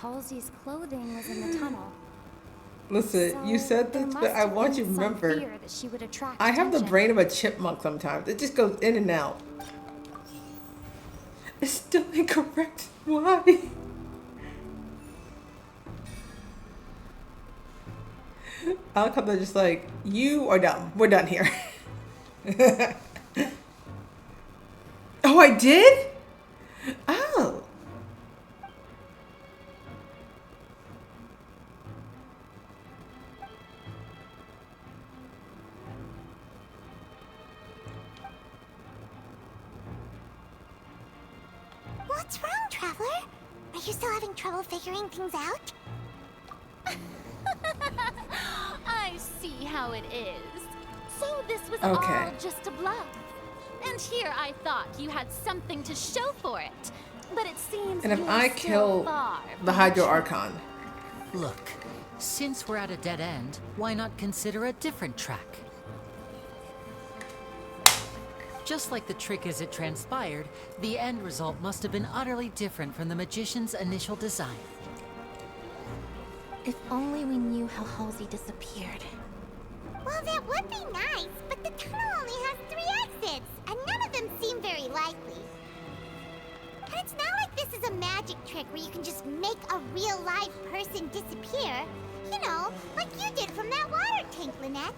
[SPEAKER 18] Halsey's clothing was in the tunnel.
[SPEAKER 1] Listen, you said
[SPEAKER 18] There
[SPEAKER 1] this,
[SPEAKER 18] must
[SPEAKER 1] but I
[SPEAKER 18] have
[SPEAKER 1] want you
[SPEAKER 18] been
[SPEAKER 1] to
[SPEAKER 18] some
[SPEAKER 1] remember,
[SPEAKER 18] fear that she would attract
[SPEAKER 1] I have the
[SPEAKER 18] attention.
[SPEAKER 1] brain of a chipmunk sometimes. It just goes in and out. It's still incorrect. Why? I like how they're just like, you are dumb. We're done here. Oh, I did? Oh.
[SPEAKER 2] What's wrong, Traveler? Are you still having trouble figuring things out?
[SPEAKER 4] I see how it is. So this was
[SPEAKER 1] Okay.
[SPEAKER 4] all just a bluff. And here I thought you had something to show for it. But it seems
[SPEAKER 1] And if
[SPEAKER 4] you're
[SPEAKER 1] I
[SPEAKER 4] still
[SPEAKER 1] kill
[SPEAKER 4] far
[SPEAKER 1] the
[SPEAKER 4] from
[SPEAKER 1] Hydro
[SPEAKER 4] truth.
[SPEAKER 1] Archon,
[SPEAKER 3] Look, since we're at a dead end, why not consider a different track? Just like the trick as it transpired, the end result must have been utterly different from the magician's initial design.
[SPEAKER 7] If only we knew how Halsey disappeared.
[SPEAKER 2] Well, that would be nice, but the tunnel only has 3 exits, and none of them seem very likely. And it's not like this is a magic trick where you can just make a real live person disappear. You know, like you did from that water tank, Lynette.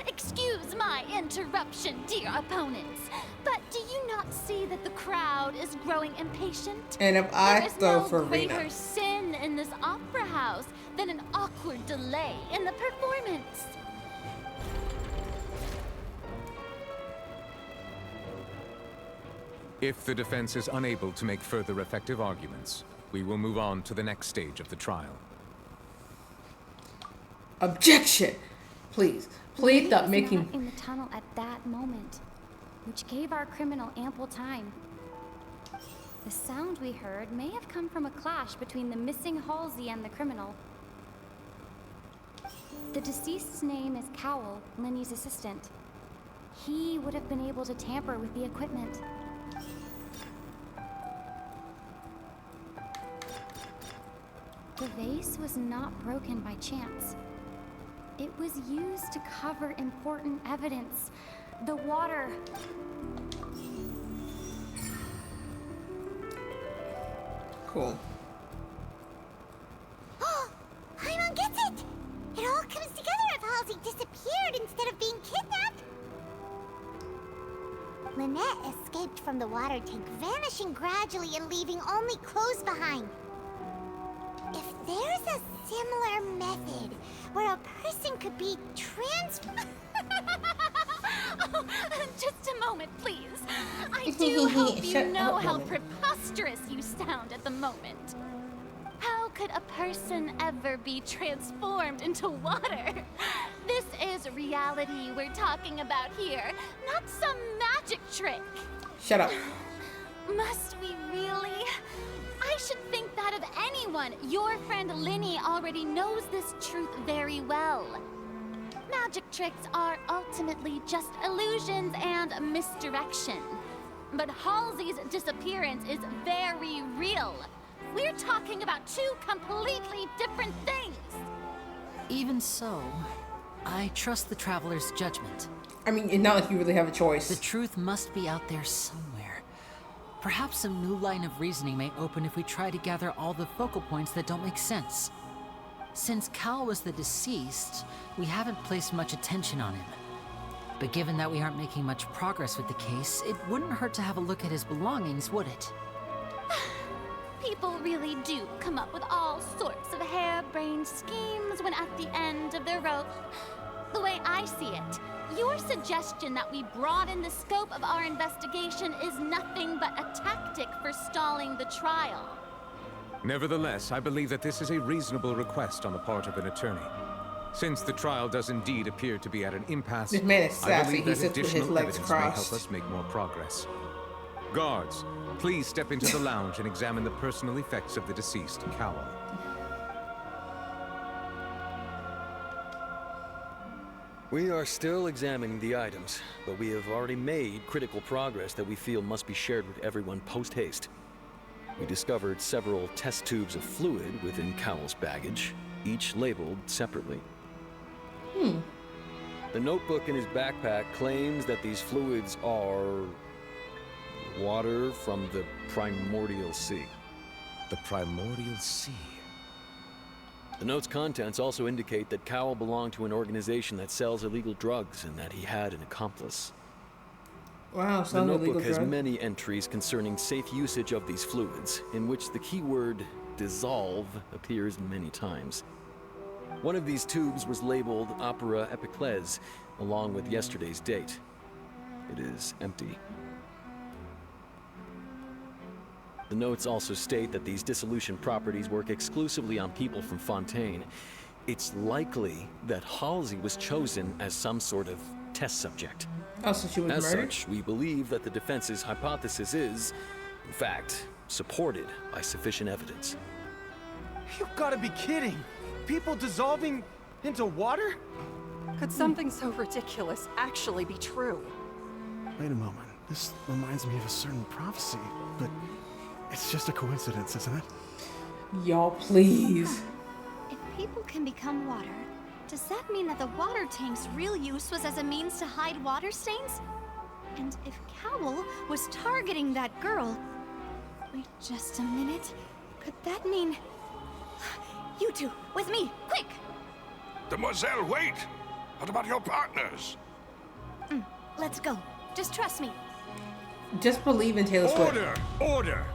[SPEAKER 4] Excuse my interruption, dear opponents. But do you not see that the crowd is growing impatient?
[SPEAKER 1] and if I
[SPEAKER 4] There is
[SPEAKER 1] throw
[SPEAKER 4] no
[SPEAKER 1] for
[SPEAKER 4] greater
[SPEAKER 1] Rena,
[SPEAKER 4] sin in this opera house than an awkward delay in the performance.
[SPEAKER 5] If the defense is unable to make further effective arguments, we will move on to the next stage of the trial.
[SPEAKER 1] objection. Please, please stop
[SPEAKER 18] Lenny was
[SPEAKER 1] making.
[SPEAKER 18] not in the tunnel at that moment, which gave our criminal ample time. The sound we heard may have come from a clash between the missing Halsey and the criminal. The deceased's name is Cowell, Lenny's assistant. He would have been able to tamper with the equipment. The vase was not broken by chance. It was used to cover important evidence. The water.
[SPEAKER 1] Cool.
[SPEAKER 2] Oh, Paimon gets it! It all comes together if Halsey disappeared instead of being kidnapped. Lynette escaped from the water tank, vanishing gradually and leaving only clothes behind. If there's a similar method where a person could be
[SPEAKER 4] Oh, just a moment, please. I do hope you
[SPEAKER 1] Shut
[SPEAKER 4] know
[SPEAKER 1] up,
[SPEAKER 4] how
[SPEAKER 1] woman.
[SPEAKER 4] preposterous you sound at the moment. How could a person ever be transformed into water? This is reality we're talking about here, not some magic trick.
[SPEAKER 1] Shut up.
[SPEAKER 4] Must we really? I should think that of anyone. Your friend Linny already knows this truth very well. Magic tricks are ultimately just illusions and misdirection. But Halsey's disappearance is very real. We're talking about two completely different things.
[SPEAKER 3] Even so, I trust the Traveler's judgment.
[SPEAKER 1] I mean, it's not like you really have a choice.
[SPEAKER 3] The truth must be out there somewhere. Perhaps a new line of reasoning may open if we try to gather all the focal points that don't make sense. Since Cal was the deceased, we haven't placed much attention on him. But given that we aren't making much progress with the case, it wouldn't hurt to have a look at his belongings, would it?
[SPEAKER 4] People really do come up with all sorts of harebrained schemes when at the end of their rope. The way I see it, your suggestion that we broaden the scope of our investigation is nothing but a tactic for stalling the trial.
[SPEAKER 5] Nevertheless, I believe that this is a reasonable request on the part of an attorney. Since the trial does indeed appear to be at an impasse,
[SPEAKER 1] This man is
[SPEAKER 5] I
[SPEAKER 1] sassy.
[SPEAKER 5] believe
[SPEAKER 1] He
[SPEAKER 5] that
[SPEAKER 1] sits with his
[SPEAKER 5] additional
[SPEAKER 1] legs
[SPEAKER 5] evidence may help
[SPEAKER 1] crossed.
[SPEAKER 5] us make more progress. Guards, please step into the lounge and examine the personal effects of the deceased, Cowell.
[SPEAKER 8] We are still examining the items, but we have already made critical progress that we feel must be shared with everyone post-haste. We discovered several test tubes of fluid within Cowell's baggage, each labeled separately. The notebook in his backpack claims that these fluids are water from the primordial sea.
[SPEAKER 5] The primordial sea?
[SPEAKER 8] The note's contents also indicate that Cowell belonged to an organization that sells illegal drugs and that he had an accomplice.
[SPEAKER 1] Wow,
[SPEAKER 8] The
[SPEAKER 1] sounds illegal
[SPEAKER 8] notebook has
[SPEAKER 1] drug.
[SPEAKER 8] many entries concerning safe usage of these fluids, in which the keyword dissolve appears many times. One of these tubes was labeled Opera Epiclese, along with yesterday's date. It is empty. The notes also state that these dissolution properties work exclusively on people from Fontaine. It's likely that Halsey was chosen as some sort of test subject.
[SPEAKER 1] Oh, so she was
[SPEAKER 8] As
[SPEAKER 1] murdered?
[SPEAKER 8] such, we believe that the defense's hypothesis is, in fact, supported by sufficient evidence.
[SPEAKER 19] You gotta be kidding! People dissolving into water?
[SPEAKER 17] Could something so ridiculous actually be true?
[SPEAKER 14] Wait a moment. This reminds me of a certain prophecy, but it's just a coincidence, isn't it?
[SPEAKER 1] Y'all, please.
[SPEAKER 12] If people can become water, does that mean that the water tank's real use was as a means to hide water stains? And if Cowell was targeting that girl... Wait just a minute. Could that mean... You two, with me, quick!
[SPEAKER 13] Demoiselle, wait! What about your partners?
[SPEAKER 12] Let's go. Just trust me.
[SPEAKER 1] Just believe in Taylor Swift.
[SPEAKER 5] Order! Order!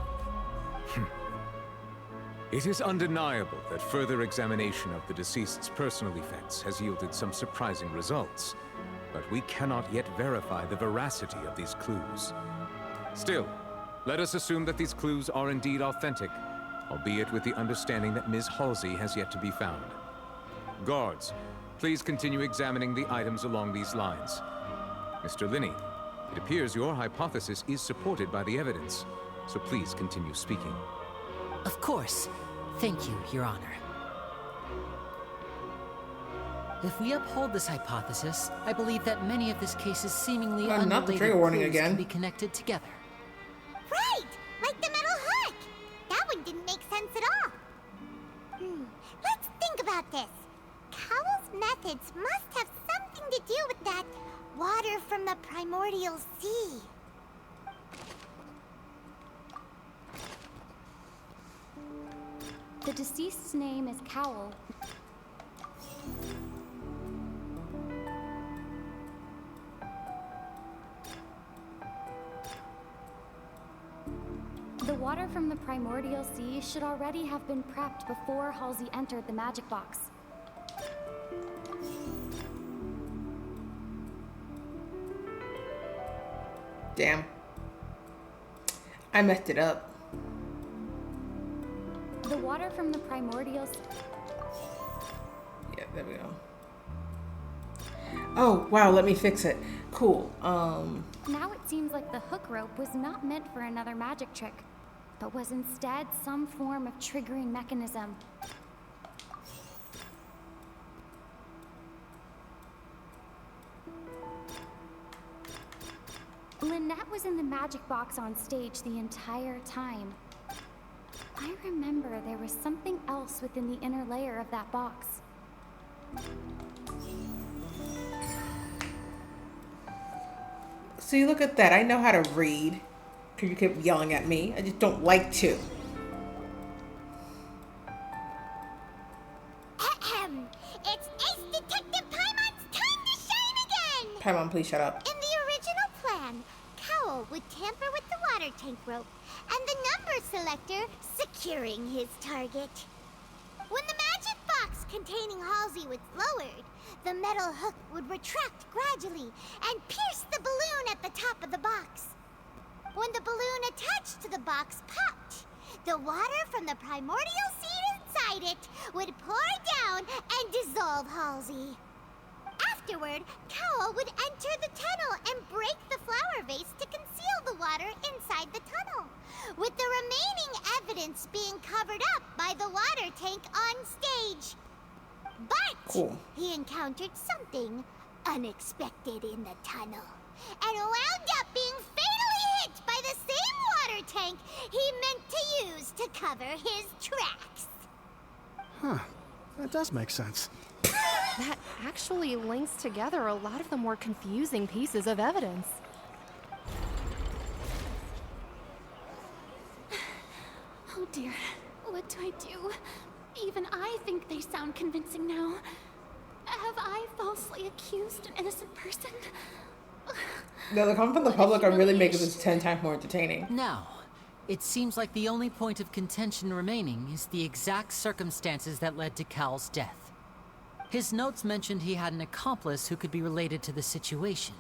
[SPEAKER 5] It is undeniable that further examination of the deceased's personal effects has yielded some surprising results, but we cannot yet verify the veracity of these clues. Still, let us assume that these clues are indeed authentic, albeit with the understanding that Ms. Halsey has yet to be found. Guards, please continue examining the items along these lines. Mr. Linney, it appears your hypothesis is supported by the evidence, so please continue speaking.
[SPEAKER 3] Of course. Thank you, Your Honor. If we uphold this hypothesis, I believe that many of this case's seemingly
[SPEAKER 1] Not the
[SPEAKER 3] unrelated
[SPEAKER 1] trigger warning
[SPEAKER 3] clues
[SPEAKER 1] again.
[SPEAKER 3] can be connected together.
[SPEAKER 2] Right! Like the metal hook! That one didn't make sense at all. Let's think about this. Cowell's methods must have something to do with that water from the primordial sea.
[SPEAKER 18] The deceased's name is Cowell. The water from the primordial sea should already have been prepped before Halsey entered the magic box.
[SPEAKER 1] Damn. I messed it up.
[SPEAKER 18] The water from the primordial sea...
[SPEAKER 1] Yeah, there we go. Oh, wow, let me fix it. Cool.
[SPEAKER 18] Now it seems like the hook rope was not meant for another magic trick, but was instead some form of triggering mechanism. Lynette was in the magic box on stage the entire time. I remember there was something else within the inner layer of that box.
[SPEAKER 1] See, look at that. I know how to read. Because you kept yelling at me. I just don't like to.
[SPEAKER 2] It's Ace Detective Paimon's time to shine again!
[SPEAKER 1] Paimon, please shut up.
[SPEAKER 2] In the original plan, Cowell would tamper with the water tank rope and the number selector securing his target. When the magic box containing Halsey was lowered, the metal hook would retract gradually and pierce the balloon at the top of the box. When the balloon attached to the box popped, the water from the primordial seed inside it would pour down and dissolve Halsey. Afterward, Cowell would enter the tunnel and break the flower vase to conceal the water inside the tunnel, with the remaining evidence being covered up by the water tank on stage. But he encountered something unexpected in the tunnel, and wound up being fatally hit by the same water tank he meant to use to cover his tracks.
[SPEAKER 14] Huh. That does make sense.
[SPEAKER 16] That actually links together a lot of the more confusing pieces of evidence.
[SPEAKER 4] Oh dear, what do I do? Even I think they sound convincing now. Have I falsely accused an innocent person?
[SPEAKER 1] No, the comment from the public are really making this 10 times more entertaining.
[SPEAKER 3] Now, it seems like the only point of contention remaining is the exact circumstances that led to Cal's death. His notes mentioned he had an accomplice who could be related to the situation.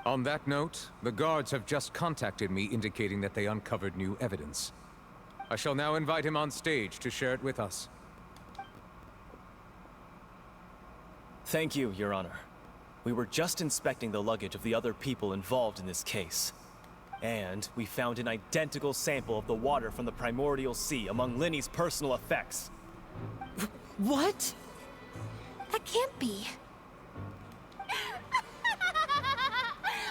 [SPEAKER 5] On that note, the guards have just contacted me indicating that they uncovered new evidence. I shall now invite him on stage to share it with us.
[SPEAKER 20] Thank you, Your Honor. We were just inspecting the luggage of the other people involved in this case. And we found an identical sample of the water from the primordial sea among Linny's personal effects.
[SPEAKER 3] What?
[SPEAKER 16] That can't be.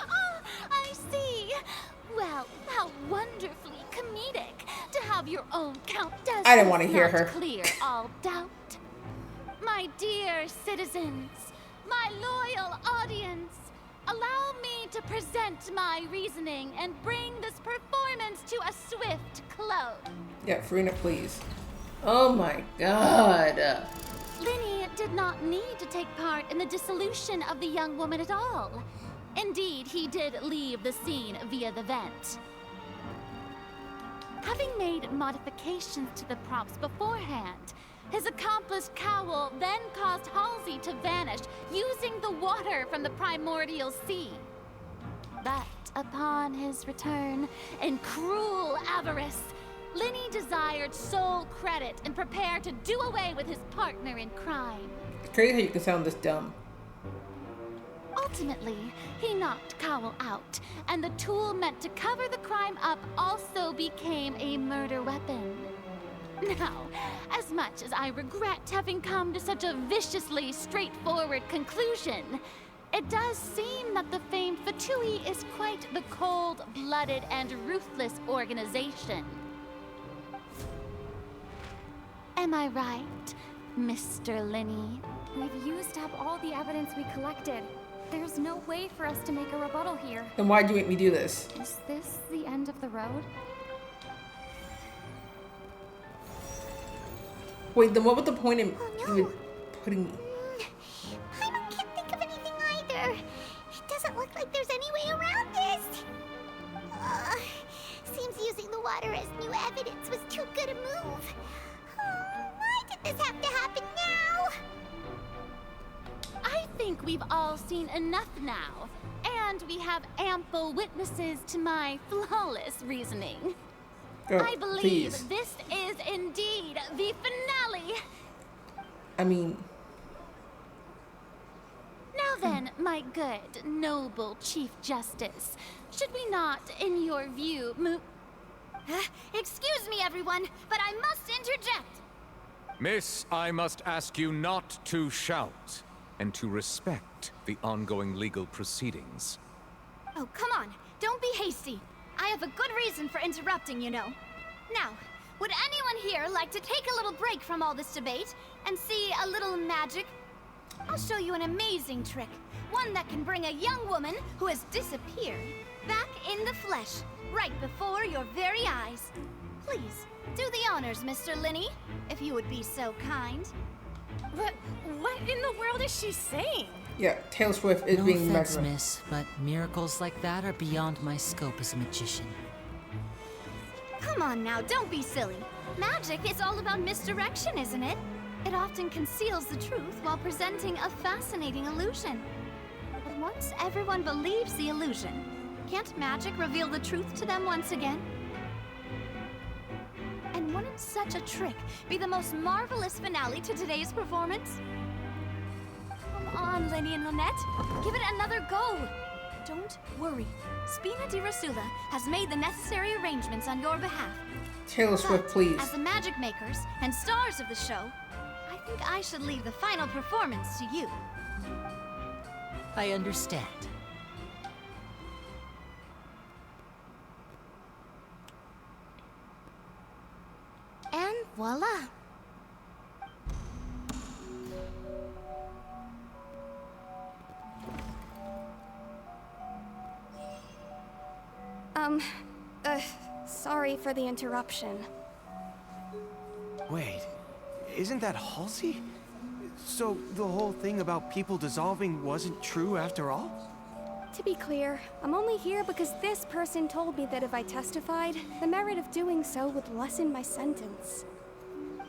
[SPEAKER 4] Oh, I see. Well, how wonderfully comedic to have your own countess.
[SPEAKER 1] I didn't want to hear her.
[SPEAKER 4] Clear all doubt. My dear citizens, my loyal audience, allow me to present my reasoning and bring this performance to a swift close.
[SPEAKER 1] Yeah, Farina, please. Oh my god.
[SPEAKER 4] Linny did not need to take part in the dissolution of the young woman at all. Indeed, he did leave the scene via the vent. Having made modifications to the props beforehand, his accomplice Cowell then caused Halsey to vanish using the water from the primordial sea. But upon his return, in cruel avarice, Linny desired sole credit and prepared to do away with his partner in crime.
[SPEAKER 1] It's crazy how you can sound this dumb.
[SPEAKER 4] Ultimately, he knocked Cowell out, and the tool meant to cover the crime up also became a murder weapon. Now, as much as I regret having come to such a viciously straightforward conclusion, it does seem that the famed Fatui is quite the cold-blooded and ruthless organization. Am I right, Mr. Linny?
[SPEAKER 18] We've used up all the evidence we collected. There's no way for us to make a rebuttal here.
[SPEAKER 1] Then why'd you make me do this?
[SPEAKER 18] Is this the end of the road?
[SPEAKER 1] Wait, then what was the point in even putting me?
[SPEAKER 2] I can't think of anything either. It doesn't look like there's any way around this. Seems using the water as new evidence was too good a move. Why did this have to happen now?
[SPEAKER 4] I think we've all seen enough now, and we have ample witnesses to my flawless reasoning.
[SPEAKER 1] Girl,
[SPEAKER 4] I believe
[SPEAKER 1] please.
[SPEAKER 4] this is indeed the finale.
[SPEAKER 1] I mean...
[SPEAKER 4] Now then, my good, noble Chief Justice, should we not, in your view,
[SPEAKER 15] Excuse me, everyone, but I must interject.
[SPEAKER 5] Miss, I must ask you not to shout. and to respect the ongoing legal proceedings.
[SPEAKER 12] Oh, come on. Don't be hasty. I have a good reason for interrupting, you know. Now, would anyone here like to take a little break from all this debate and see a little magic? I'll show you an amazing trick. One that can bring a young woman who has disappeared back in the flesh, right before your very eyes. Please, do the honors, Mr. Linney, if you would be so kind.
[SPEAKER 15] What in the world is she saying?
[SPEAKER 1] Yeah, Taylor Swift is being
[SPEAKER 21] No offense,
[SPEAKER 1] mesmerized.
[SPEAKER 21] miss, but miracles like that are beyond my scope as a magician.
[SPEAKER 12] Come on now, don't be silly. Magic is all about misdirection, isn't it? It often conceals the truth while presenting a fascinating illusion. But once everyone believes the illusion, can't magic reveal the truth to them once again? And wouldn't such a trick be the most marvelous finale to today's performance? Come on, Lenny and Lynette. Give it another go. Don't worry. Spina di Rasula has made the necessary arrangements on your behalf.
[SPEAKER 1] Taylor Swift, please.
[SPEAKER 12] As the magic makers and stars of the show, I think I should leave the final performance to you.
[SPEAKER 21] I understand.
[SPEAKER 7] And voila.
[SPEAKER 22] Sorry for the interruption.
[SPEAKER 19] Wait, isn't that Halsey? So the whole thing about people dissolving wasn't true after all?
[SPEAKER 22] To be clear, I'm only here because this person told me that if I testified, the merit of doing so would lessen my sentence.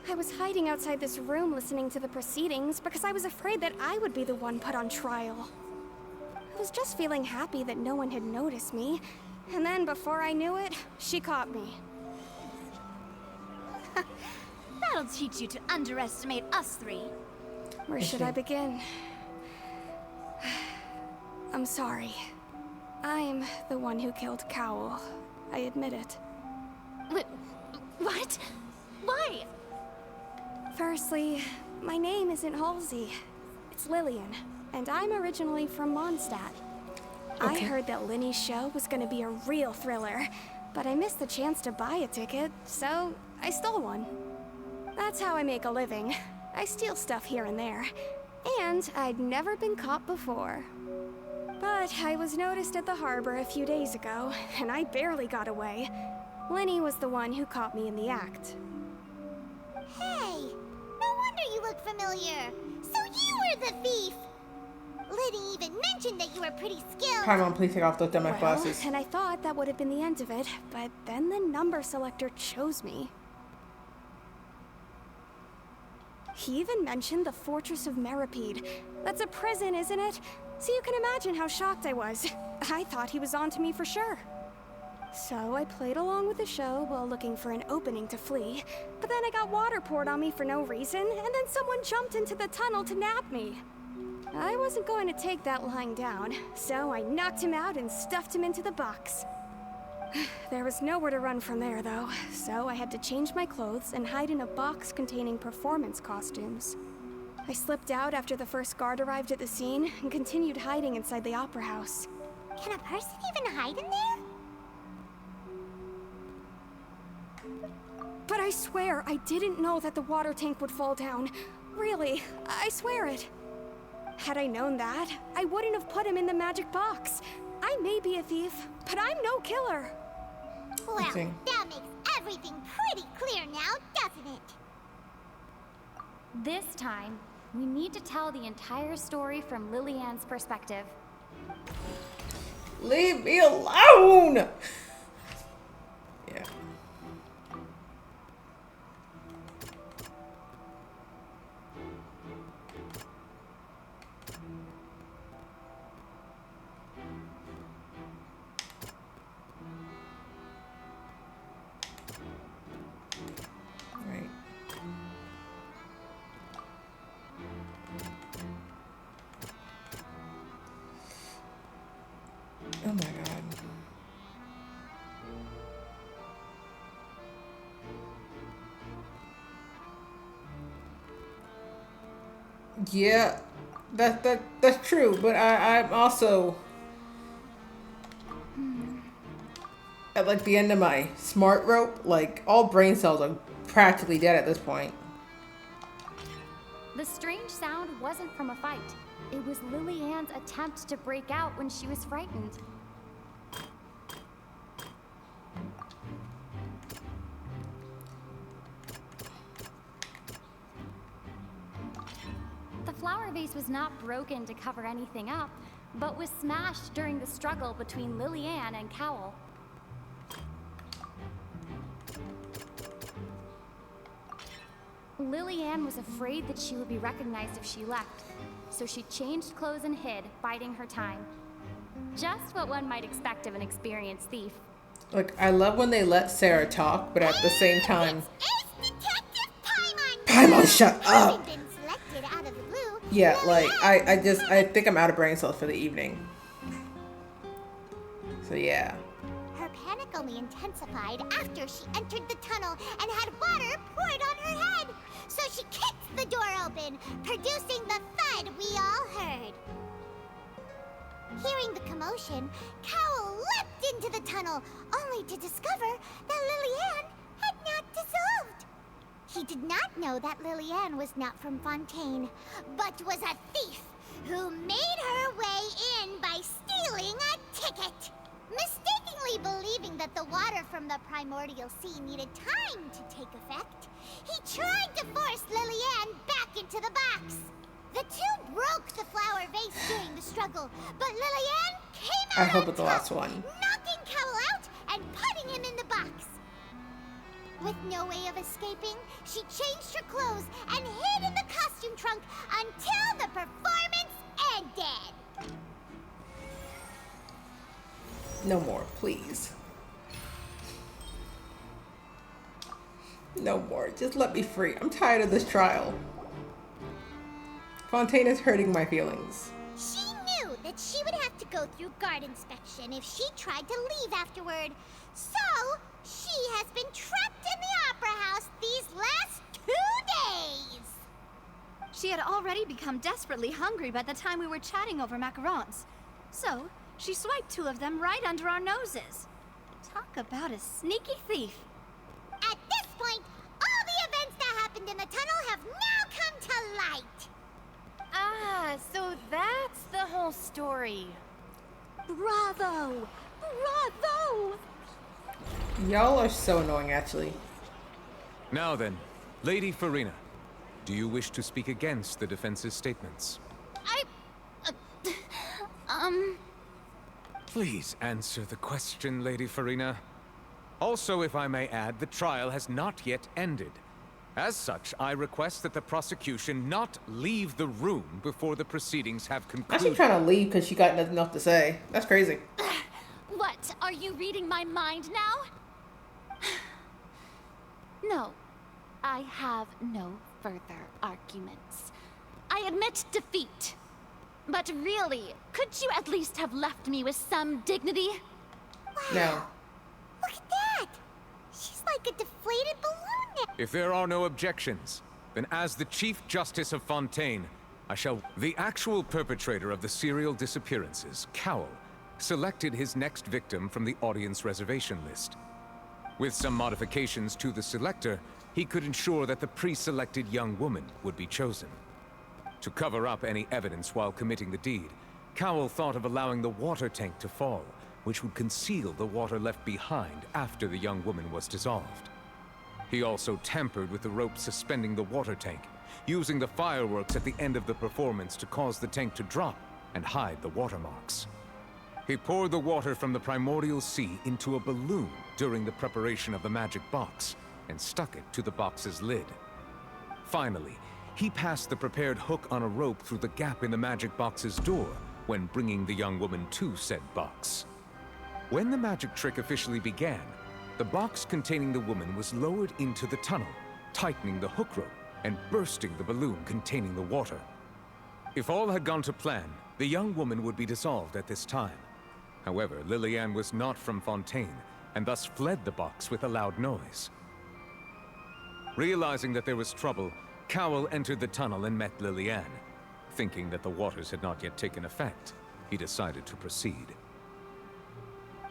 [SPEAKER 22] I was hiding outside this room listening to the proceedings because I was afraid that I would be the one put on trial. I was just feeling happy that no one had noticed me, and then before I knew it, she caught me.
[SPEAKER 12] That'll teach you to underestimate us three.
[SPEAKER 22] Where should I begin? I'm sorry. I'm the one who killed Cowell. I admit it.
[SPEAKER 12] What? Why?
[SPEAKER 22] Firstly, my name isn't Halsey. It's Lillian, and I'm originally from Mondstadt. I heard that Linny's show was gonna be a real thriller, but I missed the chance to buy a ticket, so I stole one. That's how I make a living. I steal stuff here and there, and I'd never been caught before. But I was noticed at the harbor a few days ago, and I barely got away. Linny was the one who caught me in the act.
[SPEAKER 2] Hey, no wonder you look familiar. So you were the thief. Liddy even mentioned that you were pretty skilled.
[SPEAKER 1] Paimon, please take off those dumbass glasses.
[SPEAKER 22] And I thought that would have been the end of it, but then the number selector chose me. He even mentioned the Fortress of Meripede. That's a prison, isn't it? So you can imagine how shocked I was. I thought he was onto me for sure. So I played along with the show while looking for an opening to flee, but then I got water poured on me for no reason, and then someone jumped into the tunnel to nab me. I wasn't going to take that lying down, so I knocked him out and stuffed him into the box. There was nowhere to run from there, though, so I had to change my clothes and hide in a box containing performance costumes. I slipped out after the first guard arrived at the scene and continued hiding inside the opera house.
[SPEAKER 2] Can a person even hide in there?
[SPEAKER 22] But I swear, I didn't know that the water tank would fall down. Really, I swear it. Had I known that, I wouldn't have put him in the magic box. I may be a thief, but I'm no killer.
[SPEAKER 2] Well, that makes everything pretty clear now, doesn't it?
[SPEAKER 18] This time, we need to tell the entire story from Lillian's perspective.
[SPEAKER 1] Leave me alone! Yeah. Right. Oh my god. Yeah. That's true, but I'm also at like the end of my smart rope. Like all brain cells are practically dead at this point.
[SPEAKER 18] The strange sound wasn't from a fight. It was Lily Ann's attempt to break out when she was frightened. The flower vase was not broken to cover anything up, but was smashed during the struggle between Lily Ann and Cowell. Lily Ann was afraid that she would be recognized if she left, so she changed clothes and hid, biding her time. Just what one might expect of an experienced thief.
[SPEAKER 1] Like, I love when they let Sarah talk, but at the same time... Paimon, shut up! Yeah, like, I think I'm out of brain cells for the evening. So, yeah.
[SPEAKER 2] Her panic only intensified after she entered the tunnel and had water poured on her head. So she kicked the door open, producing the thud we all heard. Hearing the commotion, Cowell leapt into the tunnel, only to discover that Lily Ann had not dissolved. He did not know that Lily Ann was not from Fontaine, but was a thief who made her way in by stealing a ticket. Mistakenly believing that the water from the primordial sea needed time to take effect, he tried to force Lily Ann back into the box. The two broke the flower vase during the struggle, but Lily Ann came out
[SPEAKER 1] I hope
[SPEAKER 2] on
[SPEAKER 1] it's the
[SPEAKER 2] top,
[SPEAKER 1] last one.
[SPEAKER 2] knocking Cowell out and putting him in the box. With no way of escaping, she changed her clothes and hid in the costume trunk until the performance ended.
[SPEAKER 1] No more, please. No more. Just let me free. I'm tired of this trial. Fontaine is hurting my feelings.
[SPEAKER 2] She knew that she would have to go through guard inspection if she tried to leave afterward. So, she has been trapped in the Opera House these last 2 days.
[SPEAKER 12] She had already become desperately hungry by the time we were chatting over macarons. So, she swiped 2 of them right under our noses. Talk about a sneaky thief.
[SPEAKER 2] At this point, all the events that happened in the tunnel have now come to light.
[SPEAKER 15] Ah, so that's the whole story.
[SPEAKER 12] Bravo! Bravo!
[SPEAKER 1] Y'all are so annoying, actually.
[SPEAKER 5] Now then, Lady Farina, do you wish to speak against the defense's statements? Please answer the question, Lady Farina. Also, if I may add, the trial has not yet ended. As such, I request that the prosecution not leave the room before the proceedings have concluded.
[SPEAKER 1] She's trying to leave because she got nothing else to say. That's crazy.
[SPEAKER 4] What? Are you reading my mind now? No. I have no further arguments. I admit defeat. But really, could you at least have left me with some dignity?
[SPEAKER 1] No.
[SPEAKER 2] Look at that! She's like a deflated balloon now.
[SPEAKER 5] If there are no objections, then as the Chief Justice of Fontaine, I shall... The actual perpetrator of the serial disappearances, Cowell, selected his next victim from the audience reservation list. With some modifications to the selector, he could ensure that the pre-selected young woman would be chosen. To cover up any evidence while committing the deed, Cowell thought of allowing the water tank to fall, which would conceal the water left behind after the young woman was dissolved. He also tampered with the rope suspending the water tank, using the fireworks at the end of the performance to cause the tank to drop and hide the watermarks. He poured the water from the primordial sea into a balloon during the preparation of the magic box and stuck it to the box's lid. Finally, he passed the prepared hook on a rope through the gap in the magic box's door when bringing the young woman to said box. When the magic trick officially began, the box containing the woman was lowered into the tunnel, tightening the hook rope and bursting the balloon containing the water. If all had gone to plan, the young woman would be dissolved at this time. However, Lily Ann was not from Fontaine, and thus fled the box with a loud noise. Realizing that there was trouble, Cowell entered the tunnel and met Lily Ann. thinking that the waters had not yet taken effect, he decided to proceed.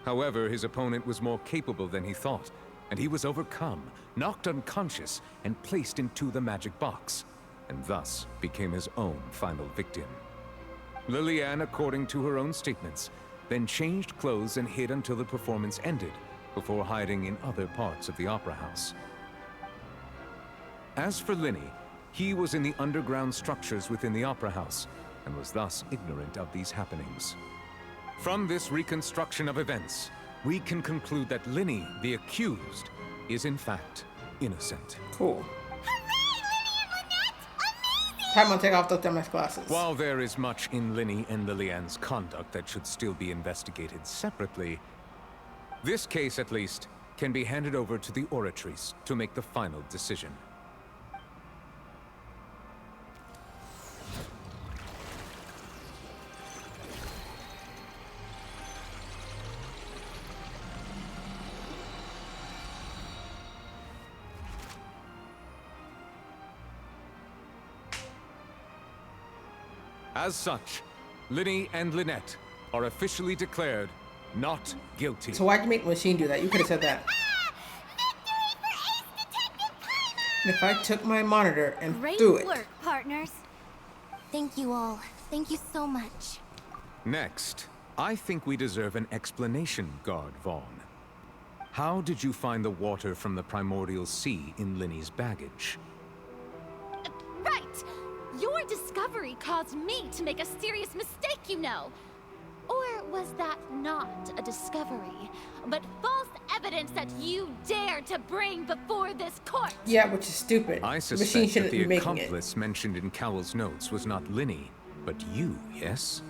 [SPEAKER 5] However, his opponent was more capable than he thought, and he was overcome, knocked unconscious, and placed into the magic box, and thus became his own final victim. Lillian, according to her own statements, then changed clothes and hid until the performance ended, before hiding in other parts of the opera house. As for Linny, he was in the underground structures within the opera house, and was thus ignorant of these happenings. From this reconstruction of events, we can conclude that Linny, the accused, is in fact innocent.
[SPEAKER 1] Cool. Paimon, take off those dumbass glasses.
[SPEAKER 5] While there is much in Linny and Lillian's conduct that should still be investigated separately, this case, at least, can be handed over to the Oratrice to make the final decision. As such, Linny and Lynette are officially declared not guilty.
[SPEAKER 1] So why'd you make the machine do that? You could have said that. And if I took my monitor and threw it.
[SPEAKER 2] Great work, partners.
[SPEAKER 7] Thank you all. Thank you so much.
[SPEAKER 5] Next, I think we deserve an explanation, Guard Vaughn. How did you find the water from the primordial sea in Linny's baggage?
[SPEAKER 4] Right! Your discovery caused me to make a serious mistake, you know. Or was that not a discovery, but false evidence that you dared to bring before this court?
[SPEAKER 1] Yeah, which is stupid.
[SPEAKER 5] I
[SPEAKER 1] The machine
[SPEAKER 5] suspect that
[SPEAKER 1] shouldn't
[SPEAKER 5] the
[SPEAKER 1] be making it.
[SPEAKER 5] accomplice mentioned in Cowell's notes was not Linny, but you, yes?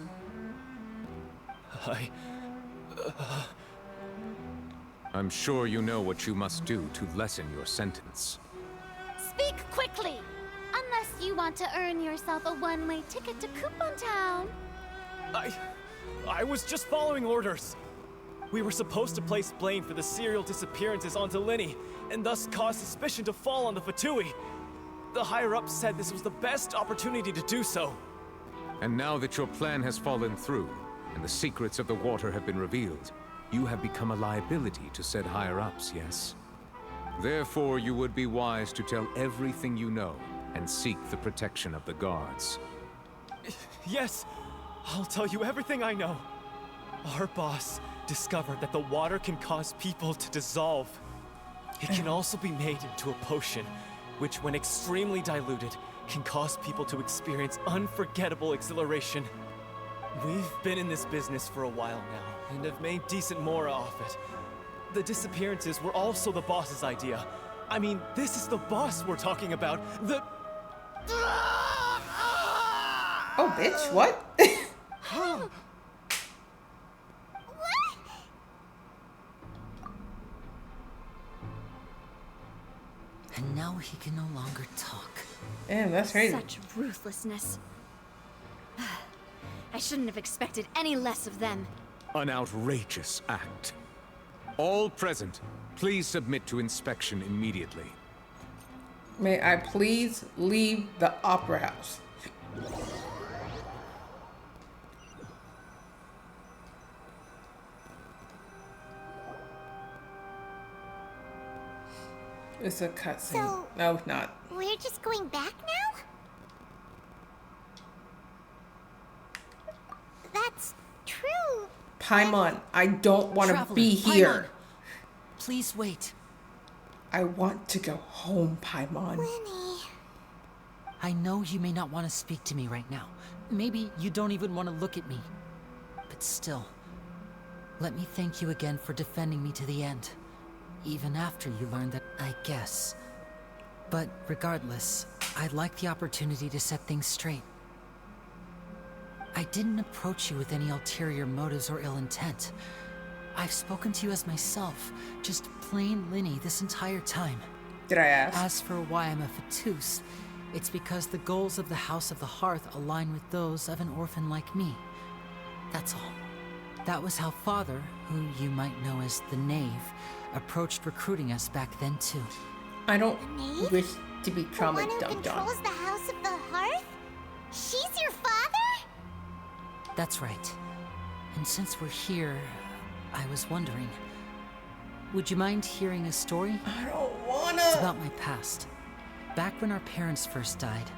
[SPEAKER 5] I'm sure you know what you must do to lessen your sentence.
[SPEAKER 4] Speak quickly! Unless you want to earn yourself a one-way ticket to Coupon Town.
[SPEAKER 20] I was just following orders. We were supposed to place blame for the serial disappearances onto Linny, and thus cause suspicion to fall on the Fatui. The higher-ups said this was the best opportunity to do so.
[SPEAKER 5] And now that your plan has fallen through, and the secrets of the water have been revealed, you have become a liability to said higher-ups, yes? Therefore, you would be wise to tell everything you know, and seek the protection of the guards.
[SPEAKER 20] Yes, I'll tell you everything I know. Our boss discovered that the water can cause people to dissolve. It can also be made into a potion, which when extremely diluted, can cause people to experience unforgettable exhilaration. We've been in this business for a while now, and have made decent more off it. The disappearances were also the boss's idea. I mean, this is the boss we're talking about.
[SPEAKER 1] Oh, bitch, what?
[SPEAKER 21] And now he can no longer talk.
[SPEAKER 1] Damn, that's crazy.
[SPEAKER 12] Such ruthlessness. I shouldn't have expected any less of them.
[SPEAKER 5] An outrageous act. All present, please submit to inspection immediately.
[SPEAKER 1] May I please leave the opera house? It's a cutscene.
[SPEAKER 2] So,
[SPEAKER 1] no, not.
[SPEAKER 2] We're just going back now? That's true.
[SPEAKER 1] Paimon, I don't want to
[SPEAKER 21] Traveler,
[SPEAKER 1] be here.
[SPEAKER 21] Paimon, please wait.
[SPEAKER 1] I want to go home, Paimon.
[SPEAKER 2] Linny.
[SPEAKER 21] I know you may not want to speak to me right now. Maybe you don't even want to look at me. But still, let me thank you again for defending me to the end. Even after you learned that, I guess. But regardless, I'd like the opportunity to set things straight. I didn't approach you with any ulterior motives or ill intent. I've spoken to you as myself, just plain Linny this entire time.
[SPEAKER 1] Did I ask?
[SPEAKER 21] As for why I'm a Fatus, it's because the goals of the House of the Hearth align with those of an orphan like me. That's all. That was how Father, who you might know as the Knave, approached recruiting us back then too.
[SPEAKER 1] I don't wish to be
[SPEAKER 2] The
[SPEAKER 1] trauma
[SPEAKER 2] one who
[SPEAKER 1] dumped on.
[SPEAKER 2] controls the House of the Hearth? She's your father?
[SPEAKER 21] That's right. And since we're here, I was wondering, would you mind hearing a story?
[SPEAKER 1] I don't wanna.
[SPEAKER 21] It's about my past. Back when our parents first died,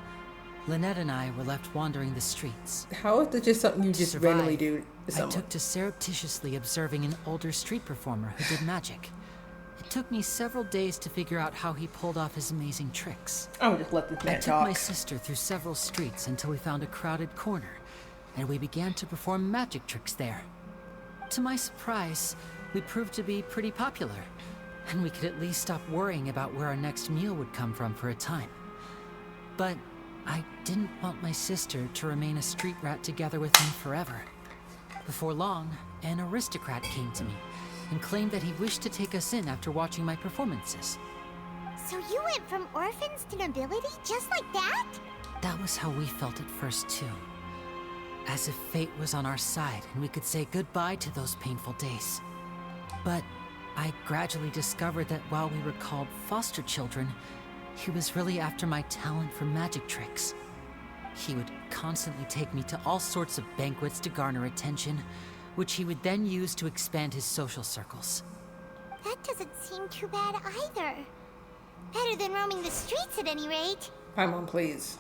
[SPEAKER 21] Lynette and I were left wandering the streets.
[SPEAKER 1] How is this just something you just randomly do to
[SPEAKER 21] I
[SPEAKER 1] someone?
[SPEAKER 21] took to surreptitiously observing an older street performer who did magic. It took me several days to figure out how he pulled off his amazing tricks.
[SPEAKER 1] I would just let this man
[SPEAKER 21] I took
[SPEAKER 1] talk.
[SPEAKER 21] my sister through several streets until we found a crowded corner, and we began to perform magic tricks there. To my surprise, we proved to be pretty popular, and we could at least stop worrying about where our next meal would come from for a time. But I didn't want my sister to remain a street rat together with me forever. Before long, an aristocrat came to me and claimed that he wished to take us in after watching my performances.
[SPEAKER 2] So you went from orphans to nobility just like that?
[SPEAKER 21] That was how we felt at first, too. As if fate was on our side and we could say goodbye to those painful days. But I gradually discovered that while we were called foster children, he was really after my talent for magic tricks. He would constantly take me to all sorts of banquets to garner attention, which he would then use to expand his social circles.
[SPEAKER 2] That doesn't seem too bad either. Better than roaming the streets at any rate.
[SPEAKER 1] Paimon, please.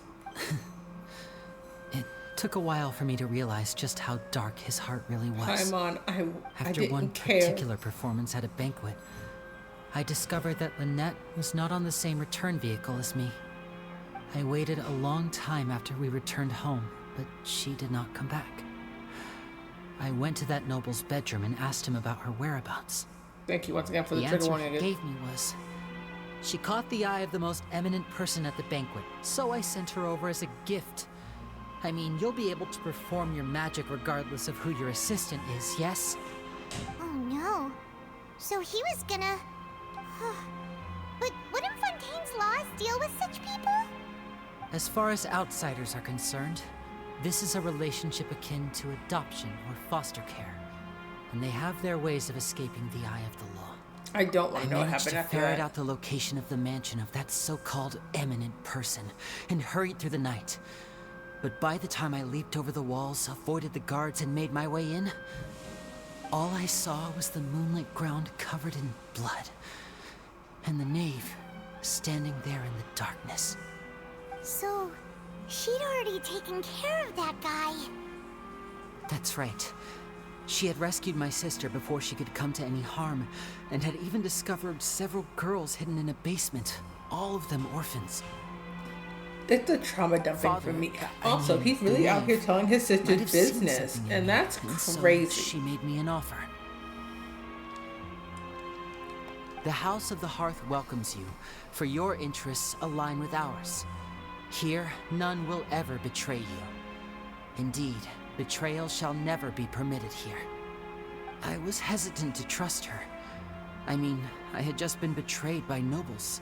[SPEAKER 21] It took a while for me to realize just how dark his heart really was.
[SPEAKER 1] Paimon, I
[SPEAKER 21] After
[SPEAKER 1] didn't
[SPEAKER 21] one
[SPEAKER 1] care.
[SPEAKER 21] particular performance at a banquet, I discovered that Lynette was not on the same return vehicle as me. I waited a long time after we returned home, but she did not come back. I went to that noble's bedroom and asked him about her whereabouts.
[SPEAKER 1] Thank you once again for the trigger
[SPEAKER 21] answer
[SPEAKER 1] warning.
[SPEAKER 21] he gave me was, she caught the eye of the most eminent person at the banquet, so I sent her over as a gift. I mean, you'll be able to perform your magic regardless of who your assistant is, yes?
[SPEAKER 2] Oh no. So he was gonna... But wouldn't Fontaine's laws deal with such people?
[SPEAKER 21] As far as outsiders are concerned, this is a relationship akin to adoption or foster care, and they have their ways of escaping the eye of the law.
[SPEAKER 1] I don't want to know what
[SPEAKER 21] managed
[SPEAKER 1] happened
[SPEAKER 21] to
[SPEAKER 1] after
[SPEAKER 21] ferret
[SPEAKER 1] that.
[SPEAKER 21] out the location of the mansion of that so-called eminent person and hurried through the night. But by the time I leaped over the walls, avoided the guards, and made my way in, all I saw was the moonlit ground covered in blood, and the knave standing there in the darkness.
[SPEAKER 2] So, she'd already taken care of that guy.
[SPEAKER 21] That's right. She had rescued my sister before she could come to any harm, and had even discovered several girls hidden in a basement, all of them orphans.
[SPEAKER 1] That's the trauma dumping for me. Also,
[SPEAKER 21] mean,
[SPEAKER 1] he's really out here telling his
[SPEAKER 21] might
[SPEAKER 1] sister's
[SPEAKER 21] have seen
[SPEAKER 1] business,
[SPEAKER 21] something in
[SPEAKER 1] and
[SPEAKER 21] me,
[SPEAKER 1] that's
[SPEAKER 21] so
[SPEAKER 1] crazy.
[SPEAKER 21] she made me an offer. The House of the Hearth welcomes you, for your interests align with ours. Here, none will ever betray you. Indeed, betrayal shall never be permitted here. I was hesitant to trust her. I mean, I had just been betrayed by nobles.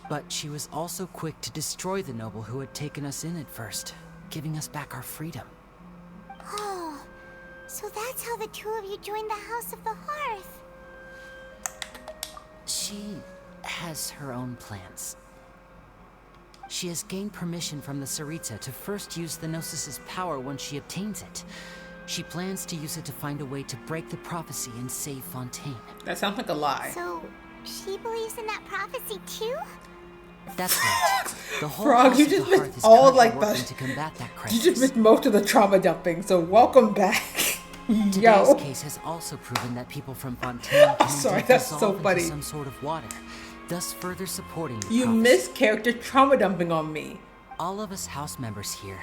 [SPEAKER 21] But she was also quick to destroy the noble who had taken us in at first, giving us back our freedom.
[SPEAKER 2] Oh, so that's how the two of you joined the House of the Hearth.
[SPEAKER 21] She has her own plans. She has gained permission from the Tsaritsa to first use the Gnosis' power once she obtains it. She plans to use it to find a way to break the prophecy and save Fontaine.
[SPEAKER 1] That sounds like a lie.
[SPEAKER 2] So, she believes in that prophecy too?
[SPEAKER 21] That's right. The whole
[SPEAKER 1] Frog,
[SPEAKER 21] House
[SPEAKER 1] you
[SPEAKER 21] of the
[SPEAKER 1] just
[SPEAKER 21] Hearth
[SPEAKER 1] missed
[SPEAKER 21] is
[SPEAKER 1] all
[SPEAKER 21] currently
[SPEAKER 1] like
[SPEAKER 21] working
[SPEAKER 1] the.
[SPEAKER 21] to combat that
[SPEAKER 1] You
[SPEAKER 21] crisis.
[SPEAKER 1] just missed most of the trauma dumping, so welcome back.
[SPEAKER 21] Today's
[SPEAKER 1] Yo.
[SPEAKER 21] case has also proven that people from Fontaine can
[SPEAKER 1] Sorry,
[SPEAKER 21] indeed
[SPEAKER 1] that's so
[SPEAKER 21] dissolve
[SPEAKER 1] funny.
[SPEAKER 21] into some sort of water, thus further supporting the
[SPEAKER 1] You
[SPEAKER 21] prophecy.
[SPEAKER 1] missed character trauma dumping on me.
[SPEAKER 21] All of us house members here,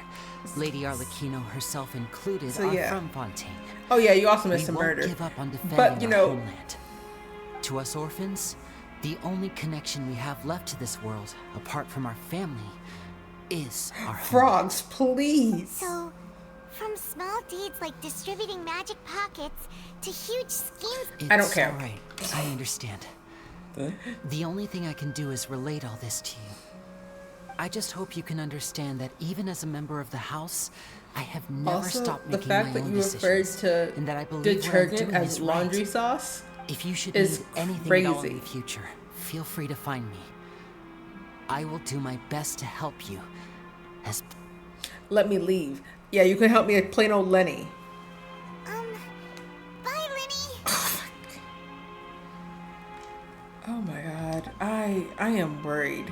[SPEAKER 21] Lady Arlecchino herself included,
[SPEAKER 1] So,
[SPEAKER 21] are
[SPEAKER 1] yeah.
[SPEAKER 21] from Fontaine.
[SPEAKER 1] Oh yeah, you also missed
[SPEAKER 21] We
[SPEAKER 1] some
[SPEAKER 21] won't
[SPEAKER 1] murder.
[SPEAKER 21] give up on defending
[SPEAKER 1] But, you
[SPEAKER 21] our
[SPEAKER 1] know-
[SPEAKER 21] homeland. To us orphans, the only connection we have left to this world, apart from our family, is our home.
[SPEAKER 1] Frogs, please.
[SPEAKER 2] So, from small deeds like distributing magic pockets to huge schemes.
[SPEAKER 21] It's all right. I understand. The only thing I can do is relate all this to you. I just hope you can understand that even as a member of the house, I have never
[SPEAKER 1] Also,
[SPEAKER 21] stopped
[SPEAKER 1] the
[SPEAKER 21] making
[SPEAKER 1] fact
[SPEAKER 21] my
[SPEAKER 1] that
[SPEAKER 21] own
[SPEAKER 1] you referred
[SPEAKER 21] decisions,
[SPEAKER 1] to
[SPEAKER 21] and that I believe what I'm
[SPEAKER 1] detergent
[SPEAKER 21] doing
[SPEAKER 1] as
[SPEAKER 21] is
[SPEAKER 1] laundry
[SPEAKER 21] right.
[SPEAKER 1] sauce
[SPEAKER 21] If you should
[SPEAKER 1] is
[SPEAKER 21] need anything at all in the future, feel free to find me. I will do my best to help you. As
[SPEAKER 1] Let me leave. Yeah, you can help me at plain old Lenny. I am worried.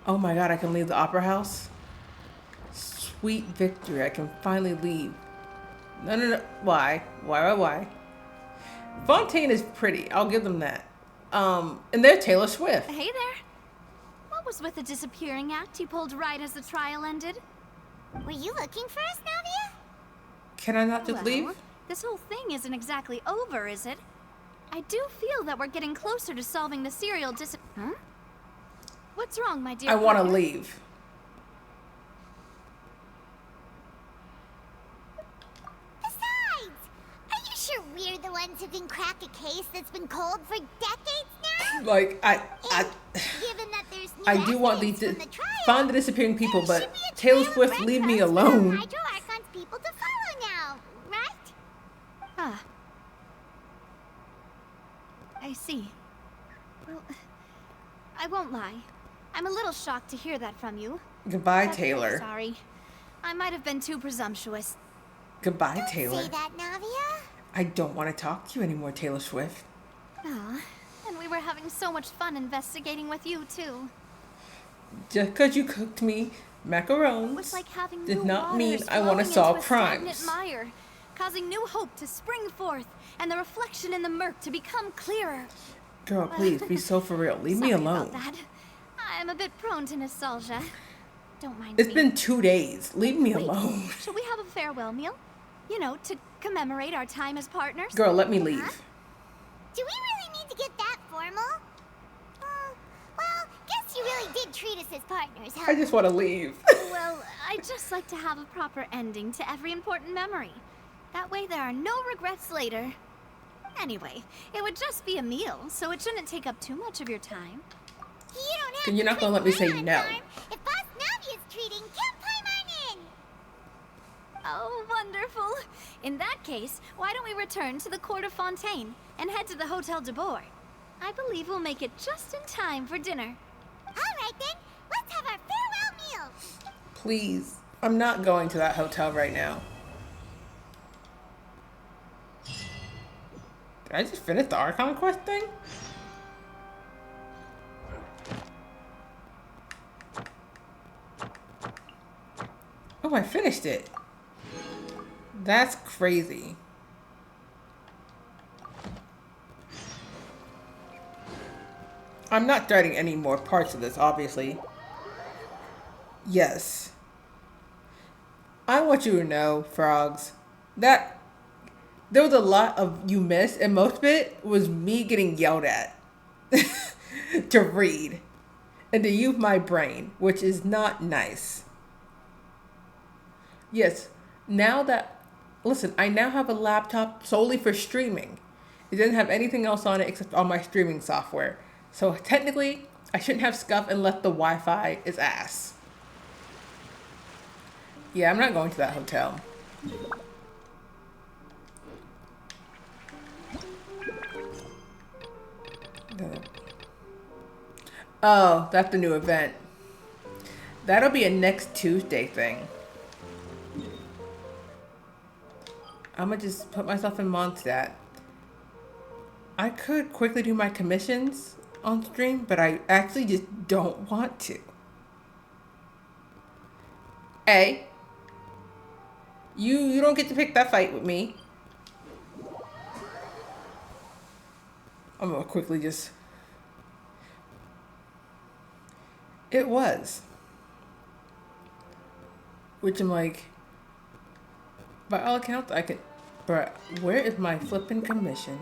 [SPEAKER 1] Oh my god, I can leave the opera house? Sweet victory, I can finally leave. No. Why? Why? Fontaine is pretty, I'll give them that. And they're Taylor Swift.
[SPEAKER 12] Hey there. What was with the disappearing act you pulled right as the trial ended?
[SPEAKER 2] Were you looking for us, Navia?
[SPEAKER 1] Can I not just leave?
[SPEAKER 12] This whole thing isn't exactly over, is it? I do feel that we're getting closer to solving the serial Huh? What's wrong, my dear?
[SPEAKER 1] I want to leave.
[SPEAKER 2] Besides, are you sure we're the ones who can crack a case that's been cold for decades now?
[SPEAKER 1] Like,
[SPEAKER 2] Given that there's new
[SPEAKER 1] I do want these
[SPEAKER 2] evidence from the trial,
[SPEAKER 1] find the disappearing people, but Taylor Swift, leave me alone.
[SPEAKER 2] Hydro Archon's people to follow now, right?
[SPEAKER 12] Ah. I see. Well, I won't lie. I'm a little shocked to hear that from you.
[SPEAKER 1] Goodbye,
[SPEAKER 12] But
[SPEAKER 1] Taylor.
[SPEAKER 12] Sorry. I might have been too presumptuous.
[SPEAKER 1] Goodbye, Taylor.
[SPEAKER 2] Say that, Navia?
[SPEAKER 1] I don't want to talk to you anymore, Taylor Swift.
[SPEAKER 12] Aw, and we were having so much fun investigating with you, too.
[SPEAKER 1] Just because you cooked me macarons
[SPEAKER 12] It's like having
[SPEAKER 1] did
[SPEAKER 12] new
[SPEAKER 1] not mean
[SPEAKER 12] waters
[SPEAKER 1] I want to
[SPEAKER 12] flowing
[SPEAKER 1] solve
[SPEAKER 12] into a stagnant
[SPEAKER 1] crimes.
[SPEAKER 12] mire, causing new hope to spring forth, and the reflection in the murk to become clearer.
[SPEAKER 1] Girl, please be so for real. Leave me
[SPEAKER 12] Sorry
[SPEAKER 1] alone.
[SPEAKER 12] about that. I'm a bit prone to nostalgia. Don't mind
[SPEAKER 1] It's
[SPEAKER 12] me.
[SPEAKER 1] been 2 days. Leave me
[SPEAKER 12] Wait,
[SPEAKER 1] alone.
[SPEAKER 12] Should we have a farewell meal? You know, to commemorate our time as partners?
[SPEAKER 1] Girl, let me leave.
[SPEAKER 2] Do we really need to get that formal? Well, guess you really did treat us as partners, huh?
[SPEAKER 1] I just want to leave.
[SPEAKER 12] Well, I'd just like to have a proper ending to every important memory. That way there are no regrets later. Anyway, it would just be a meal, so it shouldn't take up too much of your time.
[SPEAKER 2] You don't have
[SPEAKER 1] And you're not going to let me say no.
[SPEAKER 2] If Boss Navia's treating, can't play mine in.
[SPEAKER 12] Oh, wonderful. In that case, why don't we return to the court of Fontaine and head to the Hotel de Boer? I believe we'll make it just in time for dinner.
[SPEAKER 2] All right, then. Let's have our farewell meal.
[SPEAKER 1] Please. I'm not going to that hotel right now. Did I just finish the Archon quest thing? Oh, I finished it. That's crazy. I'm not threading any more parts of this, obviously. Yes. I want you to know, frogs, that there was a lot of you missed, and most of it was me getting yelled at to read and to use my brain, which is not nice. Yes, now that, listen, I now have a laptop solely for streaming. It doesn't have anything else on it except all my streaming software. So technically, I shouldn't have scuff unless the Wi-Fi is ass. Yeah, I'm not going to that hotel. Oh, that's the new event. That'll be a next Tuesday thing. I'm gonna just put myself in Mondstadt. I could quickly do my commissions on stream, but I actually just don't want to. Hey, you don't get to pick that fight with me. I'm gonna quickly just... It was. Which I'm like, by all accounts, I can... Bruh, where is my flippin' commission?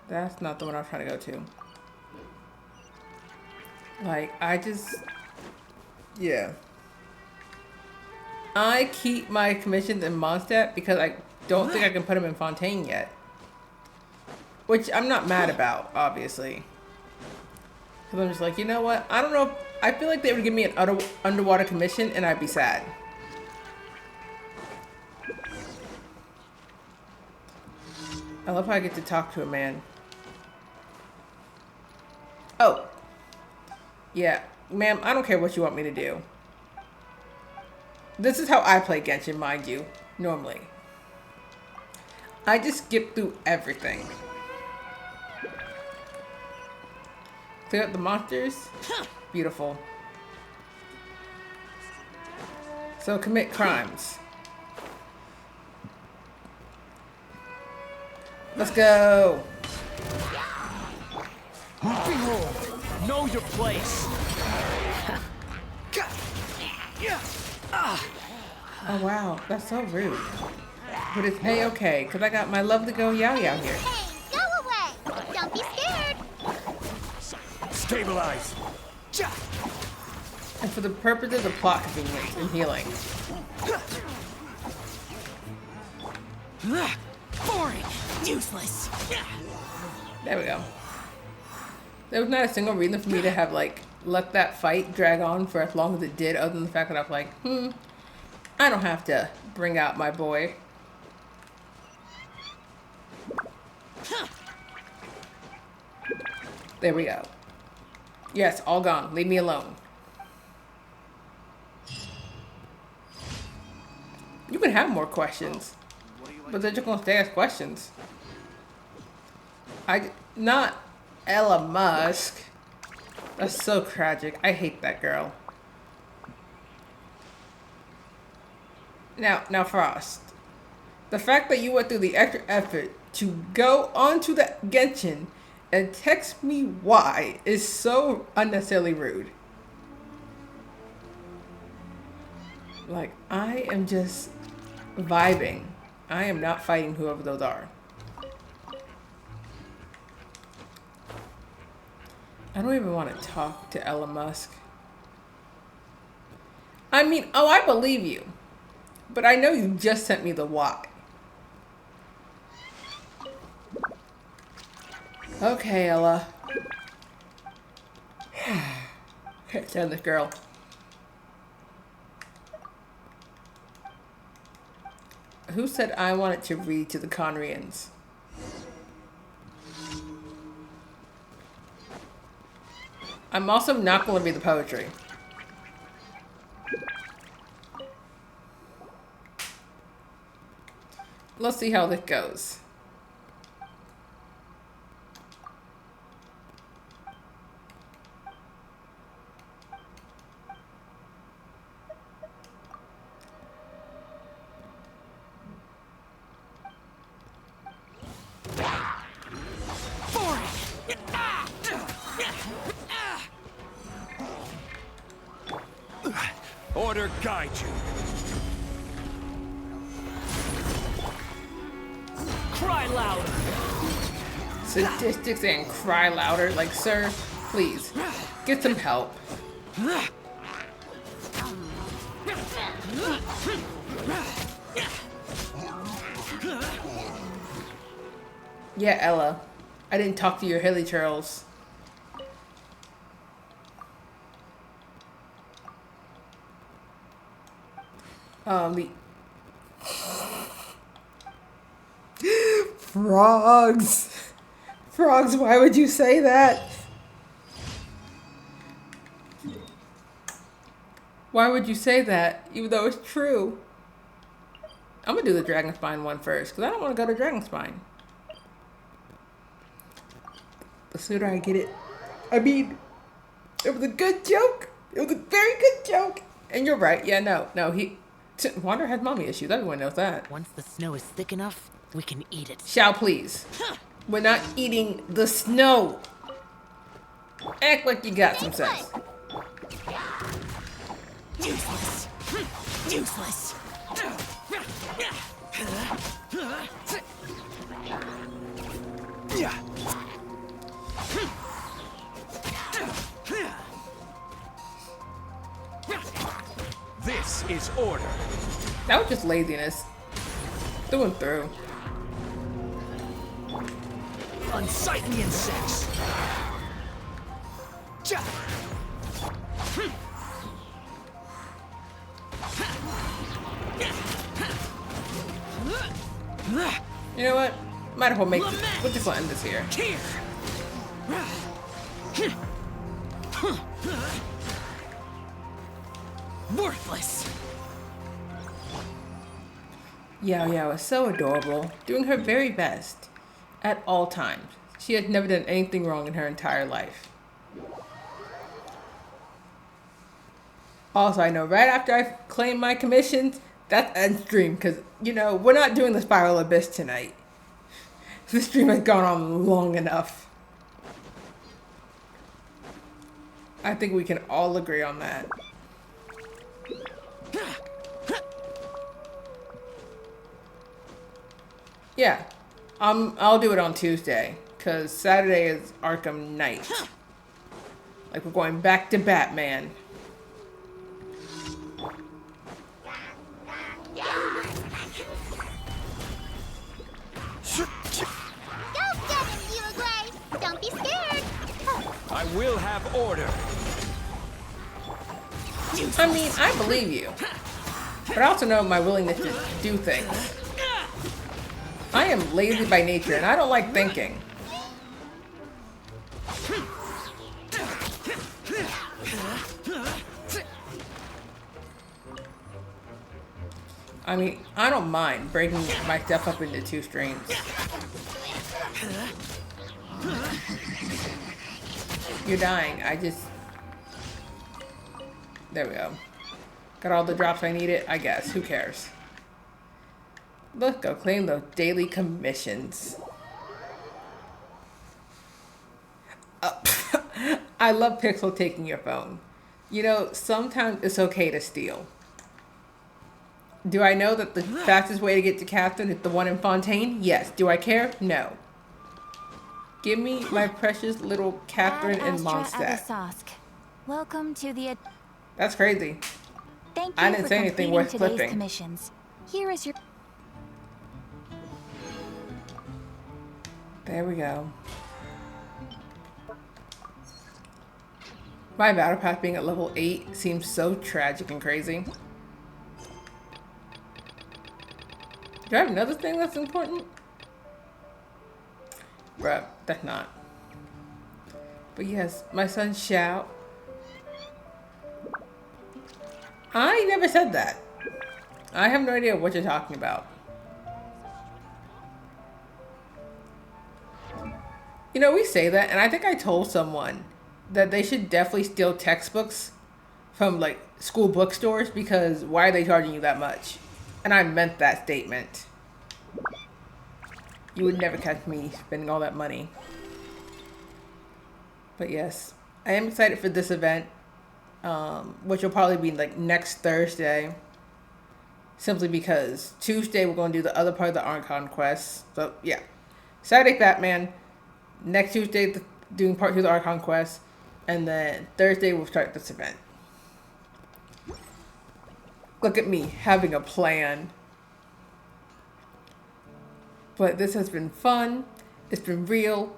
[SPEAKER 1] That's not the one I was trying to go to. Like, I just... Yeah. I keep my commissions in Mondstadt because I don't think I can put them in Fontaine yet. Which I'm not mad about, obviously. Because I'm just like, you know what? I don't know. I feel like they would give me an underwater commission and I'd be sad. I love how I get to talk to a man. Oh. Yeah. Ma'am, I don't care what you want me to do. This is how I play Genshin, mind you. Normally. I just skip through everything. Clear up the monsters? Beautiful. So commit crimes. Let's go.
[SPEAKER 20] Behold, know your place.
[SPEAKER 1] Oh wow, that's so rude. But it's A-okay, because I got my lovely girl Yao Yao here.
[SPEAKER 2] Hey, go away! Don't be scared!
[SPEAKER 20] Stabilize.
[SPEAKER 1] And for the purposes of plot convenience and healing.
[SPEAKER 3] Boring. Useless.
[SPEAKER 1] There we go. There was not a single reason for me to have, like, let that fight drag on for as long as it did, other than the fact that I was like, I don't have to bring out my boy. There we go. Yes, all gone. Leave me alone. You can have more questions, but they're just gonna stay as questions. Not Ella Musk. That's so tragic. I hate that girl. Now, Frost. The fact that you went through the extra effort to go onto the Genshin and text me why is so unnecessarily rude. Like, I am just vibing. I am not fighting whoever those are. I don't even want to talk to Elon Musk. I mean, oh, I believe you. But I know you just sent me the why. Okay, Ella. Can't stand this girl. Who said I wanted to read to the Conrians? I'm also not going to read the poetry. Let's see how this goes.
[SPEAKER 20] Order guide you. Cry louder.
[SPEAKER 1] Statistics and cry louder. Like, sir, please, get some help. Yeah, Ella. I didn't talk to your hilly churls. The frogs. Frogs, why would you say that? Why would you say that, even though it's true? I'm gonna do the Dragonspine one first, because I don't want to go to Dragonspine. The sooner I get it. I mean, it was a good joke. It was a very good joke. And you're right. Yeah, no, Wander has mommy issues. Everyone knows that.
[SPEAKER 21] Once the snow is thick enough, we can eat it.
[SPEAKER 1] Shao, please. We're not eating the snow. Act like you got some sense.
[SPEAKER 3] Useless. Useless.
[SPEAKER 20] This is order.
[SPEAKER 1] That was just laziness. Through and through.
[SPEAKER 20] Unsightly insects.
[SPEAKER 1] You know what? Might as well make this. We'll just end this here.
[SPEAKER 3] Worthless.
[SPEAKER 1] Yao Yao is so adorable, doing her very best at all times. She has never done anything wrong in her entire life. Also, I know right after I claim my commissions, that's end stream, because, you know, we're not doing the Spiral Abyss tonight. This stream has gone on long enough. I think we can all agree on that. Yeah, I'll do it on Tuesday, because Saturday is Arkham Knight. Like, we're going back to Batman.
[SPEAKER 2] Don't be scared.
[SPEAKER 5] I will have order.
[SPEAKER 1] I mean, I believe you. But I also know my willingness to do things. I am lazy by nature, and I don't like thinking. I mean, I don't mind breaking my stuff up into 2 streams. You're dying. I just... There we go. Got all the drops I needed, I guess. Who cares? Let's go claim those daily commissions. I love Pixel taking your phone. You know, sometimes it's okay to steal. Do I know that the fastest way to get to Catherine is the one in Fontaine? Yes. Do I care? No. Give me my precious little Catherine and Mondstadt.
[SPEAKER 2] Welcome to the...
[SPEAKER 1] That's crazy.
[SPEAKER 2] Thank you
[SPEAKER 1] I didn't
[SPEAKER 2] for
[SPEAKER 1] say anything
[SPEAKER 2] completing
[SPEAKER 1] worth
[SPEAKER 2] today's
[SPEAKER 1] flipping.
[SPEAKER 2] commissions. Here is your...
[SPEAKER 1] There we go. My battle pass being at level 8 seems so tragic and crazy. Do I have another thing that's important? Bruh, that's not. But yes, my son Xiao. I never said that. I have no idea what you're talking about. You know, we say that, and I think I told someone that they should definitely steal textbooks from, like, school bookstores, because why are they charging you that much? And I meant that statement. You would never catch me spending all that money. But yes, I am excited for this event, which will probably be, like, next Thursday. Simply because Tuesday we're going to do the other part of the Archon quest. So, yeah. Saturday, Batman. Next Tuesday, doing part 2 of the Archon quest. And then Thursday, we'll start this event. Look at me, having a plan. But this has been fun. It's been real.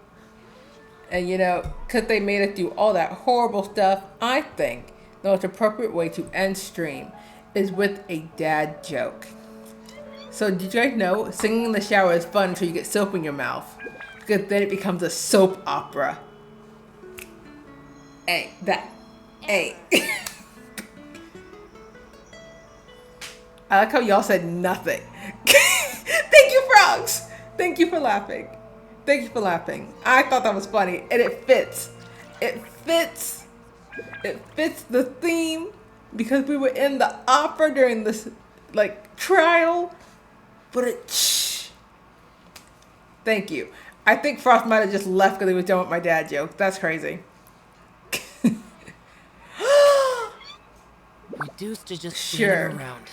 [SPEAKER 1] And, you know, because they made us do all that horrible stuff, I think the most appropriate way to end stream is with a dad joke. So did you guys know singing in the shower is fun until you get soap in your mouth? Because then it becomes a soap opera. Hey, that. Hey. I like how y'all said nothing. Thank you, frogs. Thank you for laughing. Thank you for laughing. I thought that was funny, and it fits. It fits. It fits the theme because we were in the opera during this, like, trial. But it. Thank you. I think Frost might have just left because he was done with my dad joke. That's crazy.
[SPEAKER 21] Reduced to just
[SPEAKER 1] Sure.
[SPEAKER 21] standing around.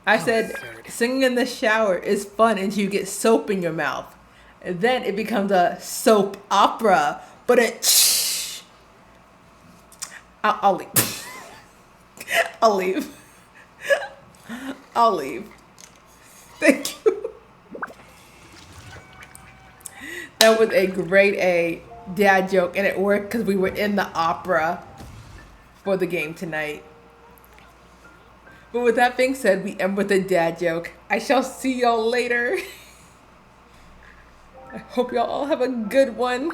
[SPEAKER 1] I said singing in the shower is fun until you get soap in your mouth. And then it becomes a soap opera. But it... I'll leave. I'll leave. I'll leave. Thank you. That was a grade A dad joke, and it worked because we were in the opera for the game tonight. But with that being said, we end with a dad joke. I shall see y'all later. I hope y'all all have a good one.